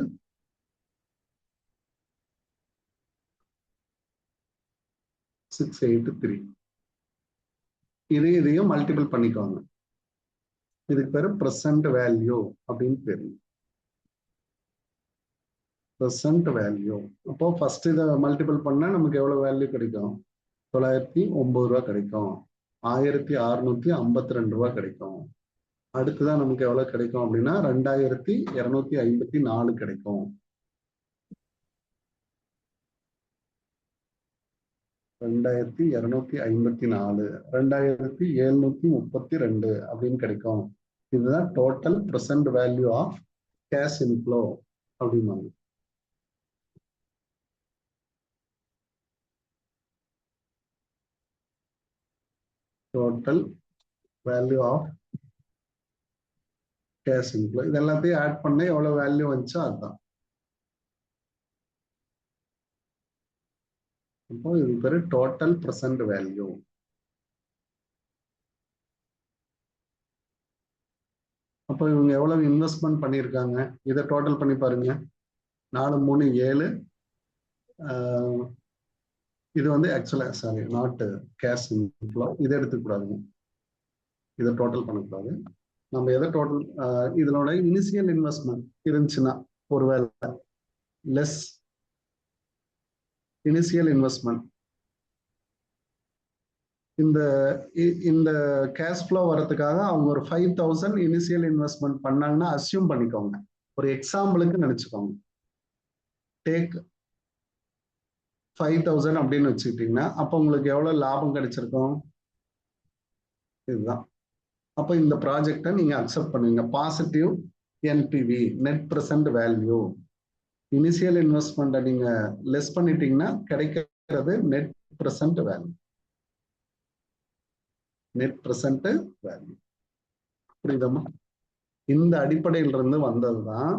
இதையும் மல்டிபிள் பண்ணிக்குவாங்க. இதுக்கு பேரு பிரசன்ட் வேல்யூ அப்படின்னு பேரு, பிரசன்ட் வேல்யூ. அப்போ ஃபர்ஸ்ட் இதை மல்டிபிள் பண்ணா நமக்கு எவ்வளவு வேல்யூ கிடைக்கும், 909 ரூபாய் கிடைக்கும், 1652 ரூபாய் கிடைக்கும். அடுத்துதான் நமக்கு எவ்வளவு கிடைக்கும் அப்படின்னா 2254 கிடைக்கும். 2254, 2732 அப்படின்னு கிடைக்கும். இதுதான் total present value of cash inflow அப்படிம்பாங்க. Total value of cash inflow. இது எல்லாத்தையும் ஆட் பண்ண எவ்வளவு வேல்யூ வந்துச்சோ அதுதான். அப்போ இது பேரு டோட்டல் பிரசன்ட் வேல்யூ. அப்போ இவங்க எவ்வளவு இன்வெஸ்ட்மெண்ட் பண்ணியிருக்காங்க இதை டோட்டல் பண்ணி பாருங்க. 4 3 7. இது வந்து ஆக்சுவலா சாரி நாட் கேஷ் இன்ஃப்ளோ, இதை எடுத்துக்கூடாதுங்க, இதை டோட்டல் பண்ணக்கூடாது. நம்ம எதை டோட்டல், இதனோட இனிஷியல் இன்வெஸ்ட்மெண்ட் இருந்துச்சுன்னா ஒருவேளை லெஸ் இனிஷியல் இன்வெஸ்ட்மெண்ட், இந்த கேஷ் ஃப்ளோ வரதுக்காக அவங்க ஒரு 5000 இனிஷியல் இன்வெஸ்ட்மெண்ட் பண்ணாங்கன்னா அஸ்யூம் பண்ணிக்கோங்க. ஒரு எக்ஸாம்பிளுக்கு நினைச்சுக்கோங்க. டேக் 5000 அப்படின்னு வச்சுக்கிட்டீங்கன்னா அப்போ உங்களுக்கு எவ்வளவு லாபம் கிடைச்சிருக்கும், இதுதான். அப்போ இந்த ப்ராஜெக்டை நீங்க அக்செப்ட் பண்ணுவீங்க. Positive NPV, net present value. Initial இன்வெஸ்ட்மெண்ட்டை நீங்க லெஸ் பண்ணிட்டீங்கன்னா கிடைக்கிறது net present value. Net present value புரியுதமா? இந்த அடிப்படையில இருந்து வந்ததுதான்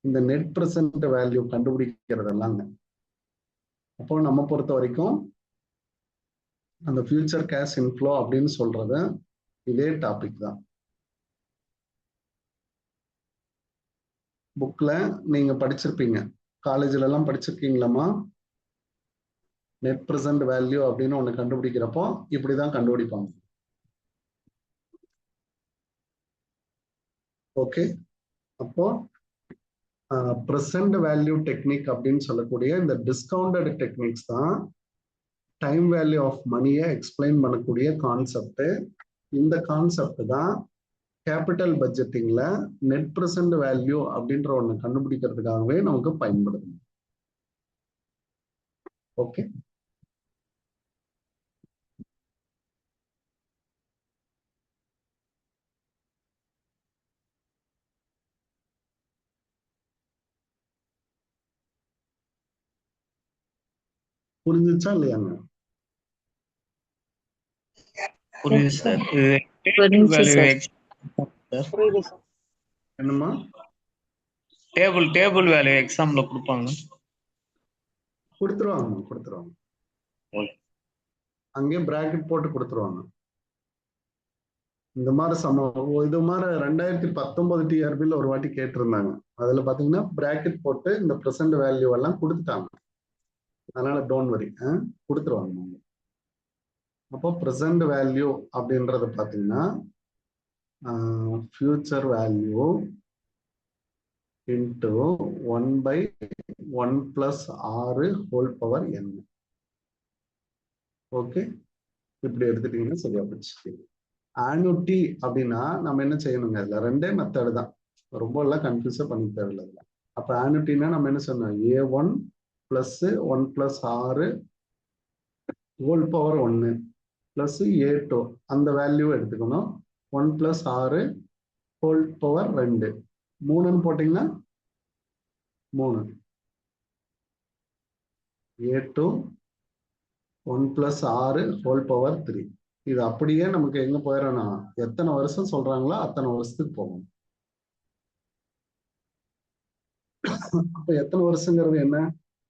இந்த நெட் பிரசன்ட் வேல்யூ கண்டுபிடிக்கிறதெல்லாம். அப்போ நம்ம பொறுத்த வரைக்கும் அந்த ஃபியூச்சர் கேஷ் இன்ஃப்ளோ அப்படின்னு சொல்றது இதே டாபிக் தான். புக்ல நீங்க படிச்சிருப்பீங்க, காலேஜ்ல எல்லாம் படிச்சிருக்கீங்களாமா? நெட் பிரசன்ட் வேல்யூ அப்படின்னு ஒண்ணு கண்டுபிடிக்கிறப்போ இப்படிதான் கண்டுபிடிப்பாங்க. ஓகே, அப்போ பிரசன்ட் வேல்யூ டெக்னிக் அப்படின்னு சொல்லக்கூடிய இந்த டிஸ்கவுண்டட் டெக்னிக்ஸ் தான் டைம் வேல்யூ ஆஃப் மணியை எக்ஸ்பிளைன் பண்ணக்கூடிய கான்செப்ட். இந்த கான்செப்ட் தான் கேபிட்டல் பட்ஜெட்டிங்ல நெட் பிரசன்ட் வேல்யூ அப்படின்ற ஒண்ணு கண்டுபிடிக்கிறதுக்காகவே நமக்கு பயன்படுது. ஓகே, புரிஞ்சுச்சா இல்லையாங்க? புரியுது சார். புரிஞ்சுச்சு வேல்யூ சார். புரியுது சார். என்னம்மா? டேபிள் வேல்யூ எக்ஸாம்ல கொடுப்பாங்க. கொடுத்துருவாங்க. அங்கேயே பிராக்கெட் போட்டு கொடுத்துருவாங்க. இந்த மாதிரி இது மாதிரி 2019 டிஆர்பியில் ஒரு வாட்டி கேட்டிருந்தாங்க. அதுல பாத்தீங்கன்னா பிராக்கெட் போட்டு இந்த ப்ரெசென்ட் வேல்யூ எல்லாம் கொடுத்துட்டாங்க. அதனால டோன்ட் வரி, கொடுத்துருவாங்க. அப்போ ப்ரெசென்ட் வேல்யூ அப்படின்றது பாத்தீங்கன்னா future value into 1/1 + 6 whole power n. Okay, இப்படி எடுத்துட்டீங்கன்னா சரியா போச்சு. ஆனுட்டி அப்படின்னா நம்ம என்ன செய்யணுங்க? இதுல ரெண்டே மெத்தடு தான், ரொம்ப எல்லாம் கன்ஃபியூஸா பண்ணி தேவையில்லை. அப்ப ஆனுட்டினா நம்ம என்ன சொன்னோம்? A1 + 1 + 6 ஹோல் பவர் 1 + A2 அந்த வேல்யூ எடுத்துக்கணும். 1 + 6 ஹோல் பவர் 2 3ன்னு போட்டீங்கன்னா 3. A2 1 + 6 whole power 3. இது அப்படியே நமக்கு எங்க போயிடணும்? எத்தனை வருஷம் சொல்றாங்களோ அத்தனை வருஷத்துக்கு போகணும். அப்ப எத்தனை வருஷங்கிறது என்ன?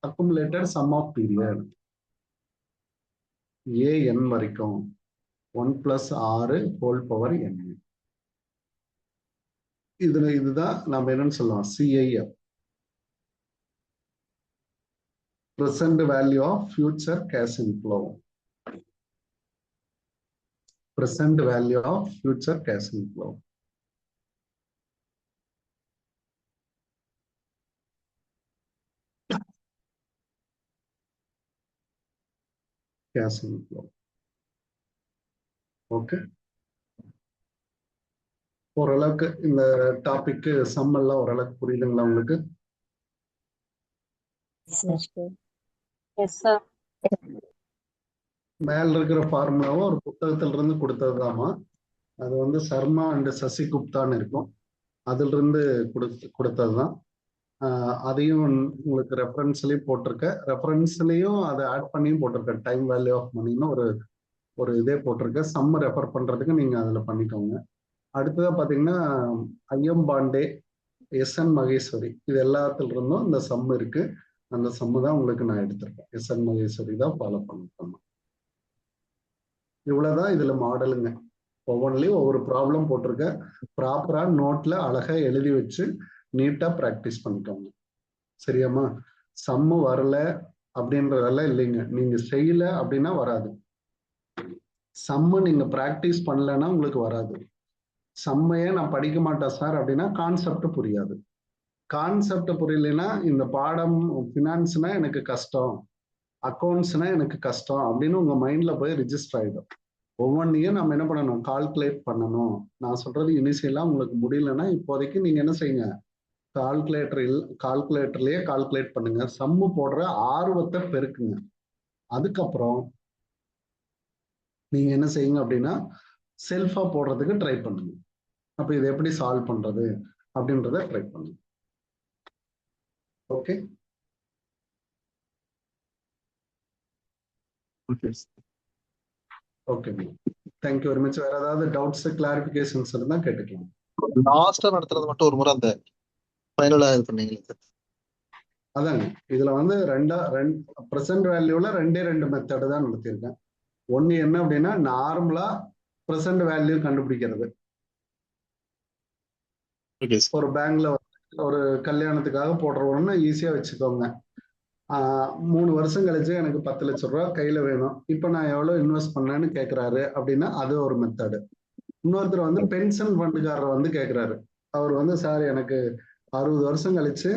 Accumulated sum of period an வரைக்கும் 1 + 6 ஹோல் பவர் n. இதுதான் நம்ம என்னன்னு சொல்லுவோம்? CIF, present value of future cash inflow. Present value of future cash inflow. Cash inflow. Okay, ஓரளவுக்கு இந்த டாபிக் சம் எல்லாம் ஓரளவுக்கு புரியுதுங்களா உங்களுக்கு? Yes sir. மேல இருக்கிற ஃபார்முலாவும் ஒரு புத்தகத்துல இருந்து கொடுத்ததுதாமா. அது வந்து சர்மா அண்ட் சசி குப்தான்னு இருக்கும், அதுல இருந்து கொடுத்ததுதான். அதையும் உங்களுக்கு ரெஃபரன்ஸ்லயும் போட்டிருக்கேன். ரெஃபரன்ஸ்லயும் அதை ஆட் பண்ணியும் போட்டிருக்கேன். டைம் வேல்யூ ஆஃப் மணின்னு ஒரு இதே போட்டிருக்கேன். சம்ம ரெஃபர் பண்றதுக்கு நீங்க அதுல பண்ணிக்கோங்க. அடுத்ததா பாத்தீங்கன்னா ஐஎம் பாண்டே, SN மகேஸ்வரி, இது எல்லாத்துல இருந்தும் இந்த சம் இருக்கு. அந்த சம்மு தான் உங்களுக்கு நான் எடுத்திருக்கேன். SN மகேஸ்வரி தான் ஃபாலோ பண்ணிருக்கோம். இவ்வளவுதான் இதுல மாடலுங்க. ஒவ்வொன்றிலையும் ஒவ்வொரு ப்ராப்ளம் போட்டிருக்கேன். ப்ராப்பரா நோட்ல அழகா எழுதி வச்சு நீட்டா பிராக்டிஸ் பண்ணிக்கோங்க. சரியாம்மா? சம்மு வரல அப்படின்றதெல்லாம் இல்லைங்க. நீங்க செய்யல அப்படின்னா வராது. சம்மு நீங்க பிராக்டிஸ் பண்ணலன்னா உங்களுக்கு வராது. சம்மையே நான் படிக்க மாட்டேன் சார் அப்படின்னா கான்செப்ட் புரியாது. கான்செப்ட் புரியலைன்னா இந்த பாடம் ஃபினான்ஸ்னா எனக்கு கஷ்டம், அக்கௌண்ட்ஸ்னா எனக்கு கஷ்டம் அப்படின்னு உங்க மைண்ட்ல போய் ரிஜிஸ்டர் ஆயிடும். ஒவ்வொன்றையும் நம்ம என்ன பண்ணணும்? கால்குலேட் பண்ணணும். நான் சொல்றது இனிஷியலா உங்களுக்கு முடியலன்னா இப்போதைக்கு நீங்க என்ன செய்யுங்க? கால்குலேட்டர்லயே கால்குலேட் பண்ணுங்க. சம்மு போடுற ஆர்வத்தை பெருக்குங்க. அதுக்கப்புறம் நீங்க என்ன செய்யுங்க அப்படின்னா செல்ஃபா போடுறதுக்கு ட்ரை பண்ணுங்க. அப்ப இதை எப்படி சால்வ் பண்றது அப்படின்றத ட்ரை பண்ணுங்க. Okay, okay, thank you very much. வேற ஏதாவது டவுட்ஸ், கிளாரிபிகேஷன்ஸ் இருந்தா கேட்டுக்கலாம். லாஸ்டா நடத்துறது மட்டும் ஒரு முறை அந்த ஃபைனலா இது பண்ணீங்களா? அதாங்க, இதுல வந்து ப்ரெசென்ட் வேல்யூல ரெண்டு மெத்தடு தான் நடத்தியிருக்கேன். ஒன்னு என்ன அப்படின்னா நார்மலா ப்ரெசென்ட் வேல்யூ கண்டுபிடிக்கிறது. ஒரு பேங்க்ல ஒரு கல்யாணத்துக்காக போடுறோம்னா ஈஸியா வச்சுக்கோங்க. 3 வருஷம் கழிச்சு எனக்கு 10 லட்சம் ரூபாய் கையில வேணும், இப்ப நான் எவ்வளவு இன்வெஸ்ட் பண்ணேன்னு கேட்கிறாரு அப்படின்னா அது ஒரு மெத்தடு. இன்னொருத்தர் வந்து பென்ஷன் ஃபண்டுக்காரர் வந்து கேட்கிறாரு. அவர் வந்து சார் எனக்கு 60 வருஷம் கழிச்சு,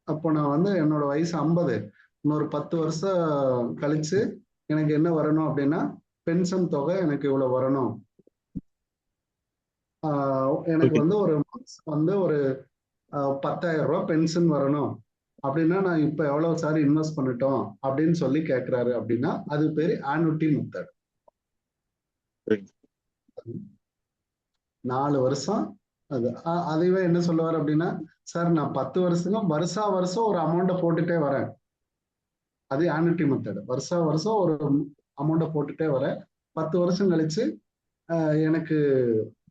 அப்போ நான் வந்து என்னோட வயசு 50, இன்னொரு 10 வருஷம் கழிச்சு எனக்கு என்ன வரணும் அப்படின்னா பென்ஷன் தொகை எனக்கு இவ்வளவு வரணும், எனக்கு வந்து ஒரு 10,000 ரூபாய் பென்ஷன் வரணும் அப்படின்னா நான் இப்ப எவ்வளவு சார் இன்வெஸ்ட் பண்ணிட்டோம் அப்படின்னு சொல்லி கேட்கிறாரு அப்படின்னா அது பேரு ஆனுட்டி மெத்தட். 4 வருஷம் அது. அதுவே என்ன சொல்லுவார் அப்படின்னா சார் நான் 10 வருஷம் வருஷம் ஒரு அமௌண்ட்டை போட்டுட்டே வரேன், அது ஆனுட்டி மெத்தட். வருஷம் ஒரு அமௌண்ட்டை போட்டுட்டே வர 10 வருஷம் கழிச்சு எனக்கு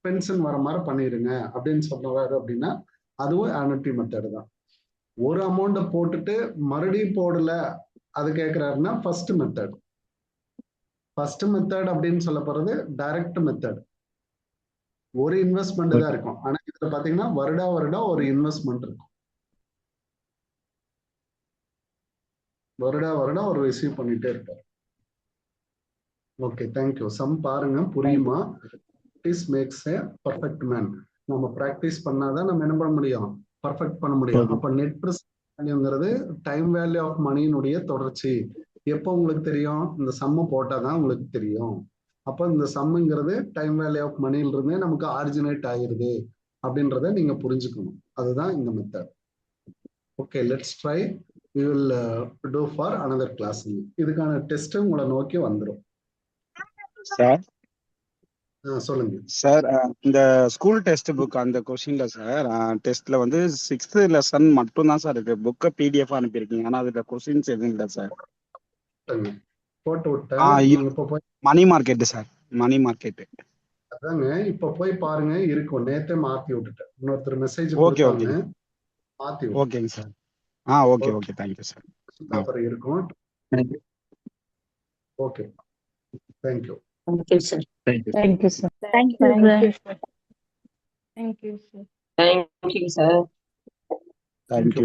பென்ஷன் வர மாதிரி பண்ணிடுங்க அப்படின்னு சொல்றாரு அப்படின்னா அதுவும் ஆனுட்டி மெத்தட் தான். ஒரு அமௌண்ட்டை போட்டுட்டு மறுபடியும் போடல அது கேட்கிறாருன்னா ஃபர்ஸ்ட் மெத்தட். ஃபர்ஸ்ட் மெத்தட் அப்படின்னு சொல்ல போறது டைரக்ட் மெத்தட். ஒரு இன்வெஸ்ட்மெண்ட் தான் இருக்கும். ஆனா இதுல பாத்தீங்கன்னா வருடம் ஒரு இன்வெஸ்ட்மெண்ட் இருக்கும். வருடம் ஒரு ரிசீவ் பண்ணிட்டே இருப்பார். Okay, thank you. சம் பாருங்க, புரியுமா? Practice makes a perfect man. நம்ம ப்ராக்டிஸ் பண்ணாதான் நம்ம என்ன பண்ண முடியும், பர்ஃபெக்ட் பண்ண முடியும். அப்ப நெட் பிரசன்ட் வேல்யூங்கிறது டைம் வேல்யூ ஆஃப் மணியினுடைய தொடர்ச்சி. எப்போ உங்களுக்கு தெரியும்? இந்த சம்மு போட்டாதான் உங்களுக்கு தெரியும். அப்போ இந்த சம்முங்கிறது டைம் வேல்யூ ஆஃப் மணியில இருந்தே நமக்கு ஆரிஜினேட் ஆகிருது அப்படின்றத நீங்க புரிஞ்சுக்கணும். அதுதான் இந்த method. Okay, let's try. we will do for another class. இதுக்கான டெஸ்ட் உங்களை நோக்கி வந்துடும். சார் சொல்லுங்க சார், இந்த ஸ்கூல் டெஸ்ட் புக் அந்த கொஸ்டின்ல சார் டெஸ்ட்ல வந்து 6th லெசன் மட்டும் தான் சார் இருக்கு. புக்கை PDF அனுப்பியிருக்கீங்க, ஆனா அதுல கொஸ்டின்ஸ் எதுவும் இல்லை சார். போட்டு விட்டேன். இப்ப போய் money market sir, money market. அதாங்க இப்ப போய் பாருங்க, இருக்கும். நேத்தே மாத்தி விட்டுட்டேன். இன்னொருத்தர் மெசேஜ் ஓகே கொடுத்தாங்க, மாத்தி விட்டேன். ஓகேங்க sir. Okay okay, thank you sir. Paper இருக்கும். Okay, thank you. Thank you sir. Thank you sir. Thank you sir. Thank you sir. Thank you sir. Thank you.